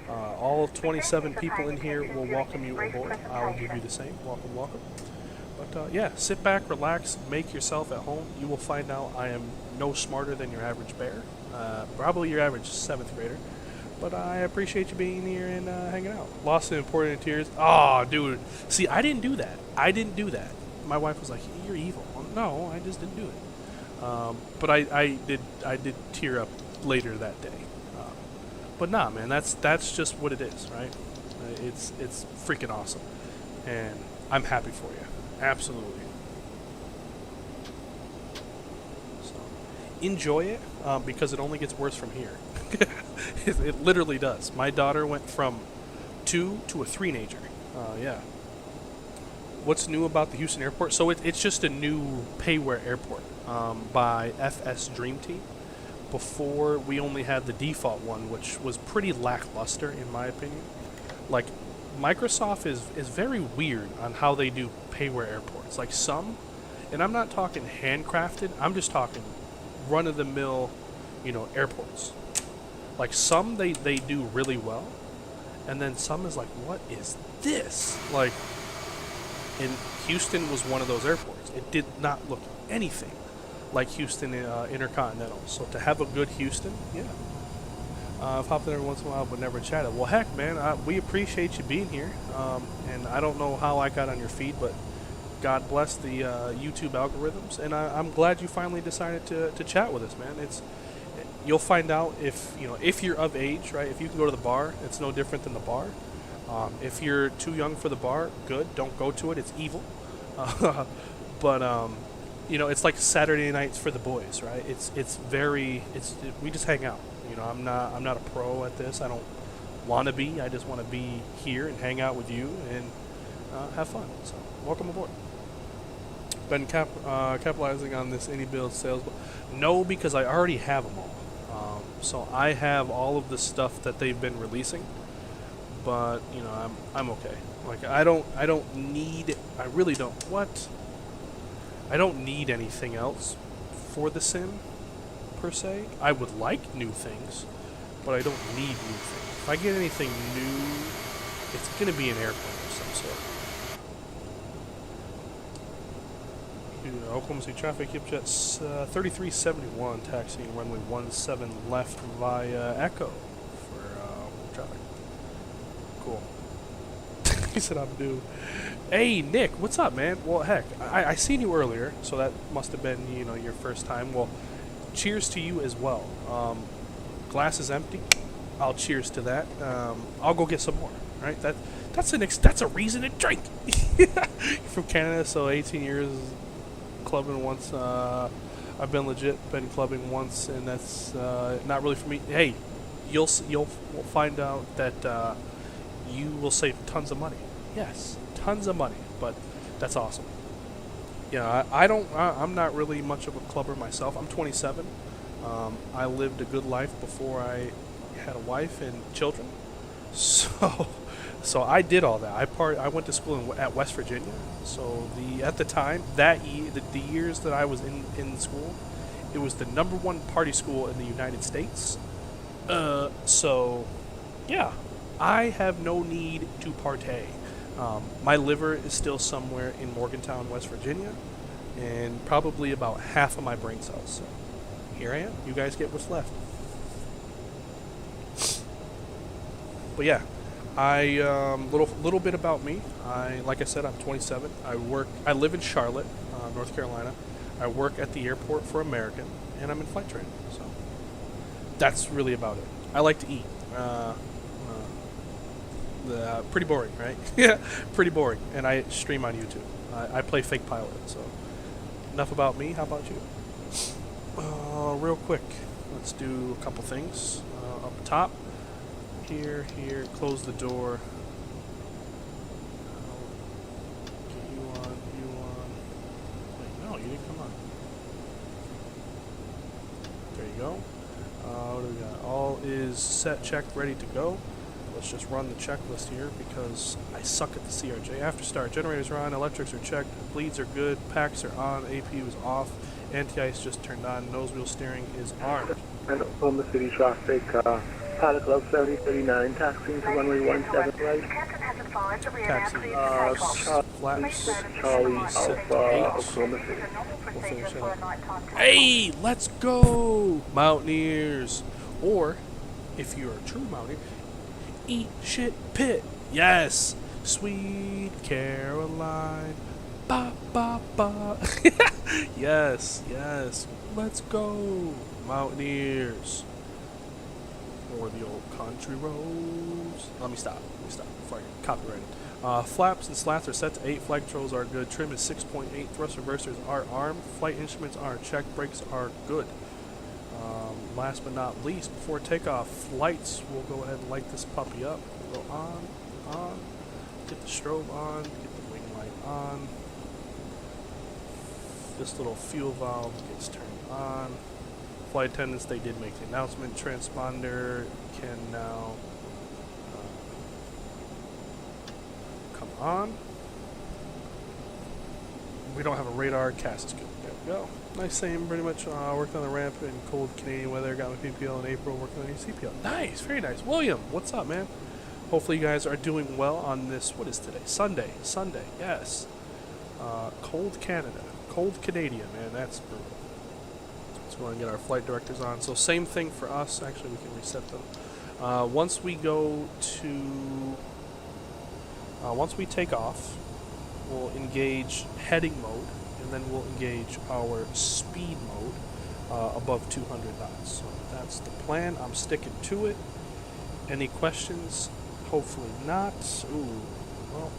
All 27 people in here will welcome you aboard. I will give you the same. Welcome, welcome. But yeah, sit back, relax, make yourself at home. You will find out I am no smarter than your average bear. Probably your average 7th grader. But I appreciate you being here and hanging out. Lost in important tears. Oh, dude. See, I didn't do that. My wife was like, "You're evil." Well, no, I just didn't do it. But I did tear up later that day. But nah, man, that's just what it is, right? It's freaking awesome, and I'm happy for you. Absolutely. So enjoy it because it only gets worse from here. It literally does. My daughter went from 2 to a 3-nager. Yeah. What's new about the Houston airport? So it's just a new payware airport by FS Dream Team. Before, we only had the default one, which was pretty lackluster in my opinion. Like, Microsoft is very weird on how they do payware airports. Like some, and I'm not talking handcrafted, I'm just talking run-of-the-mill, airports. Like some they do really well, and then some is like, what is this? Like, And Houston was one of those airports. It did not look anything like Houston Intercontinental. So to have a good Houston, yeah. I've hopped in every once in a while, but never chatted. Well, heck, man, we appreciate you being here. And I don't know how I got on your feed, but God bless the YouTube algorithms. And I'm glad you finally decided to chat with us, man. You'll find out if you're of age, right? If you can go to the bar, it's no different than the bar. If you're too young for the bar, good. Don't go to it. It's evil. But it's like Saturday nights for the boys, right? We just hang out. I'm not a pro at this. I don't want to be. I just want to be here and hang out with you and have fun. So welcome aboard. Been capitalizing on this any build sales? No, because I already have them all. So I have all of the stuff that they've been releasing. But I'm okay. Like I really don't. What? I don't need anything else for the sim, per se. I would like new things, but I don't need new things. If I get anything new, it's going to be an airplane of some sort. Oklahoma City traffic, Yipjet 3371, taxiing runway 17 left via Echo for traffic. Cool. He said I'm due. Hey, Nick, what's up, man? Well, heck, I seen you earlier, so that must have been, your first time. Well, cheers to you as well. Glass is empty. I'll cheers to that. I'll go get some more, right? That's a reason to drink. You're from Canada, so 18 years clubbing once. I've been clubbing once, and that's not really for me. Hey, you'll find out that you will save tons of money. Yes, tons of money, but that's awesome. Yeah, I'm not really much of a clubber myself. I'm 27. I lived a good life before I had a wife and children. So I did all that. I went to school at West Virginia. So at the time, that year, the years that I was in school, it was the #1 party school in the United States. So yeah, I have no need to partay. My liver is still somewhere in Morgantown, West Virginia, and probably about half of my brain cells. So here I am. You guys get what's left. But yeah, little bit about me. Like I said, I'm 27. I live in Charlotte, North Carolina. I work at the airport for American, and I'm in flight training. So that's really about it. I like to eat. Pretty boring, right? Yeah, pretty boring. And I stream on YouTube. I play fake pilot. So enough about me. How about you? Real quick, let's do a couple things. Up top, here, close the door. Get you on. Wait, no, you didn't come on. There you go. What do we got? All is set, checked, ready to go. Let's just run the checklist here because I suck at the CRJ. After start, generators are on, electrics are checked, bleeds are good, packs are on, APU is off, anti-ice just turned on, nose wheel steering is armed. And Oklahoma City traffic, Pilot Club 7039, taxiing to runway 17 right. Taxi, flaps, Charlie Alpha, Oklahoma City. We'll finish up. Hey, let's go, Mountaineers! Or, if you're a true Mountaineer, eat shit pit. Yes, sweet Caroline. Ba ba ba. Yes. Let's go, Mountaineers. Or the old country roads. Let me stop before I get copyrighted. Flaps and slats are set to 8. Flight controls are good. Trim is 6.8. Thrust reversers are armed. Flight instruments are checked. Brakes are good. Last but not least, before takeoff, flights, we'll go ahead and light this puppy up. We'll go on, get the strobe on, get the wing light on. This little fuel valve gets turned on. Flight attendants, they did make the announcement. Transponder can now come on. We don't have a radar, cast is good. There we go. Nice, same, pretty much. Worked on the ramp in cold Canadian weather. Got my PPL in April. Worked on a CPL. Nice, very nice. William, what's up, man? Hopefully you guys are doing well on this. What is today? Sunday. Yes. Cold Canada. Cold Canadian, man, that's brutal. So we're going to get our flight directors on. So same thing for us. Actually, we can reset them. Once we go to... once we take off, we'll engage heading mode, and then we'll engage our speed mode above 200 knots. So that's the plan. I'm sticking to it. Any questions? Hopefully not. Ooh, well,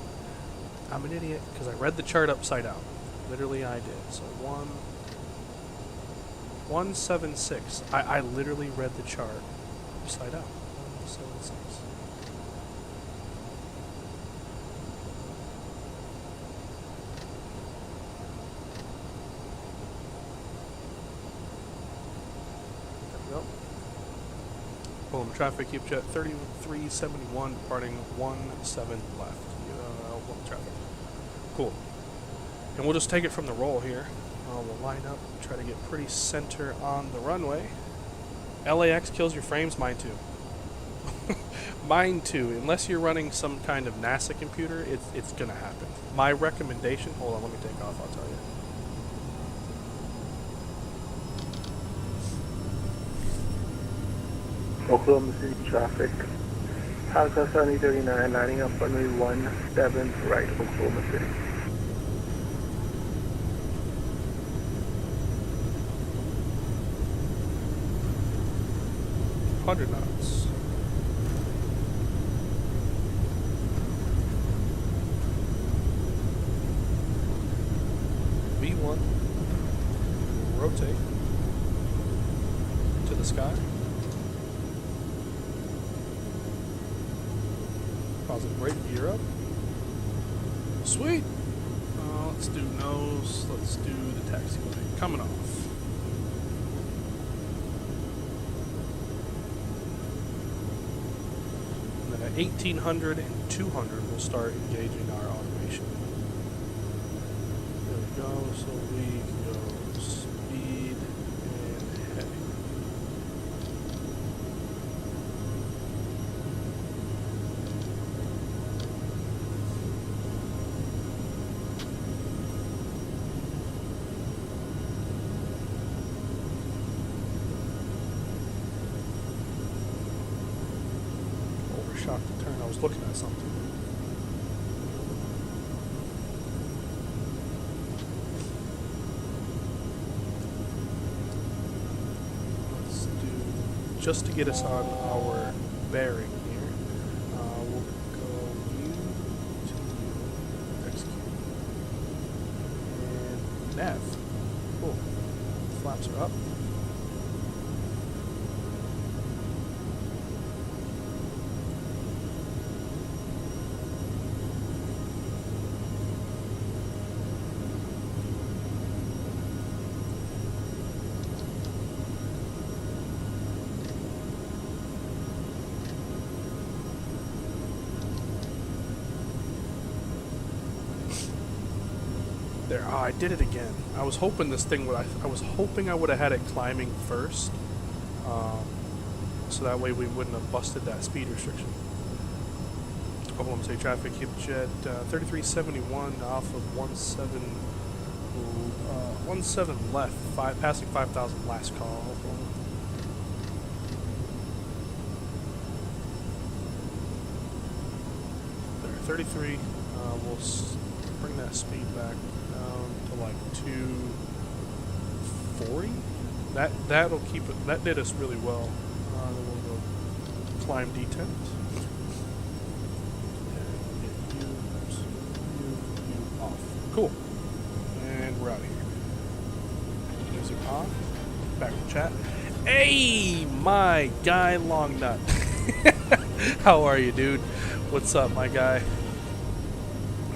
I'm an idiot because I read the chart upside down. Literally, I did. So 176. I literally read the chart upside down. 176. There we go. Boom, traffic, Yipjet 3371, departing 17 left. Traffic. Cool. And we'll just take it from the roll here. We'll line up, try to get pretty center on the runway. LAX kills your frames, mine too. Mine too. Unless you're running some kind of NASA computer, it's gonna happen. My recommendation, hold on, let me take off, I'll tell you. Oklahoma City traffic. Palace 7039, lining up runway 17 right, Oklahoma City. $100 knots. V1. Rotate to the sky. Positive brake, gear up. Sweet. Let's do nose. Let's do the taxiway. Coming off. And then at 1800 and 200, we'll start engaging our automation. There we go. So we can go speed and heading. Shot to turn. I was looking at something. Let's do, just to get us on our bearing here, we'll go U to execute. And nav. Cool. Flaps are up. There, oh, I did it again. I was hoping this thing would. I was hoping I would have had it climbing first, so that way we wouldn't have busted that speed restriction. Oklahoma City traffic, Yipjet 3371 off of 17 left, passing 5,000 last call. There, 33. We'll bring that speed back down to like 240. That'll keep it. That did us really well. Then we'll go climb detent. And get you off. Cool. And we're out of here. Music on. Back to chat. Hey, my guy, Long Nut. How are you, dude? What's up, my guy?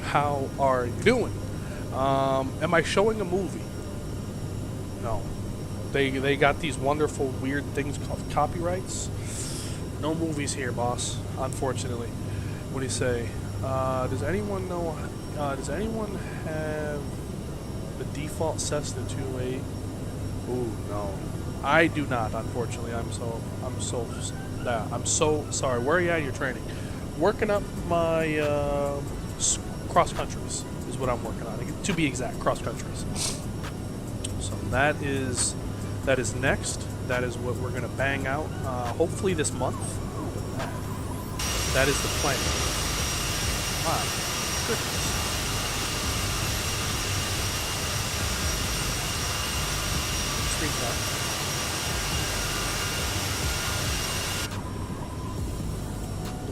How are you doing? Am I showing a movie? No. They got these wonderful weird things called copyrights. No movies here, boss. Unfortunately. What do you say? Does anyone know? Does anyone have the default Cessna 208? Ooh, no. I do not. Unfortunately, I'm so sorry. Where are you at in your training? Working up my cross countries is what I'm working on. To be exact, cross countries. So that is next. That is what we're gonna bang out. Hopefully this month. That is the plan. My goodness. Screenshot.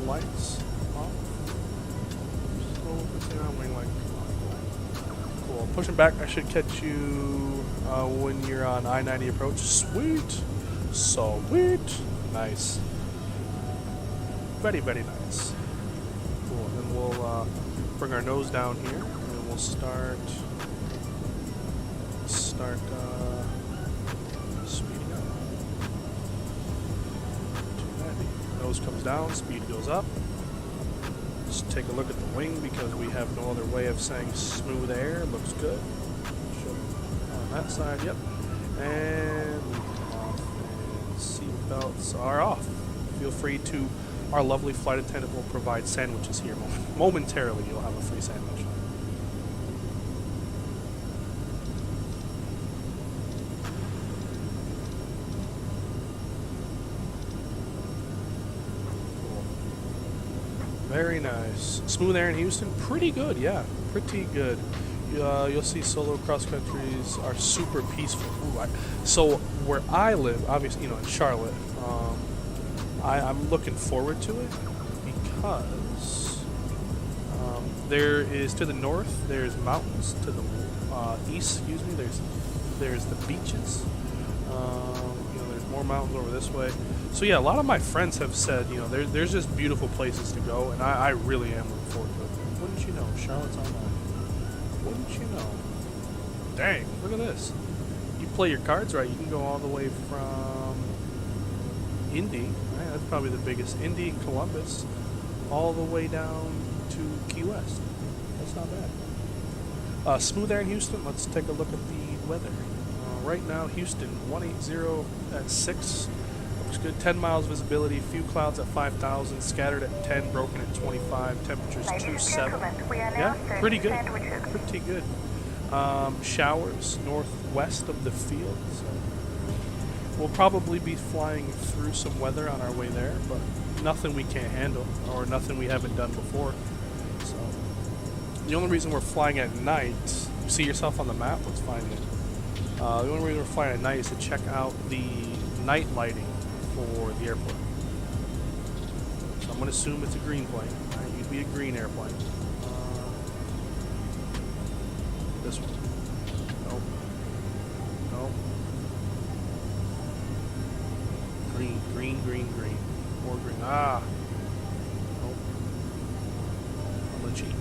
Lights off. Cool. Pushing back. I should catch you when you're on I-90 approach. Sweet. Sweet. Nice. Very, very nice. Cool. And then we'll bring our nose down here, and we'll start speeding up. 290. Nose comes down, speed goes up. Just take a look at the wing because we have no other way of saying smooth air. Looks good. On that side, yep. And we come off, and seat belts are off. Feel free to. Our lovely flight attendant will provide sandwiches here. Momentarily, you'll have a free sandwich. Cool. Very nice. Smooth air in Houston? Pretty good, yeah. Pretty good. You'll see solo cross countries are super peaceful. Ooh, so where I live, obviously, in Charlotte, I'm looking forward to it because there is to the north. There's mountains to the east. Excuse me. There's the beaches. There's more mountains over this way. So yeah, a lot of my friends have said there's just beautiful places to go, and I really am looking forward to it. Wouldn't you know, Charlotte's on that. Wouldn't you know? Dang! Look at this. You play your cards right, you can go all the way from Indy. That's probably the biggest. Indy and Columbus, all the way down to Key West. That's not bad. Smooth air in Houston. Let's take a look at the weather. Right now, Houston 180 at 6. Looks good. 10 miles visibility. Few clouds at 5,000. Scattered at 10. Broken at 25. Temperatures 27. Yeah, pretty good. Pretty good. Showers northwest of the field. So we'll probably be flying through some weather on our way there, but nothing we can't handle or nothing we haven't done before. So the only reason we're flying at night, you see yourself on the map? Let's find it. The only reason we're flying at night is to check out the night lighting for the airport. So I'm going to assume it's a green plane. Right? You'd be a green airplane. This one. Nope. Nope. Green, green, green, green. More green. Ah. Nope. I'm gonna cheat.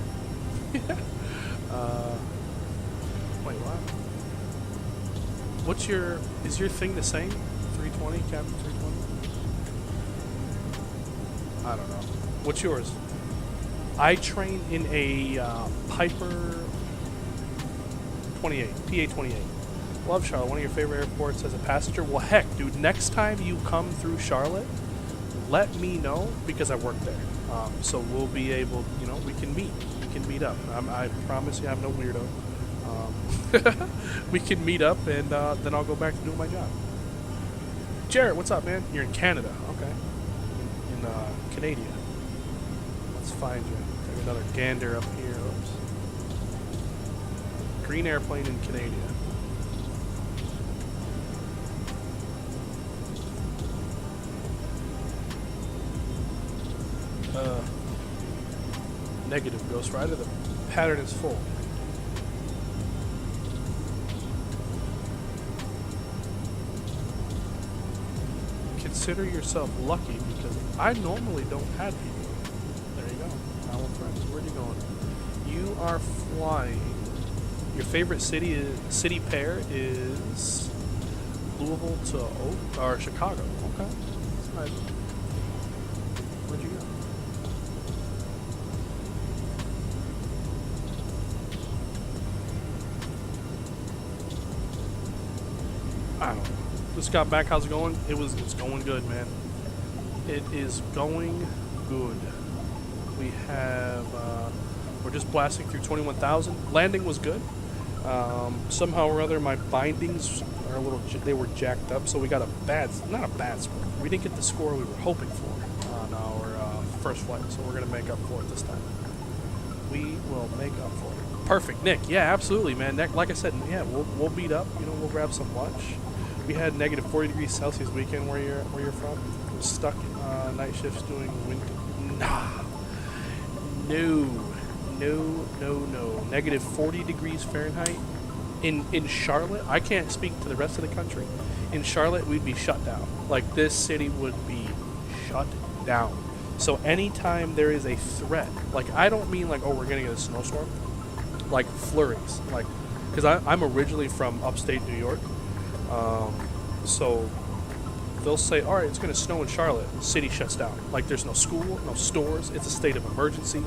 Wait, what? Is your thing the same? 320, Captain 320? I don't know. What's yours? I train in a Piper 28, PA-28. Love Charlotte, one of your favorite airports as a passenger. Well, heck, dude, next time you come through Charlotte, let me know because I work there. So we'll be able, we can meet. We can meet up. I promise you I'm no weirdo. We can meet up and then I'll go back to doing my job. Jarrett, what's up, man? You're in Canada. Okay. In Canada. Let's find you. Take another gander up here. Oops. Green airplane in Canada. Negative, Ghost Rider. The pattern is full. Consider yourself lucky because I normally don't have people. There you go. Owl friends. Where are you going? You are flying. Your favorite city pair is Louisville to or Chicago. Okay. That's nice. Where'd you go? I don't know. Just got back. How's it going? It's going good, man. It is going good. We have We're just blasting through 21,000. Landing was good. Somehow or other, my bindings are a little, they were jacked up, so we got not a bad score. We didn't get the score we were hoping for on our first flight, so we're going to make up for it this time. We will make up for it. Perfect, Nick. Yeah, absolutely, man. Nick, like I said, yeah, we'll meet up. You know, we'll grab some lunch. We had negative 40 degrees Celsius weekend where you're from. We're stuck night shifts doing winter. Nah. No. Negative 40 degrees Fahrenheit in Charlotte. I can't speak to the rest of the country. In Charlotte, we'd be shut down. Like, this city would be shut down. So anytime there is a threat, like, I don't mean like, oh, we're gonna get a snowstorm, like flurries, like, because I'm originally from upstate New York, so they'll say, all right, it's gonna snow in Charlotte, the city shuts down. Like, there's no school, no stores, it's a state of emergency.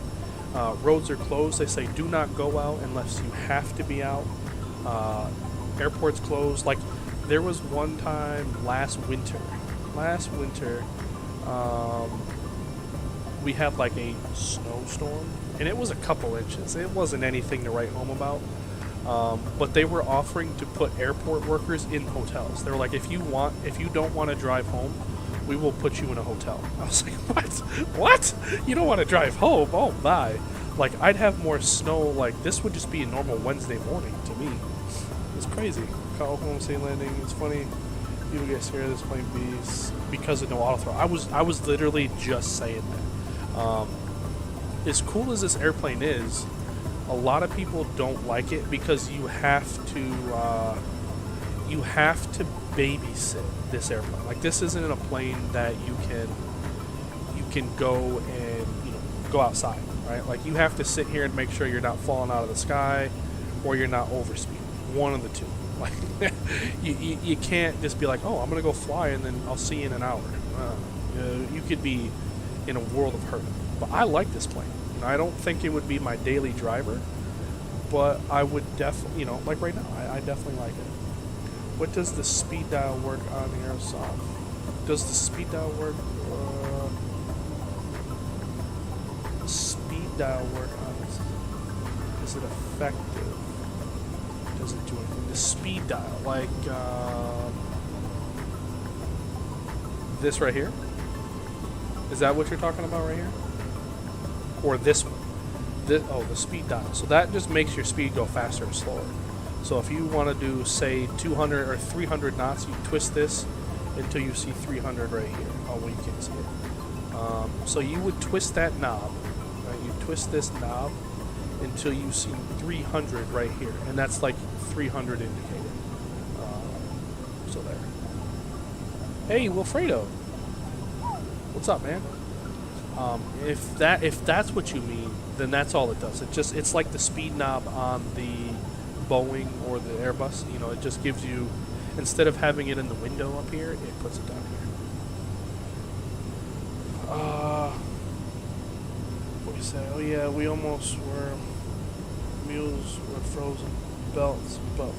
Roads are closed. They say do not go out unless you have to be out. Airports closed. Like, there was one time last winter, we had like a snowstorm, and it was a couple inches. It wasn't anything to write home about. But they were offering to put airport workers in hotels. They were like, if you don't want to drive home, we will put you in a hotel. I was like, what? You don't want to drive home? Oh my. Like, I'd have more snow. Like, this would just be a normal Wednesday morning to me. It's crazy. Oklahoma City landing. It's funny. People get scared of this plane because of no auto throw. I was literally just saying that. As cool as this airplane is, a lot of people don't like it because you have to babysit this airplane. Like, this isn't a plane that you can go and, you know, go outside, right? Like, you have to sit here and make sure you're not falling out of the sky or you're not overspeeding. One of the two. Like, you can't just be like, oh, I'm gonna go fly and then I'll see you in an hour. You could be in a world of hurt. But I like this plane. You know, I don't think it would be my daily driver, but I would definitely, you know, like right now, I definitely like it. What does the speed dial work on Airsoft? Does the speed dial work? Speed dial work on this? Is it effective? Does it do anything? The speed dial, like this right here? Is that what you're talking about right here? Or this one? The speed dial. So that just makes your speed go faster or slower. So if you want to do, say, 200 or 300 knots, you twist this until you see 300 right here. Oh, well, you can't see it. So you would twist that knob. Right? You twist this knob until you see 300 right here. And that's like 300 indicated. So there. Hey, Wilfredo. What's up, man? If that's what you mean, then that's all it does. It's like the speed knob on the Boeing or the Airbus. You know, it just gives you, instead of having it in the window up here, it puts it down here. What do you say? Oh yeah, we almost were. Mules were frozen. Belts, but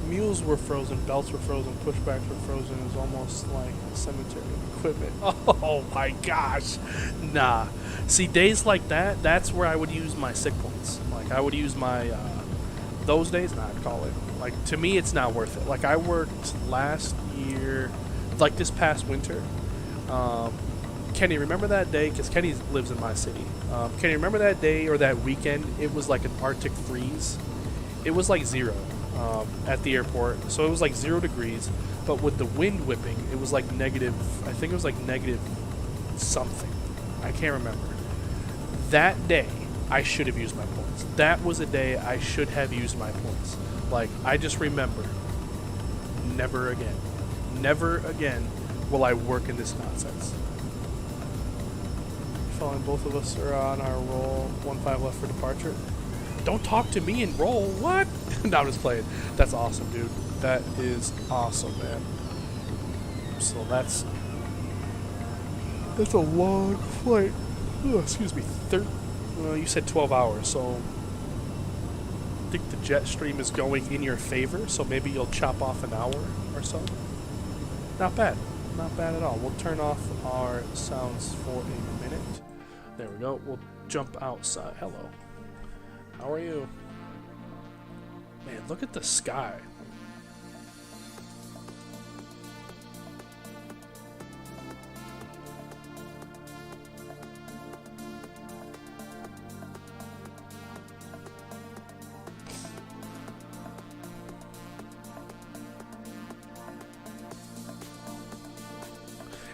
mules were frozen. Belts were frozen. Pushbacks were frozen. It was almost like cemetery equipment. Oh my gosh, nah. See, days like that, that's where I would use my sick points. Like, I would use my, those days, I'd call it. Like, to me, it's not worth it. Like, I worked last year, like this past winter. Kenny, remember that day? Because Kenny lives in my city. Kenny, remember that day or that weekend? It was like an Arctic freeze. It was like 0 at the airport. So it was like 0 degrees. But with the wind whipping, it was like negative, I think it was like negative something. I can't remember. That day, I should have used my points. That was a day I should have used my points. Like, I just remember, never again will I work in this nonsense. Following, both of us are on our roll. 1-5 left for departure. Don't talk to me and roll. What? No, I'm just playing. That's awesome, dude. That is awesome, man. So that's a long flight. Oh, excuse me. You said 12 hours, so I think the jet stream is going in your favor, so maybe you'll chop off an hour or so. Not bad. Not bad at all. We'll turn off our sounds for a minute. There we go. We'll jump outside. Hello. How are you? Man, look at the sky.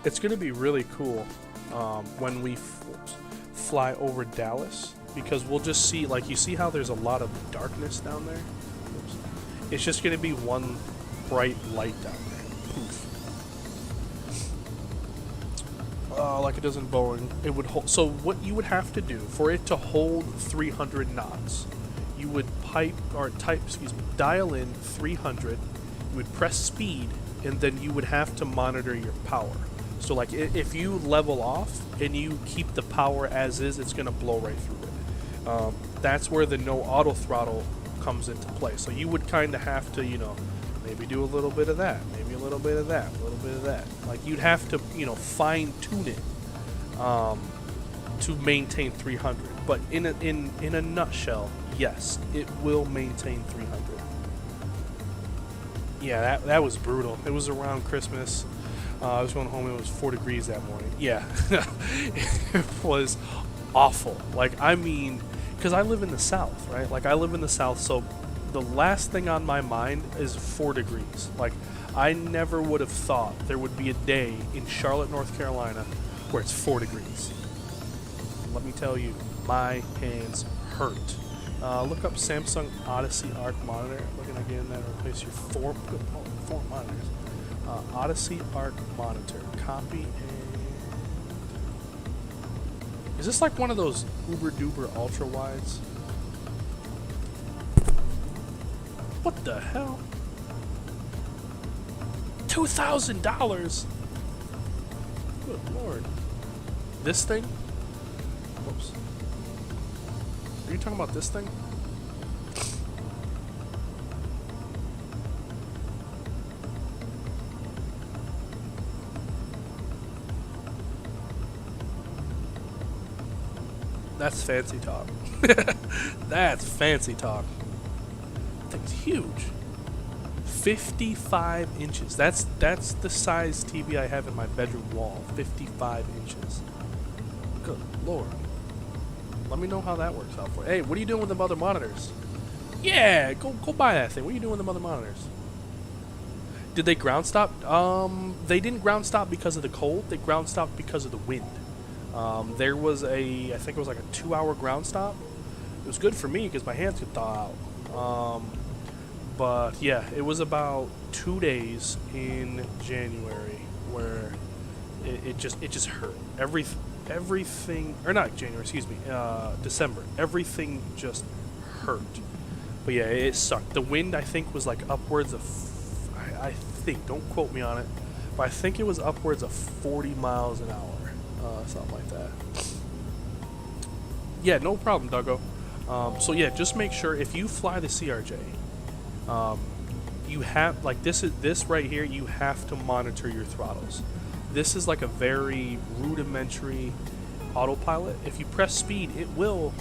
It's going to be really cool when we fly over Dallas, because we'll just see, like, you see how there's a lot of darkness down there? Oops. It's just going to be one bright light down there. Poof. Like it does in Boeing. It would hold. So what you would have to do for it to hold 300 knots, you would dial in 300. You would press speed, and then you would have to monitor your power. So like if you level off and you keep the power as is, it's going to blow right through it. That's where the no auto throttle comes into play. So you would kind of have to, you know, maybe do a little bit of that, maybe a little bit of that, a little bit of that. Like you'd have to, you know, fine tune it to maintain 300. But in a nutshell, yes, it will maintain 300. Yeah, that was brutal. It was around Christmas. I was going home, it was 4 degrees that morning. Yeah, it was awful. Like, I mean, because I live in the South, right? Like, I live in the South, so the last thing on my mind is 4 degrees. Like, I never would have thought there would be a day in Charlotte, North Carolina, where it's 4 degrees. Let me tell you, my hands hurt. Look up Samsung Odyssey Arc monitor. Looking at getting that to replace your four monitors. Odyssey Arc monitor. Copy and... Is this like one of those uber duper ultra wides? What the hell? $2,000. Good lord. This thing? Whoops. Are you talking about this thing? That's fancy talk. That's fancy talk. That thing's huge. 55 inches. That's the size TV I have in my bedroom wall. 55 inches. Good lord. Let me know how that works out for you. Hey, what are you doing with the other monitors? Yeah, go buy that thing. What are you doing with the other monitors? Did they ground stop? They didn't ground stop because of the cold. They ground stopped because of the wind. There was I think it was like a 2-hour ground stop. It was good for me because my hands could thaw out. But yeah, it was about 2 days in January where it just hurt. Everything, or not January, excuse me, December. Everything just hurt. But yeah, it sucked. The wind, I think, was like upwards of, I think, don't quote me on it, but I think it was upwards of 40 miles an hour. Something like that. Yeah, no problem, Duggo. So yeah, just make sure if you fly the CRJ, you have, like, this right here, you have to monitor your throttles. This is like a very rudimentary autopilot. If you press speed, it will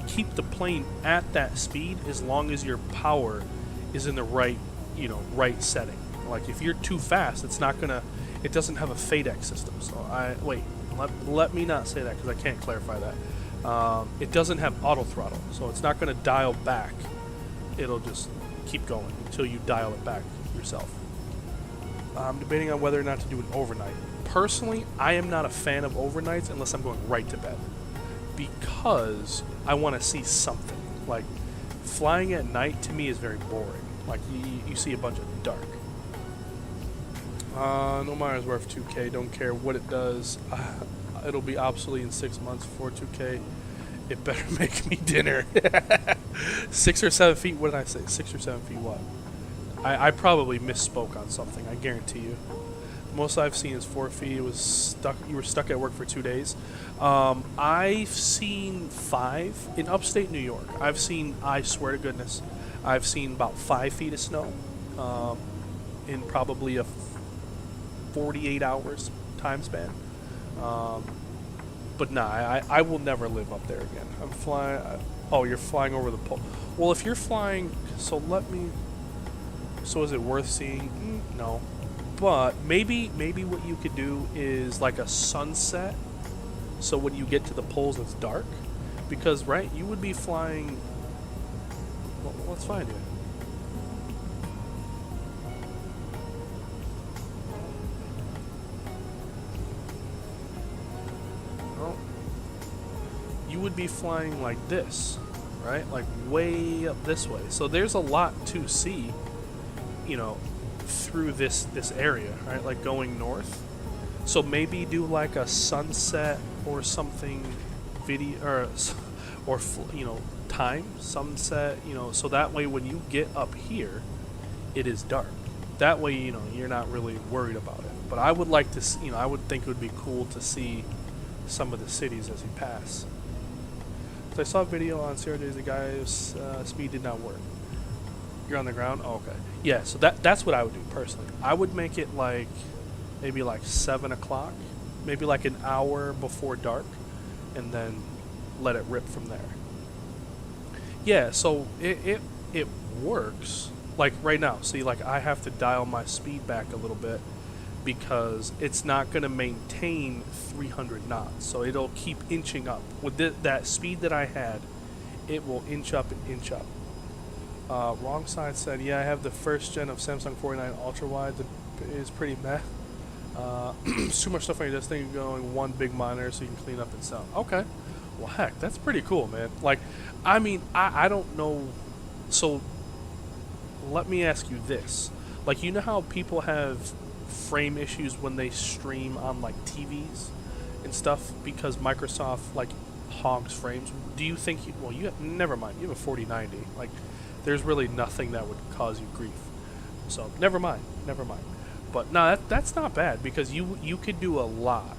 keep the plane at that speed as long as your power is in the right setting. Like if you're too fast, it doesn't have a FADEC system. So let me not say that because I can't clarify that. It doesn't have auto throttle, so it's not going to dial back. It'll just keep going until you dial it back yourself. I'm debating on whether or not to do an overnight. Personally, I am not a fan of overnights unless I'm going right to bed, because I want to see something. Like, flying at night to me is very boring. Like, you see a bunch of dark. No Myers worth 2K. Don't care what it does. It'll be obsolete in 6 months for 2K. It better make me dinner. 6 or 7 feet. What did I say? 6 or 7 feet what? I probably misspoke on something. I guarantee you. The most I've seen is 4 feet. It was stuck. You were stuck at work for 2 days. I've seen 5 in upstate New York. I swear to goodness, I've seen about 5 feet of snow in probably a 48 hours time span. But nah, I will never live up there again. I'm flying. Oh, you're flying over the pole. Well, if you're flying, so let me. So is it worth seeing? No. But maybe what you could do is like a sunset. So when you get to the poles, it's dark. Because right, you would be flying. Well, let's find it. You would be flying like this, right? Like way up this way. So there's a lot to see, you know, through this area, right? Like going north. So maybe do like a sunset or something video or you know, time sunset, you know, so that way when you get up here, it is dark. That way, you know, you're not really worried about it. But I would like to see, you know, I would think it would be cool to see some of the cities as you pass. So I saw a video on CRJ, the guy's speed did not work. You're on the ground? Oh, okay. Yeah, so that's what I would do personally. I would make it like maybe like 7 o'clock, maybe like an hour before dark, and then let it rip from there. Yeah, so it works. Like right now, see, like I have to dial my speed back a little bit because it's not going to maintain 300 knots. So it'll keep inching up. With that speed that I had, it will inch up and inch up. Wrong side said, yeah, I have the first gen of Samsung 49 ultra wide that is pretty meh. Too much stuff on your thing going one big monitor so you can clean up and sound. Okay. Well, heck, that's pretty cool, man. Like, I mean, I don't know. So let me ask you this. Like, you know how people have frame issues when they stream on like TVs and stuff because Microsoft like hogs frames? Do you think well, you have, never mind, you have a 4090, like there's really nothing that would cause you grief, so never mind. But no, that's not bad because you could do a lot.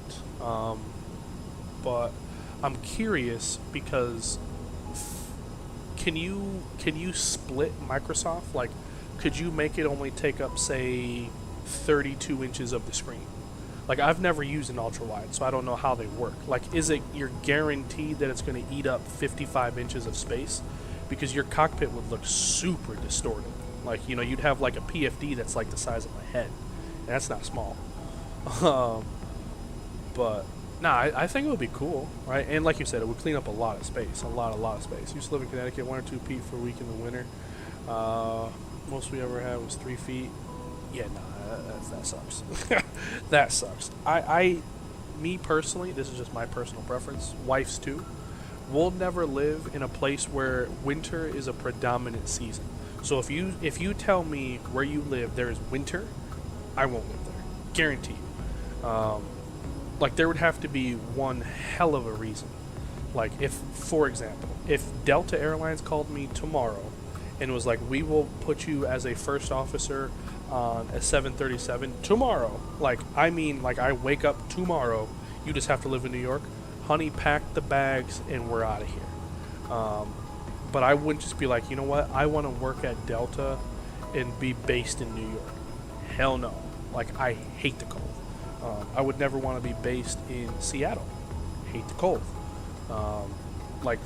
But I'm curious because can you split Microsoft? Like, could you make it only take up, say, 32 inches of the screen? Like, I've never used an ultra wide, so I don't know how they work. Like, is it you're guaranteed that it's going to eat up 55 inches of space? Because your cockpit would look super distorted. Like, you know, you'd have like a PFD that's like the size of my head, and that's not small. But nah, I think it would be cool, right? And like you said, it would clean up a lot of space, a lot of space. Used to live in Connecticut, 1 or 2 feet for a week in the winter. Most we ever had was 3 feet. Yeah, nah, that sucks. That sucks. Me personally, this is just my personal preference. Wife's too. We'll never live in a place where winter is a predominant season. So if you tell me where you live there is winter, I won't live there. Guaranteed. Like, there would have to be one hell of a reason. Like, if, for example, if Delta Airlines called me tomorrow and was like, we will put you as a first officer on a 737 tomorrow. Like, I mean, like, I wake up tomorrow, you just have to live in New York. Honey, pack the bags and we're out of here. But I wouldn't just be like, you know what, I want to work at Delta and be based in New York. Hell no. Like, I hate the cold. I would never want to be based in Seattle. Hate the cold. Like,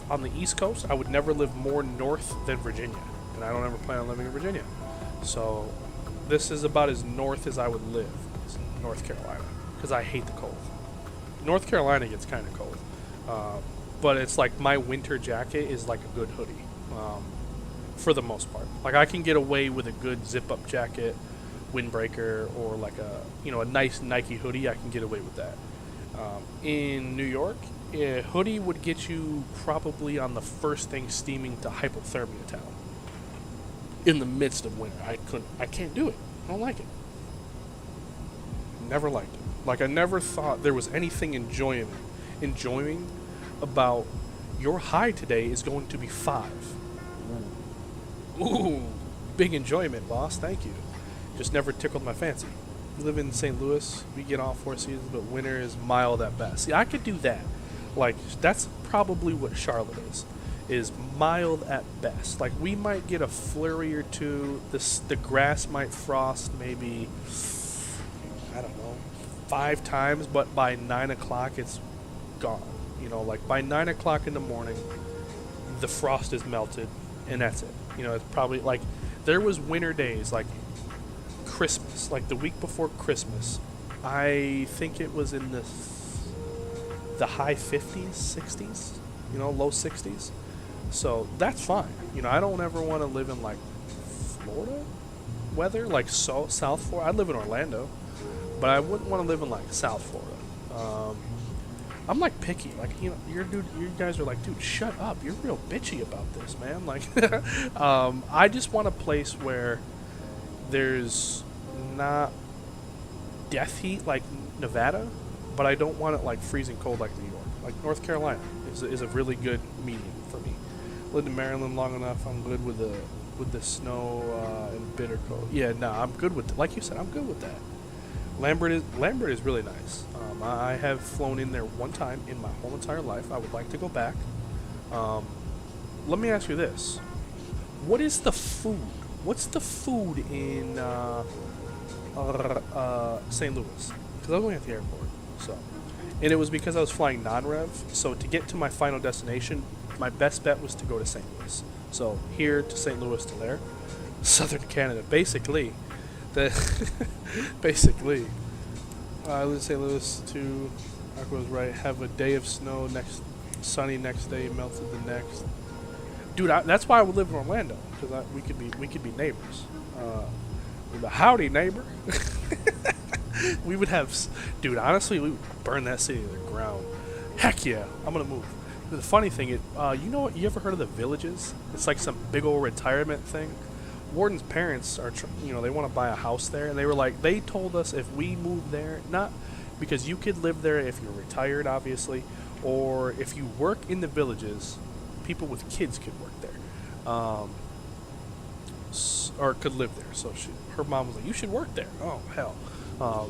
on the East Coast, I would never live more north than Virginia. And I don't ever plan on living in Virginia. So, this is about as north as I would live, is North Carolina. Because I hate the cold. North Carolina gets kind of cold. But it's like my winter jacket is like a good hoodie. For the most part. Like, I can get away with a good zip-up jacket, windbreaker, or like a nice Nike hoodie. I can get away with that. In New York, a hoodie would get you probably on the first thing steaming to hypothermia town. In the midst of winter. I can't do it. I don't like it. Never liked it. Like, I never thought there was anything enjoying about your high today is going to be 5. Ooh, big enjoyment, boss. Thank you. Just never tickled my fancy. We live in St. Louis. We get all 4 seasons, but winter is mild at best. See, I could do that. Like, that's probably what Charlotte is mild at best. Like, we might get a flurry or two. The grass might frost maybe, I don't know, 5 times, but by 9 o'clock it's gone. You know, like by 9 o'clock in the morning, the frost is melted, and that's it. You know, it's probably like there was winter days, like Christmas, like the week before Christmas. I think it was in the high 50s, 60s, you know, low 60s. So that's fine. You know, I don't ever want to live in like Florida weather, like South Florida. I live in Orlando, but I wouldn't want to live in like South Florida. I'm like picky, like, you know, you guys are like, dude, shut up. You're real bitchy about this, man. Like, I just want a place where there's not death heat like Nevada, but I don't want it like freezing cold like New York. Like North Carolina is a really good medium for me. Lived in Maryland long enough. I'm good with the snow and bitter cold. Yeah, no, I'm good with like you said. I'm good with that. Lambert is really nice. I have flown in there one time in my whole entire life. I would like to go back. Let me ask you this: what is the food? What's the food in St. Louis? Because I was only at the airport, so, and it was because I was flying non-rev. So to get to my final destination, my best bet was to go to St. Louis. So here to St. Louis to there, Southern Canada, basically. Basically, I live in St. Louis to Marco was right. Have a day of snow, sunny next day, melted the next. Dude, that's why I would live in Orlando, because we could be neighbors. With a howdy neighbor. We would have, dude. Honestly, we would burn that city to the ground. Heck yeah, I'm gonna move. The funny thing is, you know what? You ever heard of the Villages? It's like some big old retirement thing. Warden's parents are, they want to buy a house there, and they told us if we moved there, not because you could live there if you're retired, obviously, or if you work in the Villages, people with kids could work there, or could live there. So her mom was like, "You should work there." Oh hell!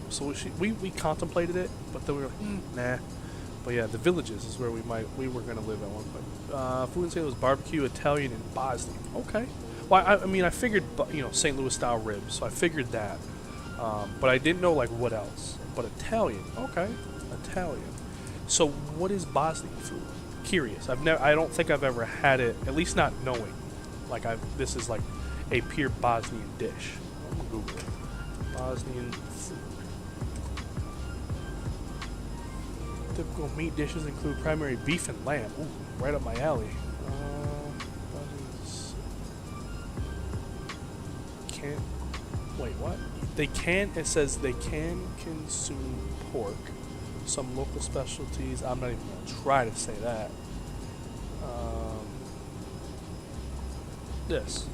So we contemplated it, but then we were like, nah. But yeah, the Villages is where we were gonna live at one point. Food and St. Louis barbecue, Italian, and Bosnian. Okay. Well, I mean, I figured, St. Louis style ribs, so I figured that. But I didn't know, like, what else. But Italian, okay, Italian. So what is Bosnian food? Curious. I don't think I've ever had it, at least not knowing. Like, this is like a pure Bosnian dish. I'm gonna Google it. Bosnian food. Typical meat dishes include primary beef and lamb. Ooh, right up my alley. Wait, what? It says they can consume pork, some local specialties. I'm not even going to try to say that. This.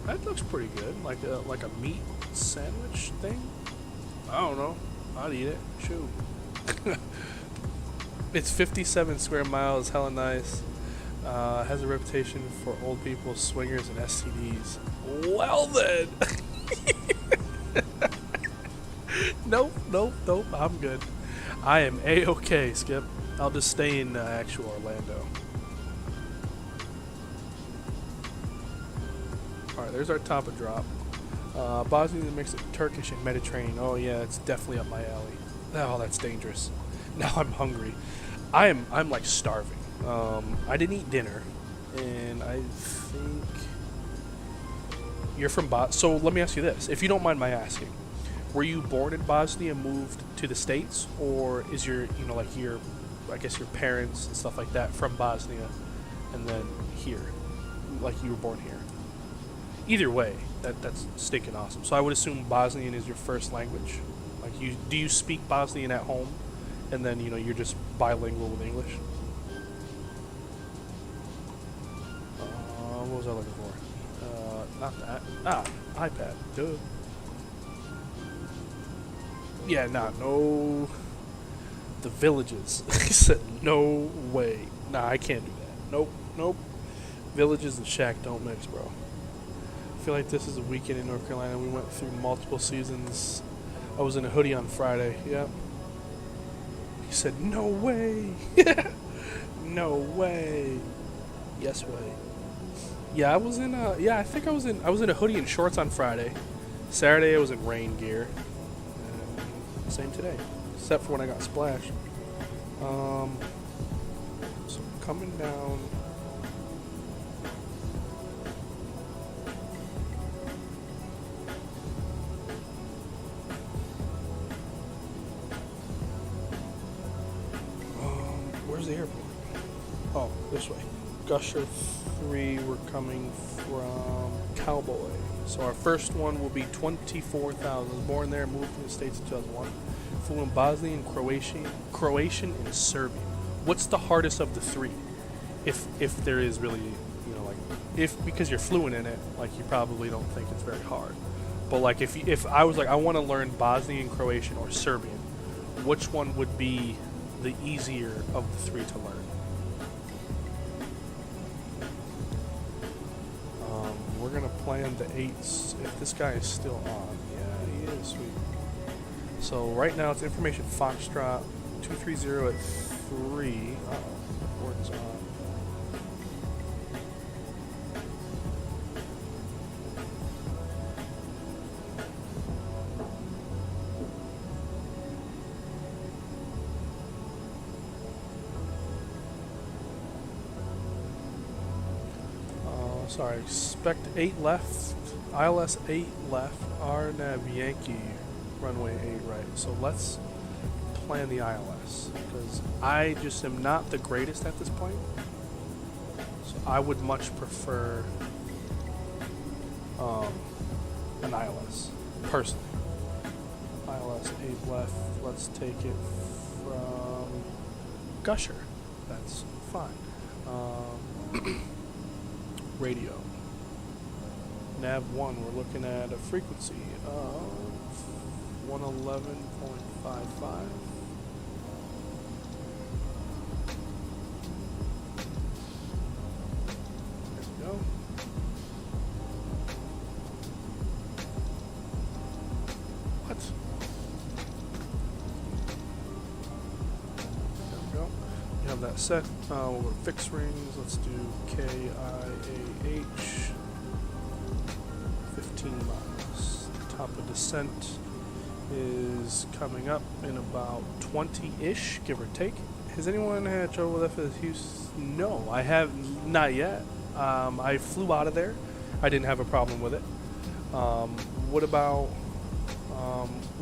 That looks pretty good. Like a meat sandwich thing? I don't know. I'd eat it. Shoot. It's 57 square miles. Hella nice. Has a reputation for old people, swingers, and STDs. Well then. Nope. I'm good. I am A-okay, Skip. I'll just stay in actual Orlando. Alright, there's our top of drop. Bosnia is a mix of Turkish and Mediterranean. Oh yeah, it's definitely up my alley. Oh, that's dangerous. Now I'm hungry. I'm like starving. I didn't eat dinner, and I think you're from So let me ask you this, if you don't mind my asking, were you born in Bosnia and moved to the States, or is your parents and stuff like that from Bosnia, and then here, like you were born here? Either way, that's stinking awesome. So I would assume Bosnian is your first language. Like, do you speak Bosnian at home, and then you're just bilingual with English? What was I looking for? Not that. iPad. Duh. Yeah, no. The Villages. He said, no way. Nah, I can't do that. Nope. Villages and Shack don't mix, bro. I feel like this is a weekend in North Carolina. We went through multiple seasons. I was in a hoodie on Friday. Yep. He said, no way. No way. Yes way. Yeah, I was in I think I was in a hoodie and shorts on Friday. Saturday I was in rain gear. Same today. except for when I got splashed. So coming down. Where's the airport? Oh, this way. Gusher 3, we're coming from Cowboy. So our first one will be 24,000. Born there, moved to the States in 2001. Flew in Bosnian, Croatian, and Serbian. What's the hardest of the three? If there is really, you know, like, because you're fluent in it, like, you probably don't think it's very hard. But like, if I was like, I want to learn Bosnian, Croatian, or Serbian, which one would be the easier of the three to learn? We're gonna plan the 8s if this guy is still on. Yeah, he is. Sweet. So right now it's information Foxtrot 230 at 3. Uh-oh, report's on. Sorry, expect 8 left, ILS 8 left, RNAV Yankee, runway 8 right. So let's plan the ILS, because I just am not the greatest at this point. So I would much prefer an ILS, personally. ILS 8 left, let's take it from Gusher, that's fine. Radio. Nav 1, we're looking at a frequency of 111.55. There we go. What? There we go. We have that set. We'll go to fixed rings. Let's do KIAH. 15 miles. Top of descent is coming up in about 20-ish, give or take. Has anyone had trouble with FS Houston? No, I have not yet. I flew out of there. I didn't have a problem with it. What about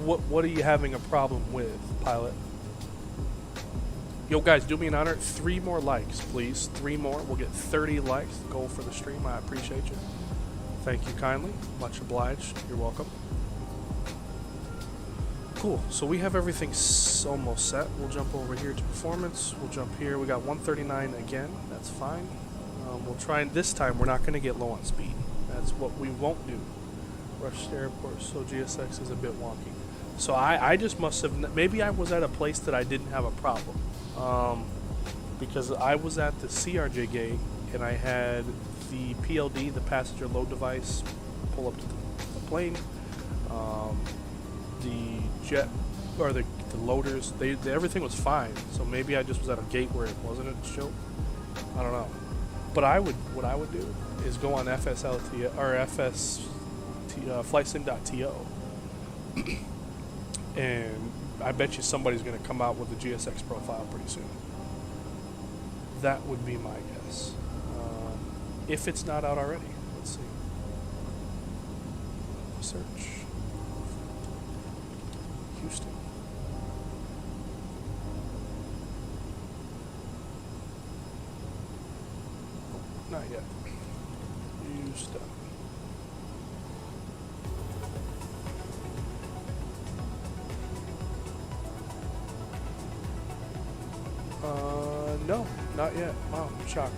what are you having a problem with, pilot? Yo, guys, do me an honor. 3 more likes, please. 3 more. We'll get 30 likes. Goal for the stream. I appreciate you. Thank you kindly. Much obliged. You're welcome. Cool. So we have everything almost set. We'll jump over here to performance. We'll jump here. We got 139 again. That's fine. We'll try, and this time we're not going to get low on speed. That's what we won't do. Rush to airport, so GSX is a bit wonky. So I just must have, maybe I was at a place that I didn't have a problem. Because I was at the CRJ gate and I had the PLD, the passenger load device, pull up to the plane. The jet, or the loaders, everything was fine. So maybe I just was at a gate where it wasn't a chill. I don't know. But what I would do is go on FSLT or flightsim.to, and I bet you somebody's going to come out with a GSX profile pretty soon. That would be my guess. If it's not out already. Let's see. Search. Houston. Not yet. Houston. No, not yet. Wow, I'm shocked.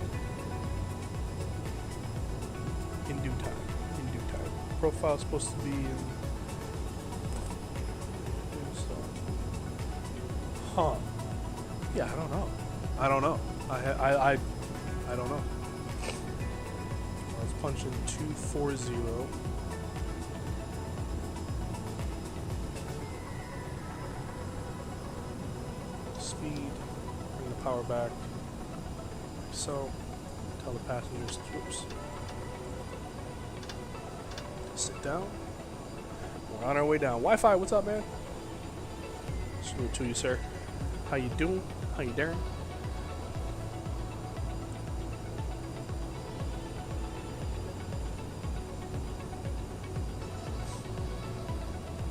In due time. In due time. Profile is supposed to be in. Huh. Yeah, I don't know. I don't know. I don't know. Let's punch in 240. Speed. Bring the power back. So, tell the passengers, whoops. Sit down. We're on our way down. Wi-Fi, what's up, man? Salute to you, sir. How you doing? How you doing?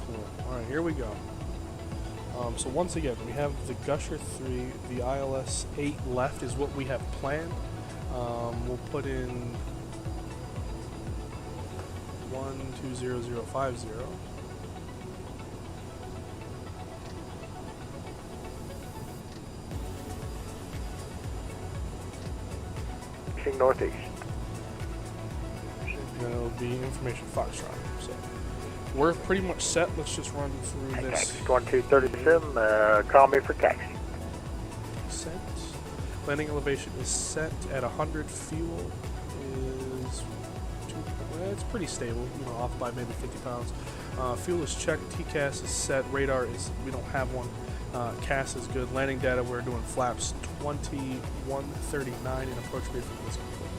Cool. All right, here we go. So once again, we have the Gusher 3, the ILS 8 left is what we have planned. We'll put in 120050. Northeast. Then it'll be information Foxtrot. So we're pretty much set. Let's just run through this. Taxi 1237, call me for taxi. Set. Landing elevation is set at 100. Fuel is it's pretty stable. You know, off by maybe 50 pounds. Fuel is checked. TCAS is set. Radar is we don't have one. CAS is good. Landing data we're doing flaps 2139 and approach briefing is complete.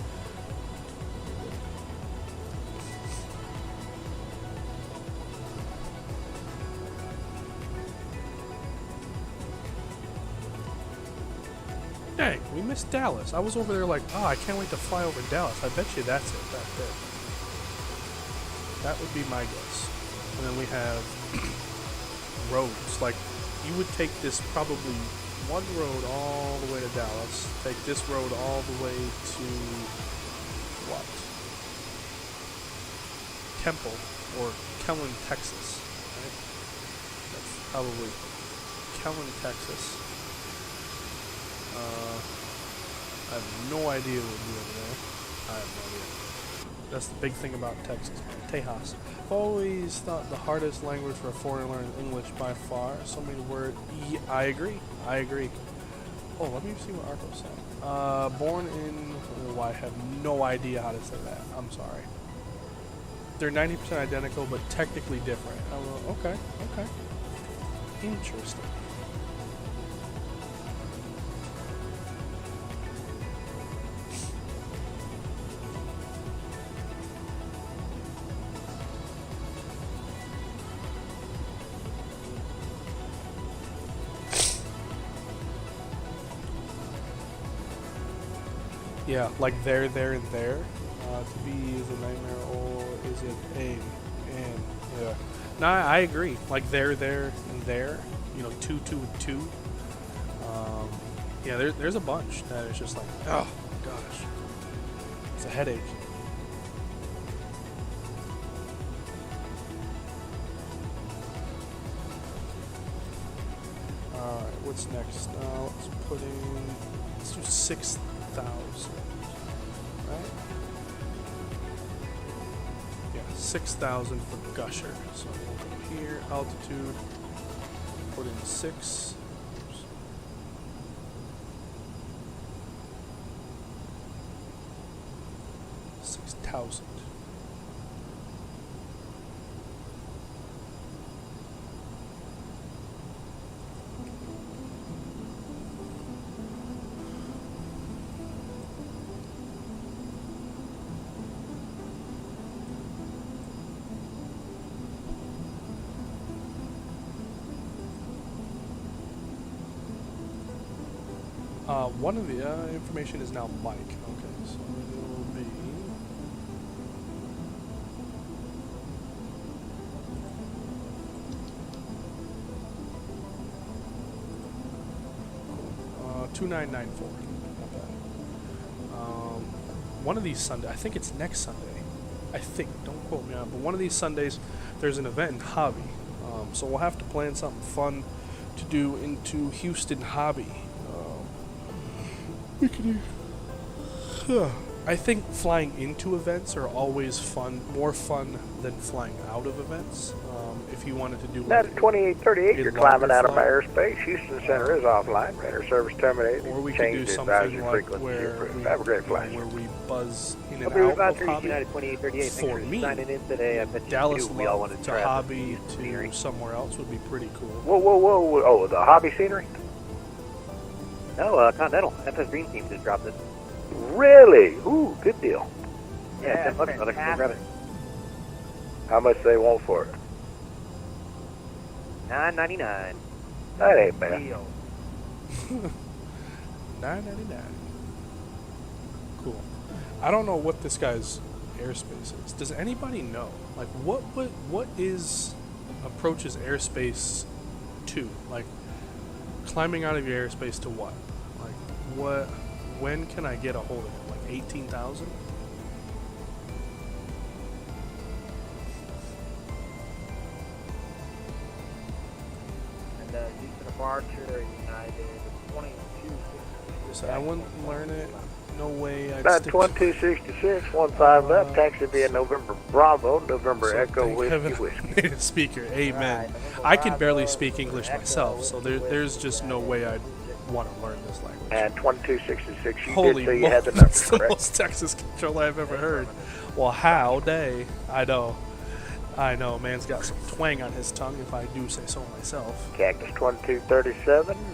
Dang, we missed Dallas. I was over there like, oh, I can't wait to fly over Dallas. I bet you that's it back there. That would be my guess. And then we have roads. Like, you would take this probably one road all the way to Dallas, take this road all the way to what? Temple or Kellen, Texas. Right? That's probably Kellen, Texas. I have no idea what would be over there. I have no idea. That's the big thing about Texas, man. Tejas. I've always thought the hardest language for a foreigner to learn is English by far. So many words. I agree. I agree. Oh, let me see what Arco said. Born in... Oh, I have no idea how to say that. I'm sorry. They're 90% identical, but technically different. Okay. Okay. Interesting. Yeah, like there, and there. To be is a nightmare, or is it a and yeah. No, I agree. Like there, and there. You know, two, and two. Yeah, there's a bunch that is just like, oh gosh, it's a headache. All right, what's next? Let's put in. Let's do 6,000. Right? Yeah, 6,000 for Gusher. So we'll go here, altitude, put in 6. 6,000. One of the information is now Mike. Okay, so it will be cool. 2994. Not bad. One of these Sundays, I think it's next Sunday. I think, don't quote me on it, but one of these Sundays there's an event in Hobby. So we'll have to plan something fun to do into Houston Hobby. We can do. I think flying into events are always fun, more fun than flying out of events. If you wanted to do like That's 2838, you're climbing out of my airspace. Houston Center is offline. Radar service terminated. Or we could do something like where we, have a great flight. where we buzz in and out of Hobby. For me, Dallas to Hobby to somewhere else would be pretty cool. Whoa. Oh, the Hobby Scenery? No, Continental. FS Green Team just dropped it. Really? Ooh, good deal. Yeah, $10, brother. Go grab it. How much they want for it? $9.99. That ain't bad. $9.99. Cool. I don't know what this guy's airspace is. Does anybody know? Like, what is approaches airspace to? Like, climbing out of your airspace to what? Like, what? When can I get a hold of it? Like 18,000? And decent departure, United 22. So I wouldn't learn it. No way. I'd About stick 2266, 15 left, taxi via November Bravo, November Echo Whiskey Whiskey. Native speaker, amen. I can barely speak English myself, so there's just no way I'd want to learn this language. And 2266, you Holy did say you had the moly, number, that's the correct? most Texas control I've ever heard. Well, howdy. I know, man's got some twang on his tongue, if I do say so myself. Cactus 2237, 15,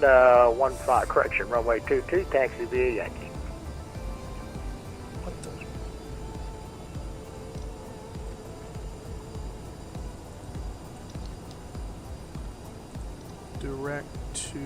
correction, runway 22, taxi via Yankee. What the? Direct to...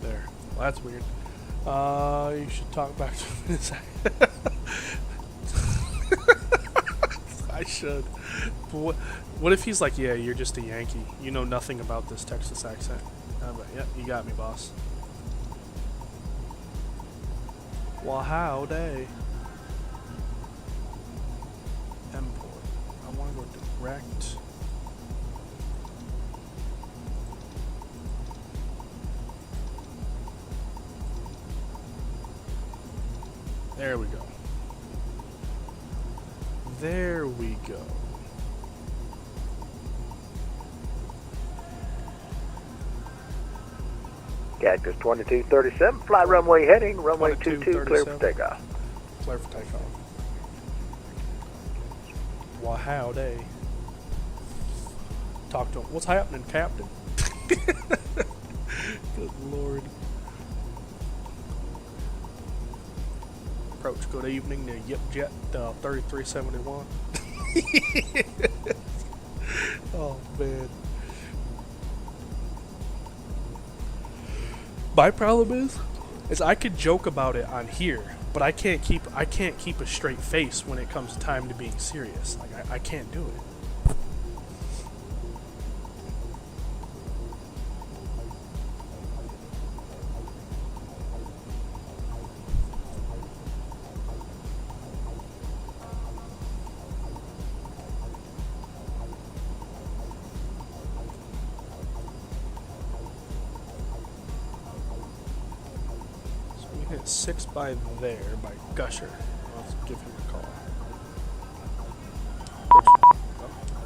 There. Well, that's weird. You should talk back to this. I should. But what if he's like, yeah, you're just a Yankee. You know nothing about this Texas accent. But, yep, you got me, boss. Well, howdy. Import. I want to go direct. There we go. There we go. Cactus 2237, fly runway heading, runway 22, clear for takeoff. Clear for takeoff. Well, howdy. Talk to him. What's happening, Captain? Good Lord. Approach. Good evening to Yipjet 3371. Oh man. My problem is I could joke about it on here, but I can't keep a straight face when it comes time to being serious. Like I can't do it. Hit 6 by there, by Gusher. Let's give him a call.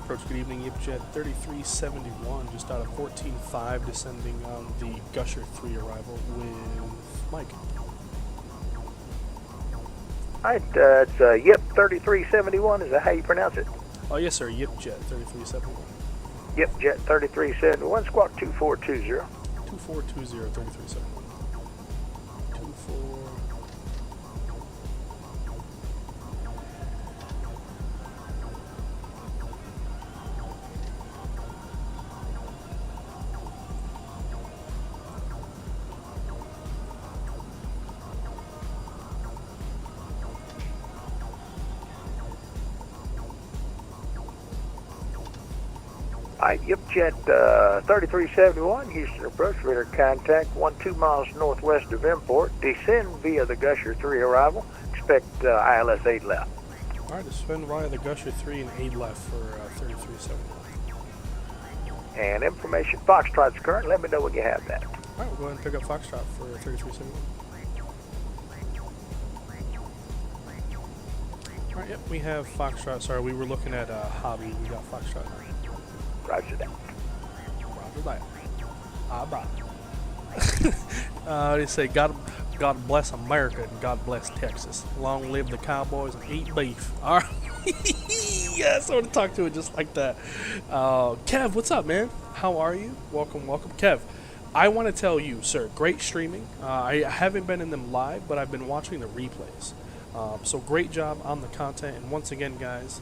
Approach, good evening, Yipjet 3371, just out of 14.5, descending on the Gusher 3 arrival with Mike. Alright, it's Yip 3371, is that how you pronounce it? Oh yes sir, Yipjet 3371. Yipjet 3371, squawk 2420. 2420 3371. 24. Alright, Yipjet 3371, Houston approach, radar contact 12 miles northwest of import. Descend via the Gusher 3 arrival. Expect ILS 8 left. Alright, descend via the Gusher 3 and 8 left for 3371. And information Foxtrot's current. Let me know when you have that. Alright, we'll go ahead and pick up Foxtrot for 3371. Alright, yep, we have Foxtrot. Sorry, we were looking at Hobby. We got Foxtrot now. Roger that. Roger Goodbye. Bye. They say God bless America and God bless Texas. Long live the Cowboys and eat beef. All right. Yes, I want to talk to it just like that. Kev, what's up, man? How are you? Welcome. Kev, I want to tell you, sir, great streaming. I haven't been in them live, but I've been watching the replays. So great job on the content. And once again, guys,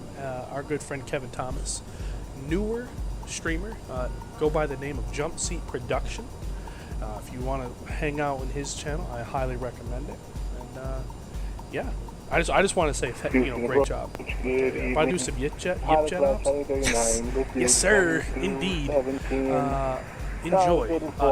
our good friend Kevin Thomas, newer streamer, go by the name of Jump Seat Production. If you want to hang out on his channel, I highly recommend it. And yeah, I just want to say, great job. If I do some Yipjet ops, yes sir, indeed. Enjoy.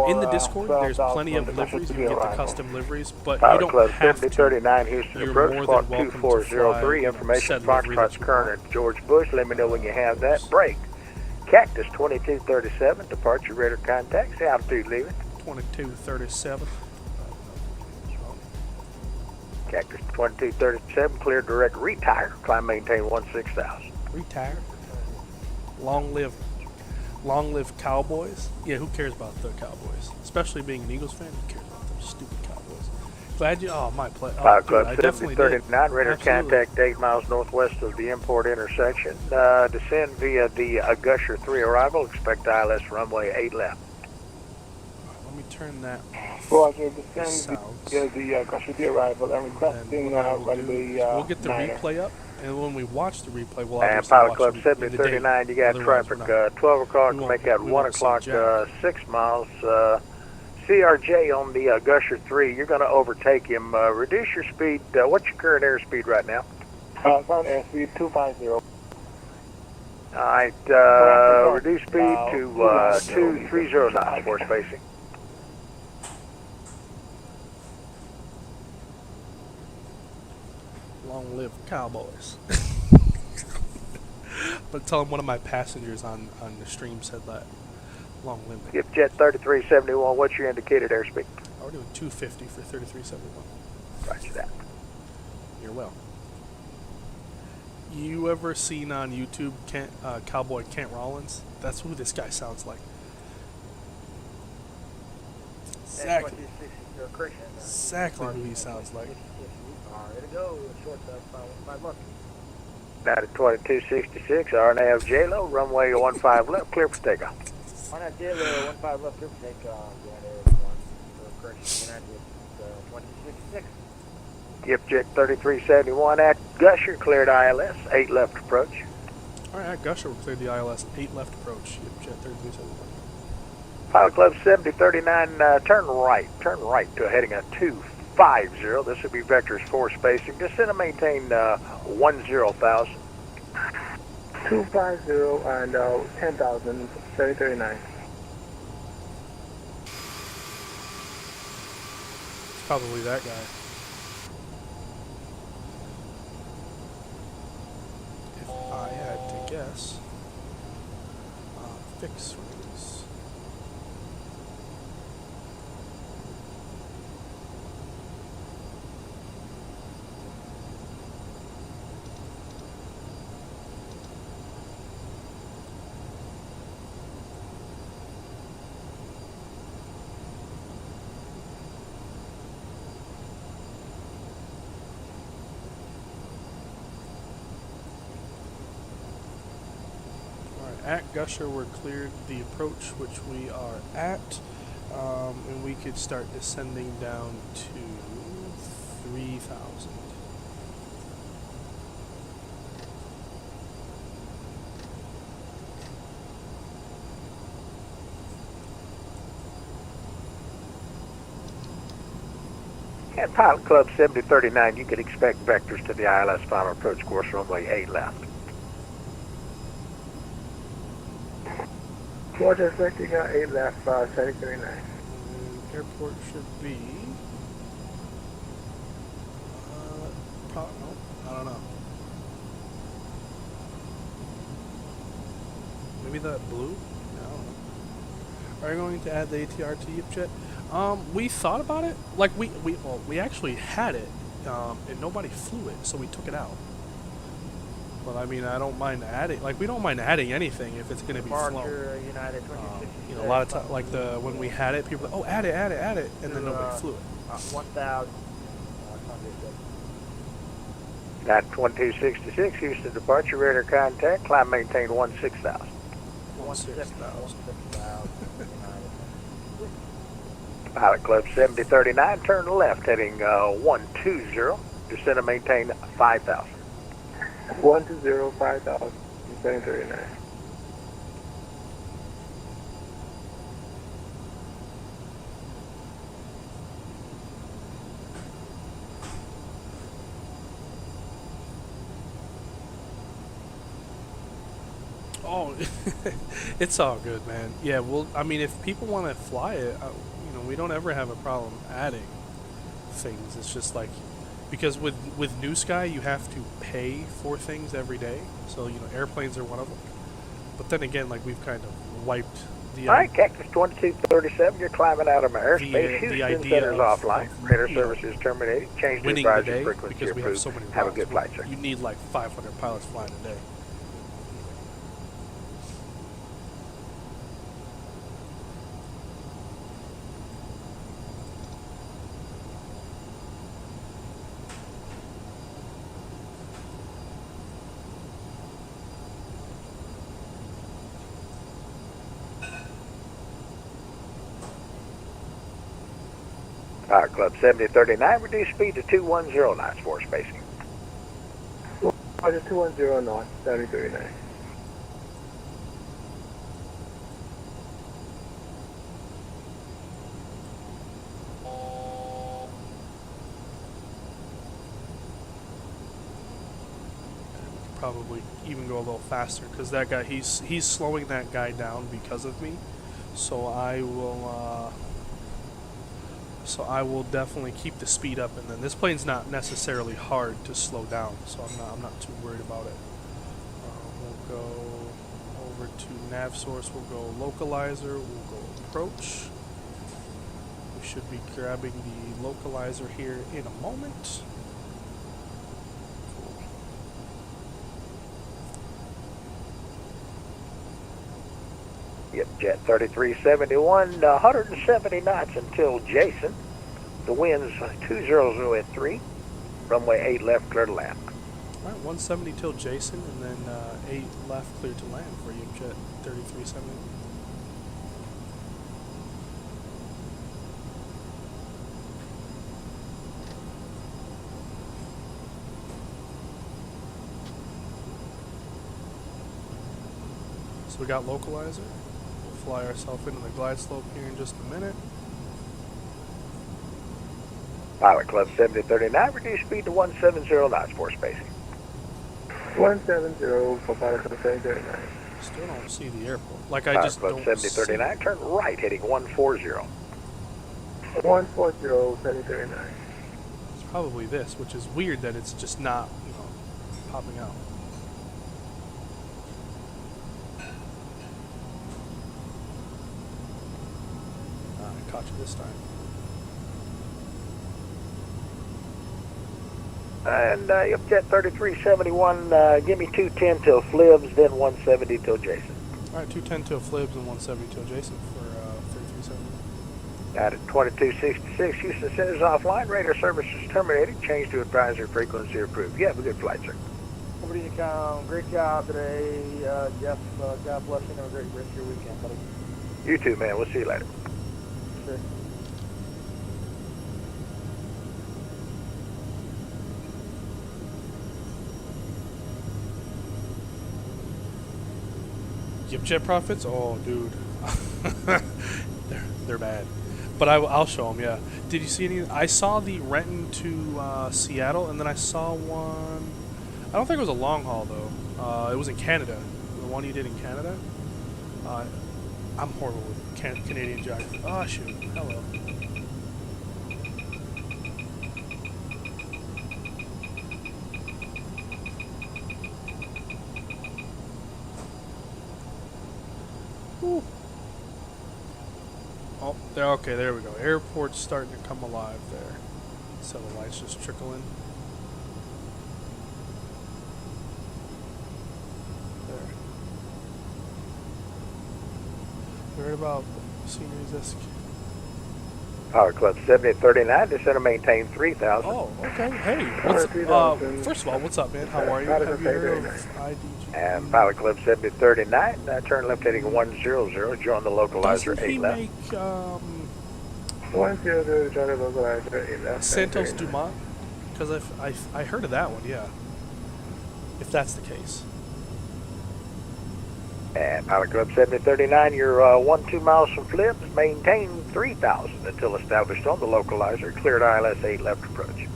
In the Discord, there's plenty of liveries. You can get the custom liveries, but you don't have to. 7039 Houston You're approach, more squawk than welcome to 2403. fly, Information said livery Foxtrot's that you current at George Bush. Let me know when you have that. Break. Cactus 2237, departure radar contacts, altitude leaving. 2237. Cactus 2237, clear direct retire. Climb maintain 16,000. Retire. Long live Cowboys. Yeah, who cares about the Cowboys? Especially being an Eagles fan, who cares about them stupid Cowboys? Glad you. Oh, my pleasure. Pilot Club Club 7039, radar contact 8 miles northwest of the import intersection. Descend via the Gusher 3 arrival. Expect ILS runway 8 left. Let me turn that off. Roger, descend via the Gusher 3 arrival and requesting runway we'll get the replay up, and when we watch the replay, we'll and obviously Pilot watch Club it 7039, you got Otherwise, traffic 12 o'clock, make that 1 o'clock, 6 miles. CRJ on the Gusher 3, you're going to overtake him. Reduce your speed. What's your current airspeed right now? Current airspeed 250. Alright, reduce speed to 230 knots for spacing. Long live Cowboys. But tell him one of my passengers on the stream said that. Long live. Yipjet 3371, what's your indicated airspeed? We're doing 250 for 3371. Roger that. You're well. You ever seen on YouTube Cowboy Kent Rollins? That's who this guy sounds like. Exactly who he sounds like. Ready to go. Short 5 left. Now to 2266, RNAV JLO, runway 15 left, clear for takeoff. RNAV JLO, 15 left, clear for takeoff. For correction, United 2266. Yipjet 3371 at Gusher, cleared ILS, 8 left approach. Alright, at Gusher, we'll clear the ILS, 8 left approach. Yipjet 3371. Pilot Club 7039, turn right to a heading of 250. This would be vectors 4 spacing. Descend and maintain 10,000. 250 and 10,000, 7039. It's probably that guy. If I had to guess, fix release. At Gusher, we're cleared the approach, which we are at, and we could start descending down to 3,000. At Pilot Club 7039, you can expect vectors to the ILS final approach course, runway 8 left. Roger, expecting 8 left, 7039. Airport should be... no, I don't know. Maybe that blue? I don't know. Are you going to add the ATR to Yipjet? We thought about it. Like, we actually had it, and nobody flew it, so we took it out. But I mean, I don't mind adding. Like, we don't mind adding anything if it's going to be flown. Departure United 26. You know, a lot of times, like when we had it, people were like, oh, add it, and then nobody flew it. 1,000. At 2266, Houston departure, radar contact, climb maintain 16,000. 16,000. Pilot Club 7039, turn left, heading 120, descend and maintain 5,000. 120, 5,000, descending 39. Oh, it's all good, man. Yeah, well, I mean, if people want to fly it, you know, we don't ever have a problem adding things. It's just like, because with NewSky, you have to pay for things every day. So, you know, airplanes are one of them. But then again, like, we've kind of wiped the... All right, Cactus 2237, you're climbing out of my airspace. The Houston idea center's of offline. Radar services terminated. Change to winning the advisory day, frequency because we have approved. so many Have a routes. good flight, sir. You need like 500 pilots flying a day. Pilot Club 7039, reduce speed to 210 knots for spacing. Roger, 210 knots, 7039. Probably even go a little faster because that guy, he's slowing that guy down because of me. So I will definitely keep the speed up, and then this plane's not necessarily hard to slow down, so I'm not too worried about it. We'll go over to nav source. We'll go localizer. We'll go approach. We should be grabbing the localizer here in a moment. Yipjet 3371, 170 knots until Jason. The wind's 200 at 3. Runway 8 left, clear to land. All right, 170 till Jason, and then 8 left, clear to land for Yipjet 3370. So we got localizer. Fly ourselves into the glide slope here in just a minute. Pilot Club 7039, reduce speed to 170 knots for spacing. 170 for Pilot Club 7039. Still don't see the airport. Like, I Pilot just Club don't 7039, turn right, heading 140. 140, 7039. It's probably this, which is weird that it's just not, you know, popping out. I caught you this time. And Yipjet 3371, give me 210 till Flibs, then 170 till Jason. All right, 210 till Flibs and 170 till Jason for 3370. Out at 2266, Houston Center's offline. Radar services terminated. Change to advisory frequency approved. You have a good flight, sir. Somebody to count. Great job today, Jeff. God bless you. Have a great rest of your weekend, buddy. You too, man. We'll see you later. Sure. Yipjet profits? Oh, dude. they're bad. But I'll show them, yeah. Did you see any? I saw the Renton to Seattle, and then I saw one. I don't think it was a long haul, though. It was in Canada. The one you did in Canada. I'm horrible with Canadian geography. Oh, shoot. Hello. Whew. Oh, there. Okay, there we go. Airport's starting to come alive there. So the lights just trickle in. Heard about Scenery's SQ. Power Club 7039, descend and maintain 3,000. Oh, okay. Hey, what's first of all, what's up, man? How are you? Have you heard of IDG? And Pilot Club 7039, turn left heading 100, join the localizer Doesn't he 8 left. make 100, join the localizer 8 left. Santos Dumont? Because I heard of that one, yeah. If that's the case. And Pilot Club 7039, you're 12 miles from flips, maintain 3,000 until established on the localizer, cleared ILS 8 left approach.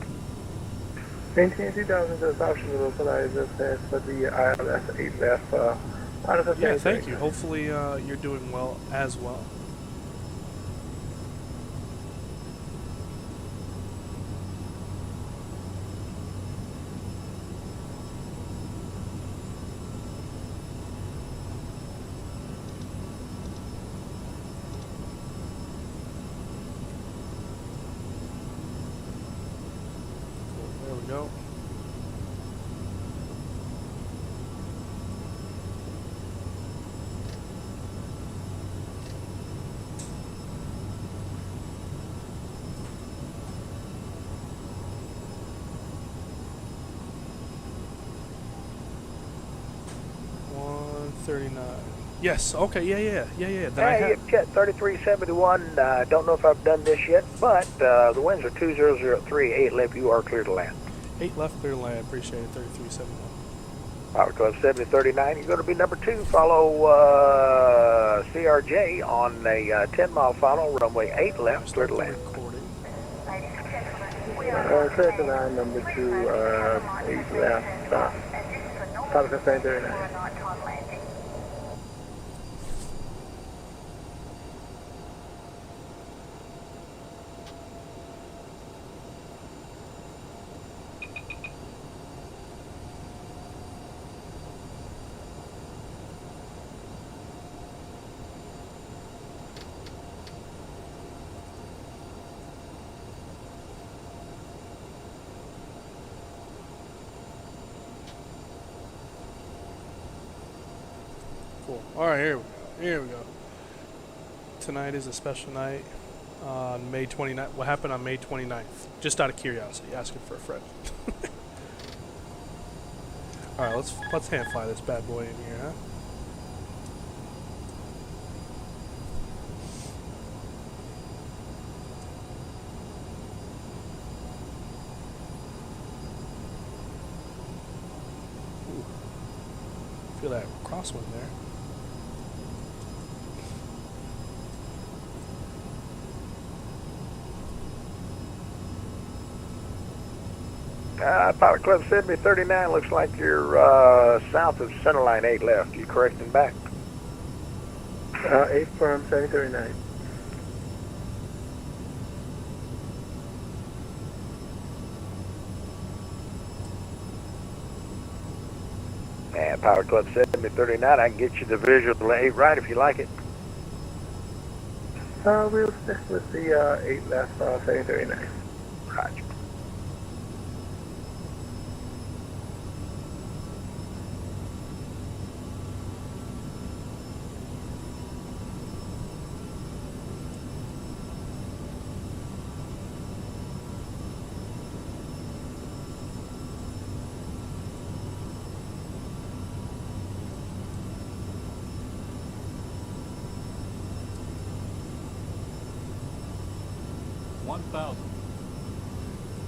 Maintain 3,000 until established on the localizer, cleared for the ILS 8 left. Yeah, thank you. Hopefully you're doing well as well. There we go. Yes. Okay. Yeah. Then Hey, Yipjet 3371. Don't know if I've done this yet, but the winds are 2003, 8 left. You are clear to land. 8 left, clear to land. Appreciate it. 3371. Power Club 7039. You're going to be number 2. Follow CRJ on a 10-mile final, runway 8 left, clear to land. Clear to land, number 2, 8 left. Power Club 7039. Cool. All right, here we go. Here we go. Tonight is a special night on May 29th. What happened on May 29th? Just out of curiosity, asking for a friend. All right, let's hand fly this bad boy in here, huh? Ooh. Feel that crosswind there. Pilot Club 7039, looks like you're south of centerline 8 left. You correcting back? 8 firm 7039. And Pilot Club 7039, I can get you the visual 8 right if you like it. We'll stick with the 8 left 7039. Roger.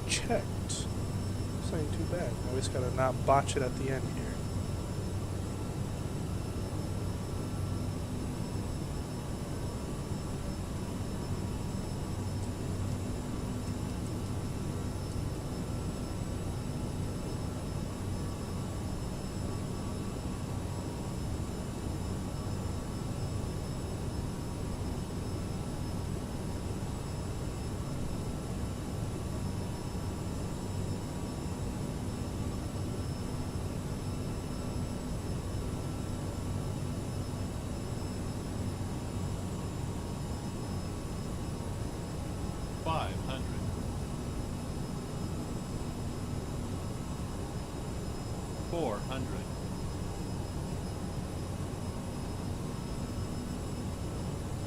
Checked. This ain't too bad. I just gotta not botch it at the end here.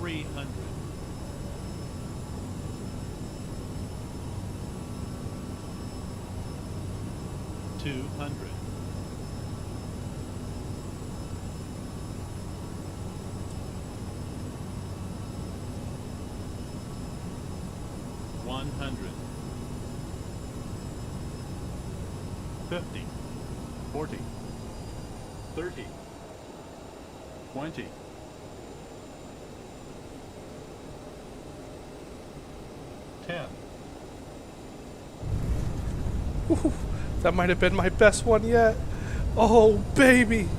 300. 200. 100. 50. 40. 30. 20. 10. Whew, that might have been my best one yet. Oh, baby.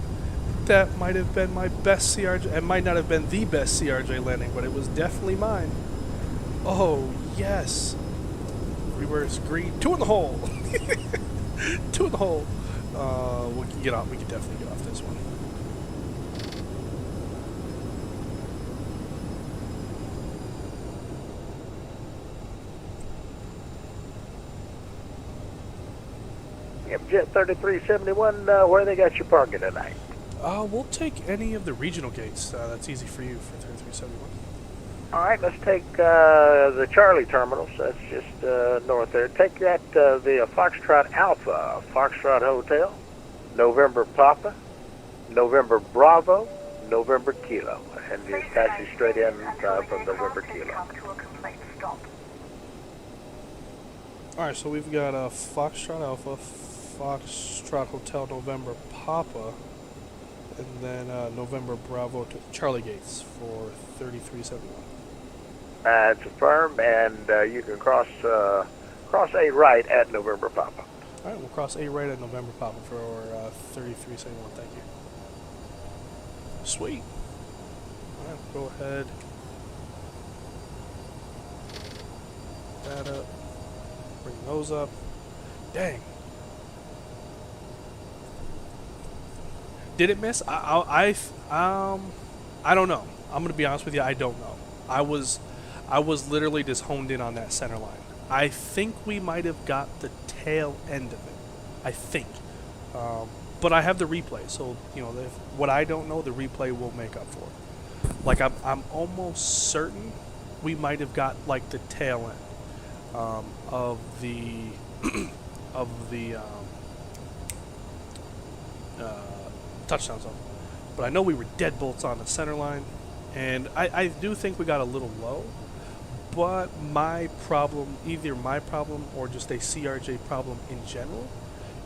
That might have been my best CRJ. It might not have been the best CRJ landing, but it was definitely mine. Oh, yes. Reverse green. 2 in the hole. 2 in the hole. We can get off. We can definitely get off this one. Yipjet 3371, where they got you parking tonight? We'll take any of the regional gates. That's easy for you for 3371. All right, let's take the Charlie terminals. That's just north there. Take that via Foxtrot Alpha, Foxtrot Hotel, November Papa, November Bravo, November Kilo, and just taxi straight in from November Kilo. All right, so we've got Foxtrot Alpha, Foxtrot Hotel, November Papa, and then November Bravo to Charlie Gates for 3371. It's affirmed, and you can cross A right at November Papa. All right, we'll cross A right at November Papa for 3371. Thank you. Sweet. All right, go ahead. That up. Bring those up. Dang. Did it miss? I don't know. I'm gonna be honest with you. I don't know. I was literally just honed in on that center line. I think we might have got the tail end of it. I think. But I have the replay, so you know what I don't know, the replay will make up for it. Like I'm almost certain we might have got like the tail end of the touchdown zone. But I know we were dead bolts on the center line, and I do think we got a little low. But my problem, either my problem or just a CRJ problem in general,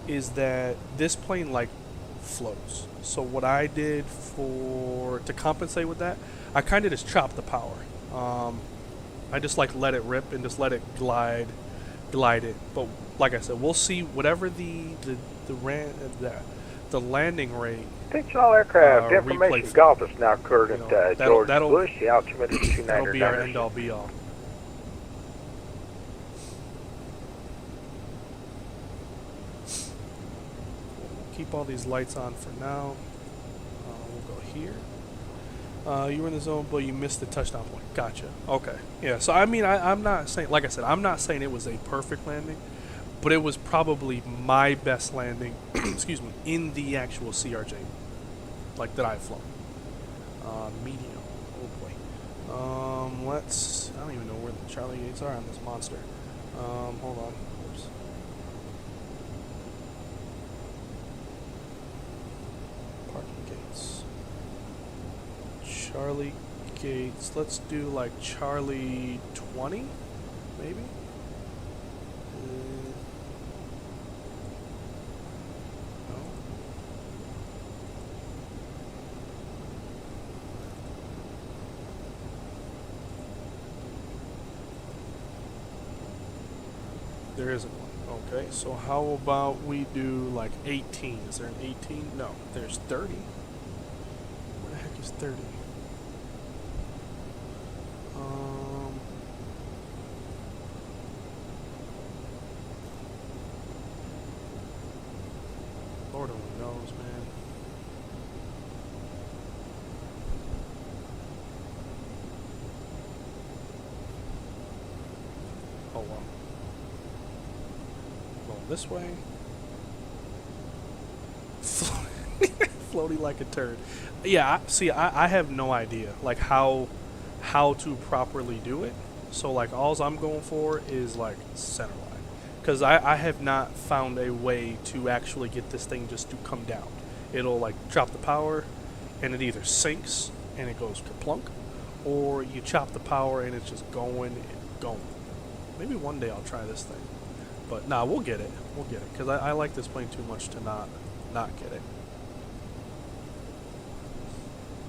is that this plane like floats. So what I did to compensate with that, I kind of just chopped the power. I just like let it rip and just let it glide it. But like I said, we'll see whatever the landing rate. Attention all aircraft, information golf is now occurred at George Bush. The altimeter is 299. That'll be our end all be all. Keep all these lights on for now. We'll go here. You were in the zone, but you missed the touchdown point. Gotcha. Okay. Yeah, so I mean, I'm not saying, like I said, I'm not saying it was a perfect landing, but it was probably my best landing, excuse me, in the actual CRJ, like that I've flown. Medium. Oh boy. I don't even know where the Charlie gates are on this monster. Hold on. Oops. Charlie gates. Let's do like Charlie 20, maybe? No. There isn't one. Okay, so how about we do like 18? Is there an 18? No, there's 30. Where the heck is 30? Lord only knows, man. Oh wow. Going this way. Floating like a turd. Yeah, I have no idea like how how to properly do it. So like all I'm going for is like center line. Because I have not found a way to actually get this thing just to come down. It'll like drop the power and it either sinks and it goes kerplunk, or you chop the power and it's just going and going. Maybe one day I'll try this thing. But nah, we'll get it. We'll get it. Because I like this plane too much to not get it.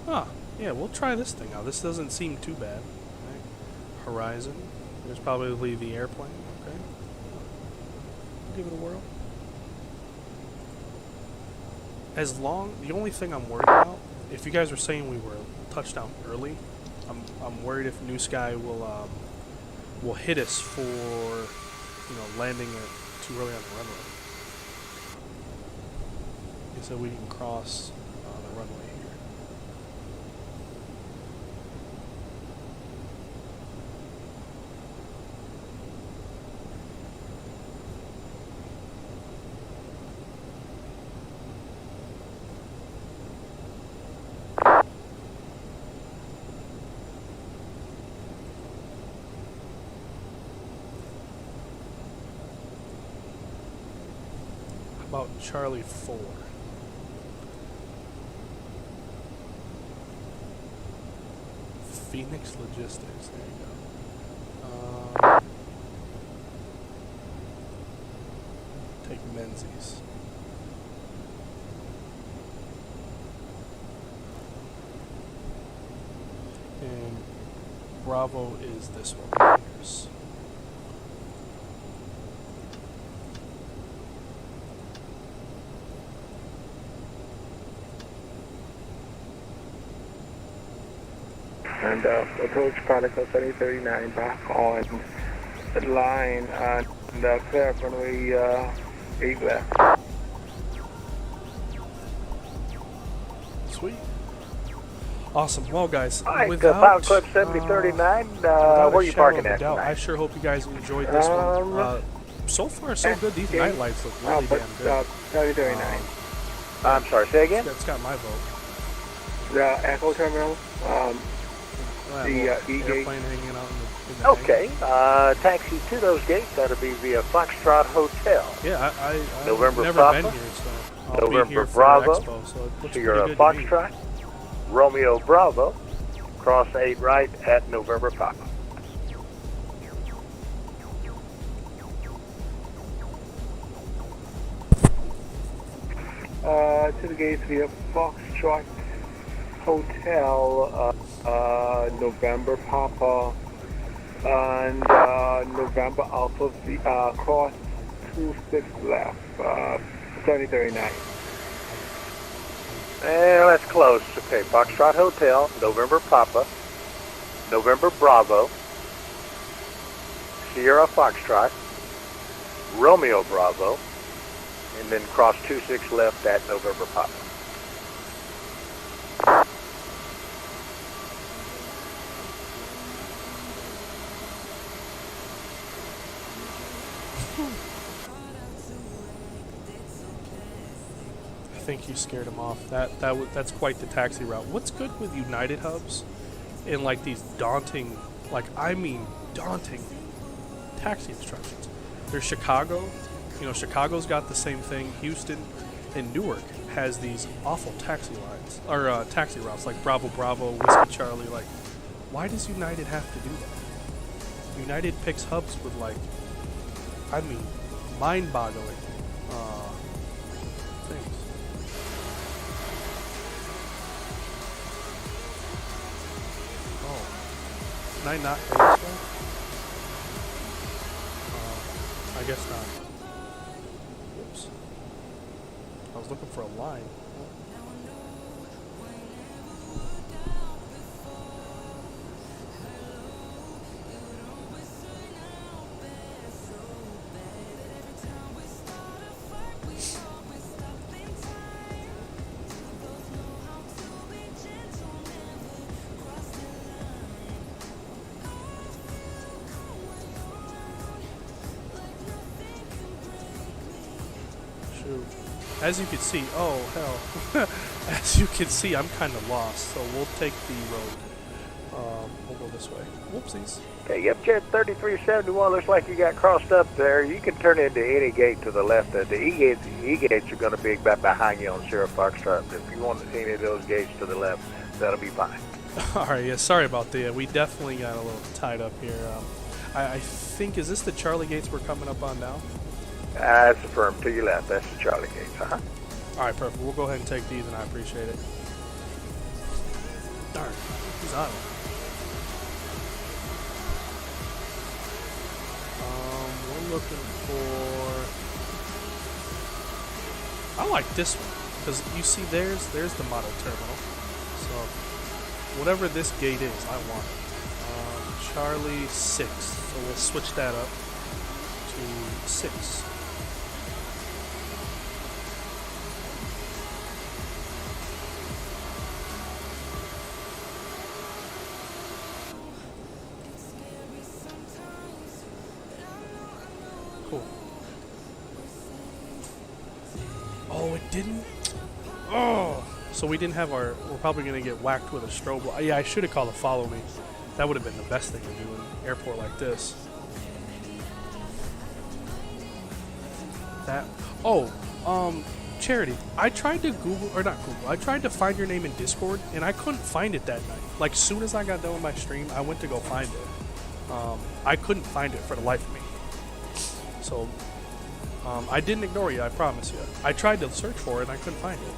Ah, yeah, we'll try this thing out. This doesn't seem too bad. Right. Horizon. There's probably the airplane. Okay. We'll give it a whirl. As long, the only thing I'm worried about, if you guys were saying we were touchdown early, I'm worried if NewSky will hit us for, you know, landing it too early on the runway. So we can cross the runway here. How about Charlie 4? Phoenix Logistics, there you go. Take Menzies. And Bravo is this one. Here's and approach particle 3039 back on the line and clear up runway 8 left. Sweet. Awesome. Well, guys, Alright, without Power Club 7039, where are you parking at tonight? I sure hope you guys enjoyed this one. So far, so good. These night lights look really damn good. 3039. I'm sorry, say again? It's got my vote. The Echo Terminal. The E-gate. Airplane hanging out in the Okay, taxi to those gates. That'll be via Foxtrot Hotel. Yeah, I've November never Papa, been here, so I'll November be here for Bravo, Expo, so it looks Sierra pretty good to me. Foxtrot, Romeo Bravo, cross 8 right at November Papa. To the gates via Foxtrot Hotel, November Papa, and November Alpha cross 26 left, 7039. That's close. Okay, Foxtrot Hotel, November Papa, November Bravo, Sierra Foxtrot, Romeo Bravo, and then cross 26 left at November Papa. I think you scared him off. That's quite the taxi route. What's good with United hubs and like these daunting, daunting taxi instructions? There's Chicago. You know, Chicago's got the same thing. Houston and Newark has these awful taxi lines or taxi routes like Bravo Bravo, Whiskey Charlie. Like, why does United have to do that? United picks hubs with mind-boggling things. Oh, can I not go this way? I guess not. Whoops. I was looking for a line. As you can see, oh hell, as you can see, I'm kind of lost, so we'll take the road We'll go this way. Whoopsies. Okay, Yipjet 3371, looks like you got crossed up there. You can turn into any gate to the left. The E-gates are going to be back behind you on Sierra Foxtrot. If you want any of those gates to the left, that'll be fine. All right, yeah, sorry about that. We definitely got a little tied up here. I think, is this the Charlie gates we're coming up on now? That's affirmed to your left. That's the Charlie gates, All right, perfect. We'll go ahead and take these, and I appreciate it. Darn, he's on it. We're looking for... I like this one, because you see there's the model terminal. So, whatever this gate is, I want it. Charlie 6. So we'll switch that up to 6. Cool. Oh, it didn't? Oh! So we didn't have our... We're probably going to get whacked with a strobe light. Yeah, I should have called a follow me. That would have been the best thing to do in an airport like this. That... Oh, Charity, I tried to Google... Or not Google. I tried to find your name in Discord, and I couldn't find it that night. Like, as soon as I got done with my stream, I went to go find it. I couldn't find it for the life of me. So, I didn't ignore you, I promise you. I tried to search for it, and I couldn't find it.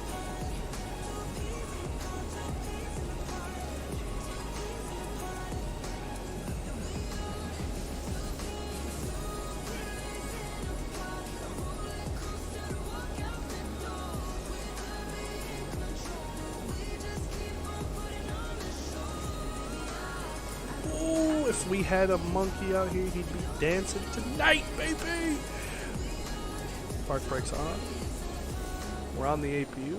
If we had a monkey out here, he'd be dancing tonight, baby! Park brakes on. We're on the APU.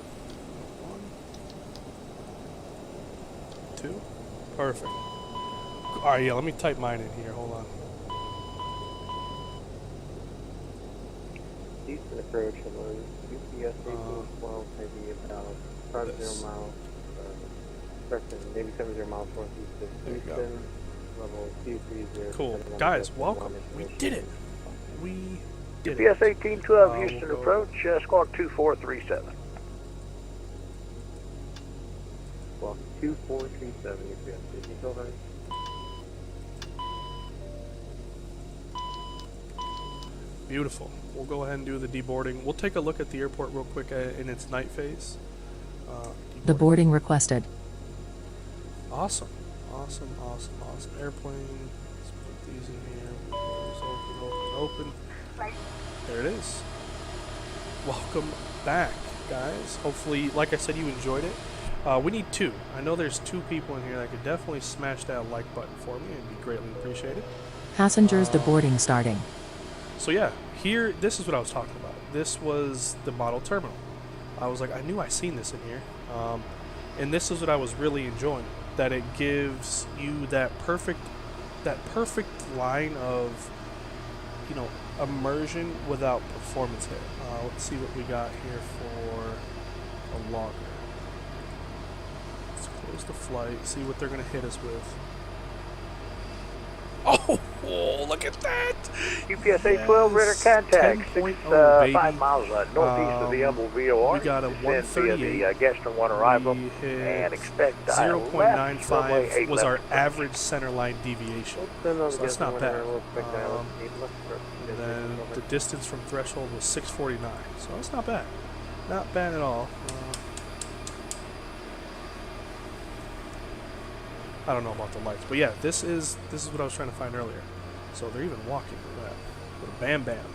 1, 2. Perfect. Alright, yeah, let me type mine in here. Hold on. Eastern approach, UPS 12, maybe about 50 miles. Maybe 70 miles northeast of Houston. Level 230. Cool. Guys, welcome. We did it. We did UPS 1812 Houston approach, squawk 2437. Squawk 2437 UPS 1812. Beautiful. We'll go ahead and do the deboarding. We'll take a look at the airport real quick in its night phase. The boarding requested. Awesome. Awesome. Airplane. Let's put these in here. Open. There it is. Welcome back, guys. Hopefully, like I said, you enjoyed it. We need 2. I know there's 2 people in here that could definitely smash that like button for me. It'd be greatly appreciated. Passengers deboarding starting. So yeah, here, this is what I was talking about. This was the model terminal. I was like, I knew I seen this in here. And this is what I was really enjoying. That it gives you that perfect line of, you know, immersion without performance hit. Let's see what we got here for a logger. Let's close the flight, see what they're going to hit us with. Oh, look at that! UPS 812, radar contact, 5 miles northeast of the Humble VOR. We got a 138. The Gaston 1 arrival, and expect 0.95 was our average center line deviation. So that's not bad. And then the distance from threshold was 649. So that's not bad. Not bad at all. I don't know about the lights, but yeah, this is what I was trying to find earlier. So they're even walking with that. With a bam bam.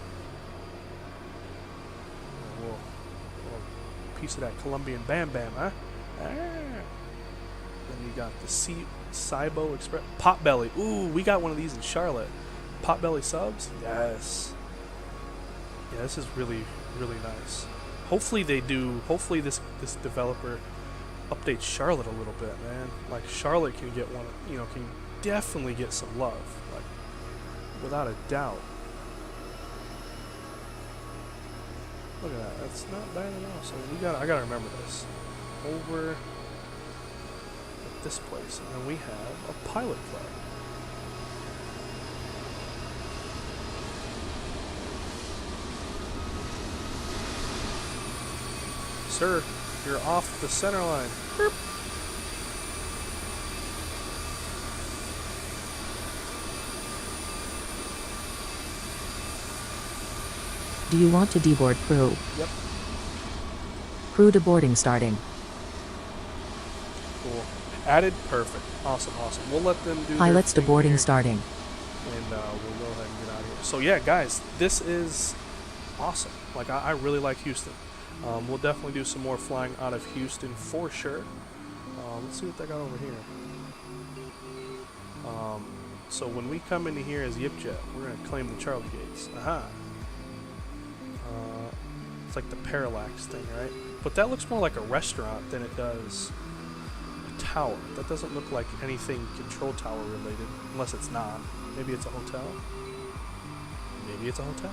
A little piece of that Colombian bam bam, huh? Then you got the Cybo Express Potbelly. Ooh, we got one of these in Charlotte. Potbelly subs? Yes. Yeah, this is really, really nice. Hopefully this developer update Charlotte a little bit, man. Like, Charlotte can get one, you know, can definitely get some love, like, without a doubt. Look at that, that's not bad at all. So I gotta remember this. Over the this place, and then we have a pilot club. Sir, you're off the center line. Boop. Do you want to deboard crew? Yep. Crew deboarding starting. Cool. Added. Perfect. Awesome. We'll let them do Pilots their thing deboarding here, starting. and we'll go ahead and get out of here. So yeah, guys, this is awesome. Like, I really like Houston. We'll definitely do some more flying out of Houston for sure. Let's see what they got over here. So when we come into here as Yipjet, we're going to claim the Charlie gates. Aha. It's like the parallax thing, right? But that looks more like a restaurant than it does a tower. That doesn't look like anything control tower related, unless it's not. Maybe it's a hotel. Maybe it's a hotel.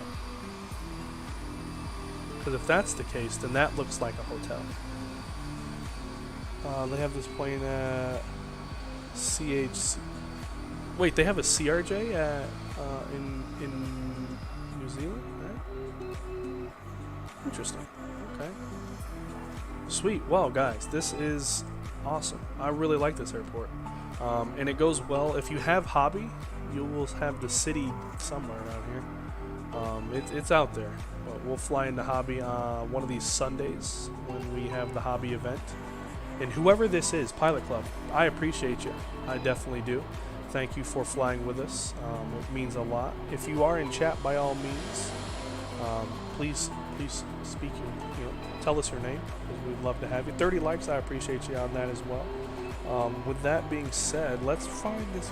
Because if that's the case, then that looks like a hotel. They have this plane at CHC. Wait, they have a CRJ at in New Zealand, right? Interesting. Okay. Sweet. Well, guys, this is awesome. I really like this airport, and it goes well. If you have hobby, you will have the city somewhere around here. It's out there. But we'll fly into hobby one of these Sundays when we have the hobby event. And whoever this is, Pilot Club, I appreciate you. I definitely do. Thank you for flying with us. It means a lot. If you are in chat, by all means, please speak your, tell us your name, because we'd love to have you. 30 likes, I appreciate you on that as well. With that being said, let's find this.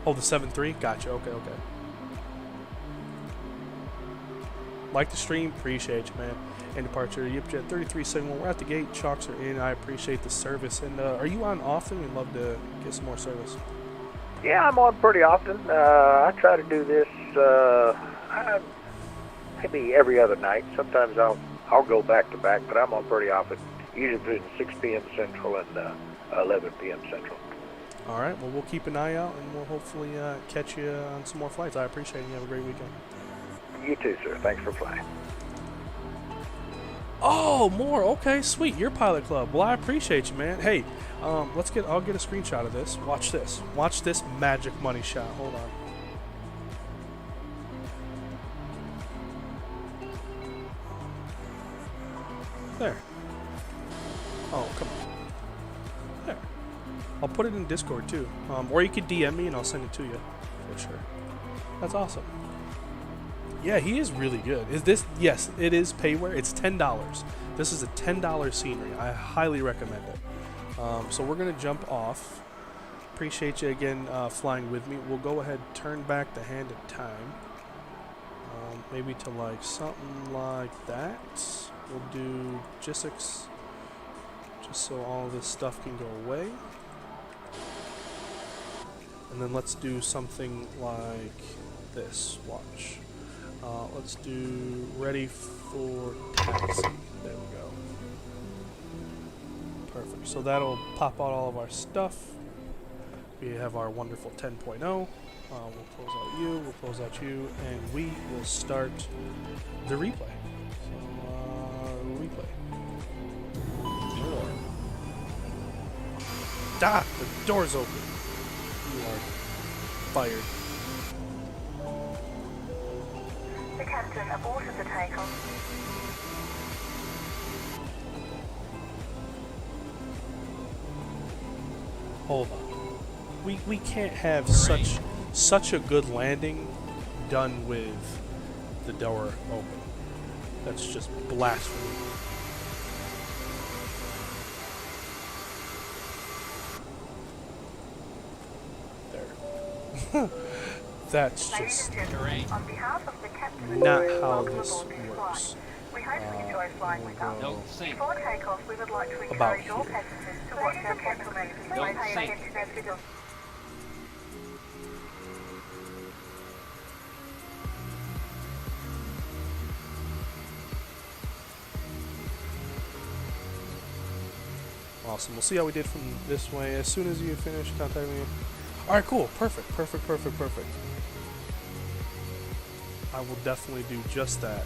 Oh, the 7-3? Gotcha. Okay. Like the stream, appreciate you, man. And departure, Yipjet 3371. We're at the gate. Chalks are in. I appreciate the service. And are you on often? We'd love to get some more service. Yeah, I'm on pretty often. I try to do this maybe every other night. Sometimes I'll go back to back, but I'm on pretty often. Usually between 6 p.m. Central and 11 p.m. Central. All right. Well, we'll keep an eye out, and we'll hopefully catch you on some more flights. I appreciate it. You have a great weekend. You too, sir. Thanks for flying. Oh, more. Okay, sweet. Your Pilot Club. Well, I appreciate you, man. Hey, I'll get a screenshot of this. Watch this. Watch this magic money shot. Hold on. There. Oh, come on. There. I'll put it in Discord too. Or you could DM me and I'll send it to you for sure. That's awesome. Yeah, he is really good. Is this? Yes, it is payware. It's $10. This is a $10 scenery. I highly recommend it. So we're gonna jump off. Appreciate you again flying with me. We'll go ahead, turn back the hand of time. Maybe to like something like that. We'll do logistics, just so all this stuff can go away. And then let's do something like this. Watch. Let's do ready for taxi. There we go. Perfect. So that'll pop out all of our stuff. We have our wonderful 10.0. We'll close out you, we'll close out you, and we will start the replay. So, replay. Ah! The door's open. You are fired. The captain aborted the takeoff. Hold on. We can't have such a good landing done with the door open. That's just blasphemy. There. That's just On behalf of the captain not and crew, how welcome this aboard this works. flight. We hope you enjoy flying with us. Before takeoff, we would like to About encourage all here. passengers to watch our captain please pay attention as we do. Awesome. We'll see how we did from this way. As soon as you finish, contact me. All right, cool. Perfect. I will definitely do just that.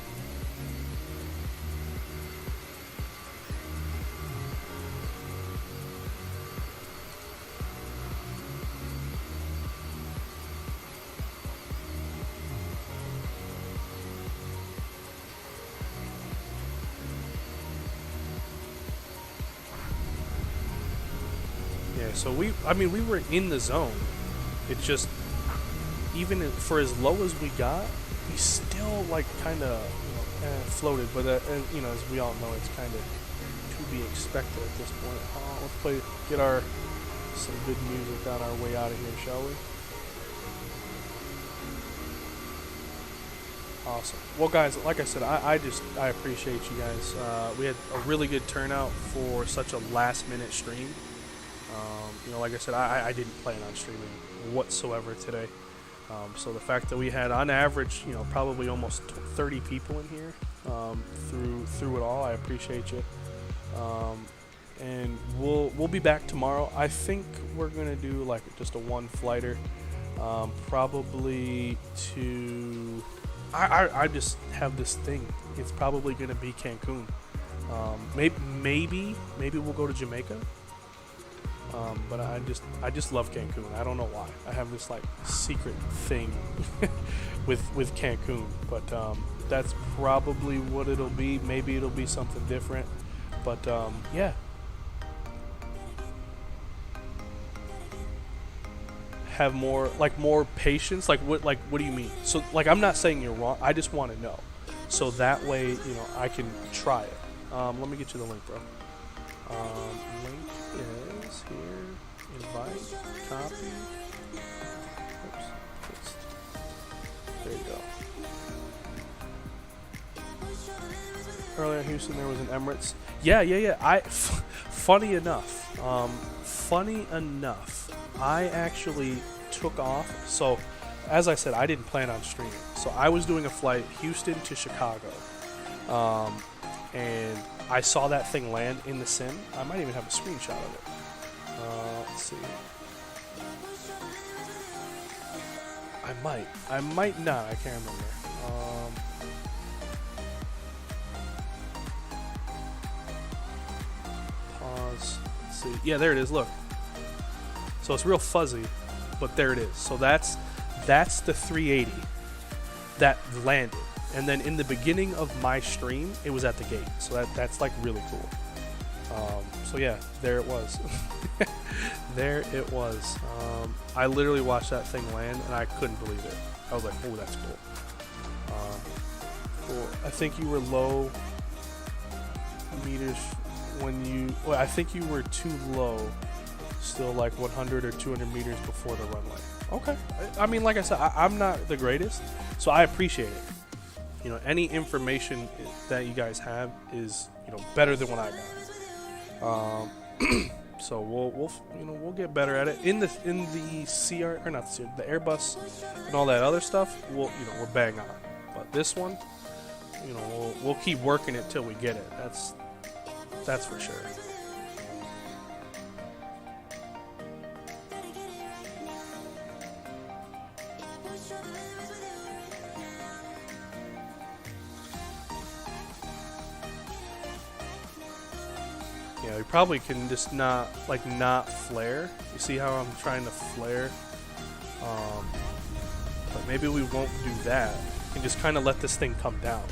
So we were in the zone. It's just, even for as low as we got, we still like kind of floated. But and, as we all know, it's kind of to be expected at this point. Let's get some good music on our way out of here, shall we? Awesome. Well, guys, like I said, I appreciate you guys. We had a really good turnout for such a last-minute stream. Like I said, I didn't plan on streaming whatsoever today. So the fact that we had, on average, probably almost 30 people in here through it all, I appreciate you. And we'll be back tomorrow. I think we're gonna do like just a one-flighter, probably to. I just have this thing. It's probably gonna be Cancun. Maybe we'll go to Jamaica. But I just love Cancun. I don't know why. I have this like secret thing with Cancun. But that's probably what it'll be. Maybe it'll be something different. But yeah. Have more patience. Like what do you mean? So like, I'm not saying you're wrong. I just want to know. So that way, I can try it. Let me get you the link, bro. Link is here. Invite. Copy. Oops. Paste. There you go. Earlier in Houston, there was an Emirates. Yeah. Funny enough, I actually took off. So, as I said, I didn't plan on streaming. So I was doing a flight Houston to Chicago, and I saw that thing land in the sim. I might even have a screenshot of it. Let's see. I might not. I can't remember. Pause. Let's see. Yeah, there it is. Look. So it's real fuzzy, but there it is. So that's the 380 that landed. And then in the beginning of my stream, it was at the gate. So that's like really cool. So yeah, there it was. There it was. I literally watched that thing land, and I couldn't believe it. I was like, oh, that's cool. Cool. I think you were low meters when you... Well, I think you were too low. Still like 100 or 200 meters before the runway. Okay. I mean, like I said, I'm not the greatest, so I appreciate it. Any information that you guys have is, better than what I got. So we'll get better at it in the CR or not the CR, the Airbus and all that other stuff. We're bang on. But this one, we'll keep working it till we get it. That's for sure. Yeah, we probably can just not flare. You see how I'm trying to flare? But maybe we won't do that and just kind of let this thing come down.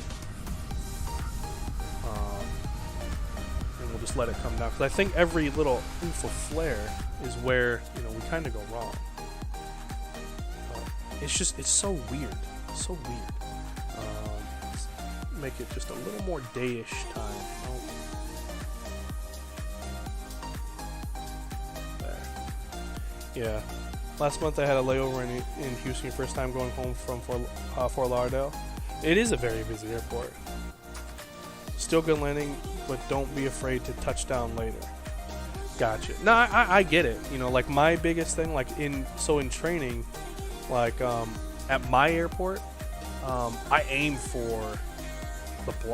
And we'll just let it come down. Because I think every little oomph of flare is where, we kind of go wrong. It's so weird. So weird. Let's make it just a little more day-ish time. Yeah. Last month I had a layover in Houston, first time going home from Fort Lauderdale. It is a very busy airport. Still good landing, but don't be afraid to touch down later. Gotcha. No, I get it. Like my biggest thing, in training, at my airport, I aim for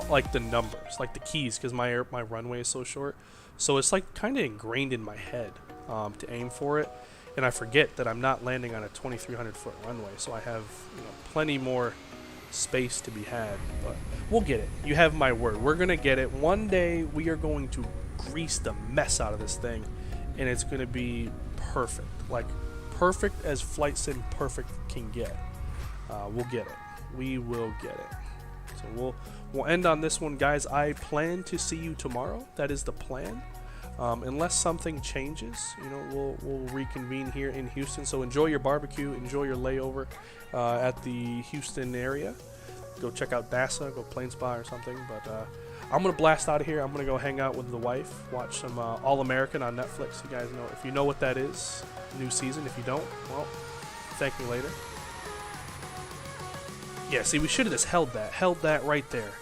like the numbers, like the keys, because my runway is so short. So it's like kind of ingrained in my head to aim for it, and I forget that I'm not landing on a 2,300 foot runway, so I have plenty more space to be had. But we'll get it. You have my word. We're gonna get it. One day we are going to grease the mess out of this thing, and it's gonna be perfect, like perfect as flight sim perfect can get. We'll get it. We will get it. So we'll end on this one, guys. I plan to see you tomorrow. That is the plan. Unless something changes, we'll reconvene here in Houston. So enjoy your barbecue, enjoy your layover at the Houston area. Go check out DASA, go plane spa or something. But I'm gonna blast out of here. I'm gonna go hang out with the wife, watch some All American on Netflix. You guys know, if you know what that is, new season. If you don't, well, thank me later. Yeah, see, we should have just held that right there,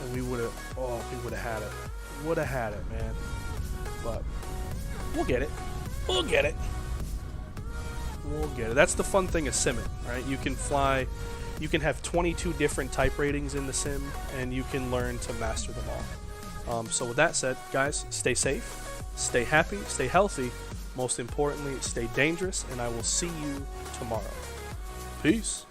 and we would have had it. Would have had it, man. But we'll get it. We'll get it. We'll get it. That's the fun thing of simming, right? You can fly. You can have 22 different type ratings in the sim, and you can learn to master them all. So with that said, guys, stay safe, stay happy, stay healthy. Most importantly, stay dangerous, and I will see you tomorrow. Peace.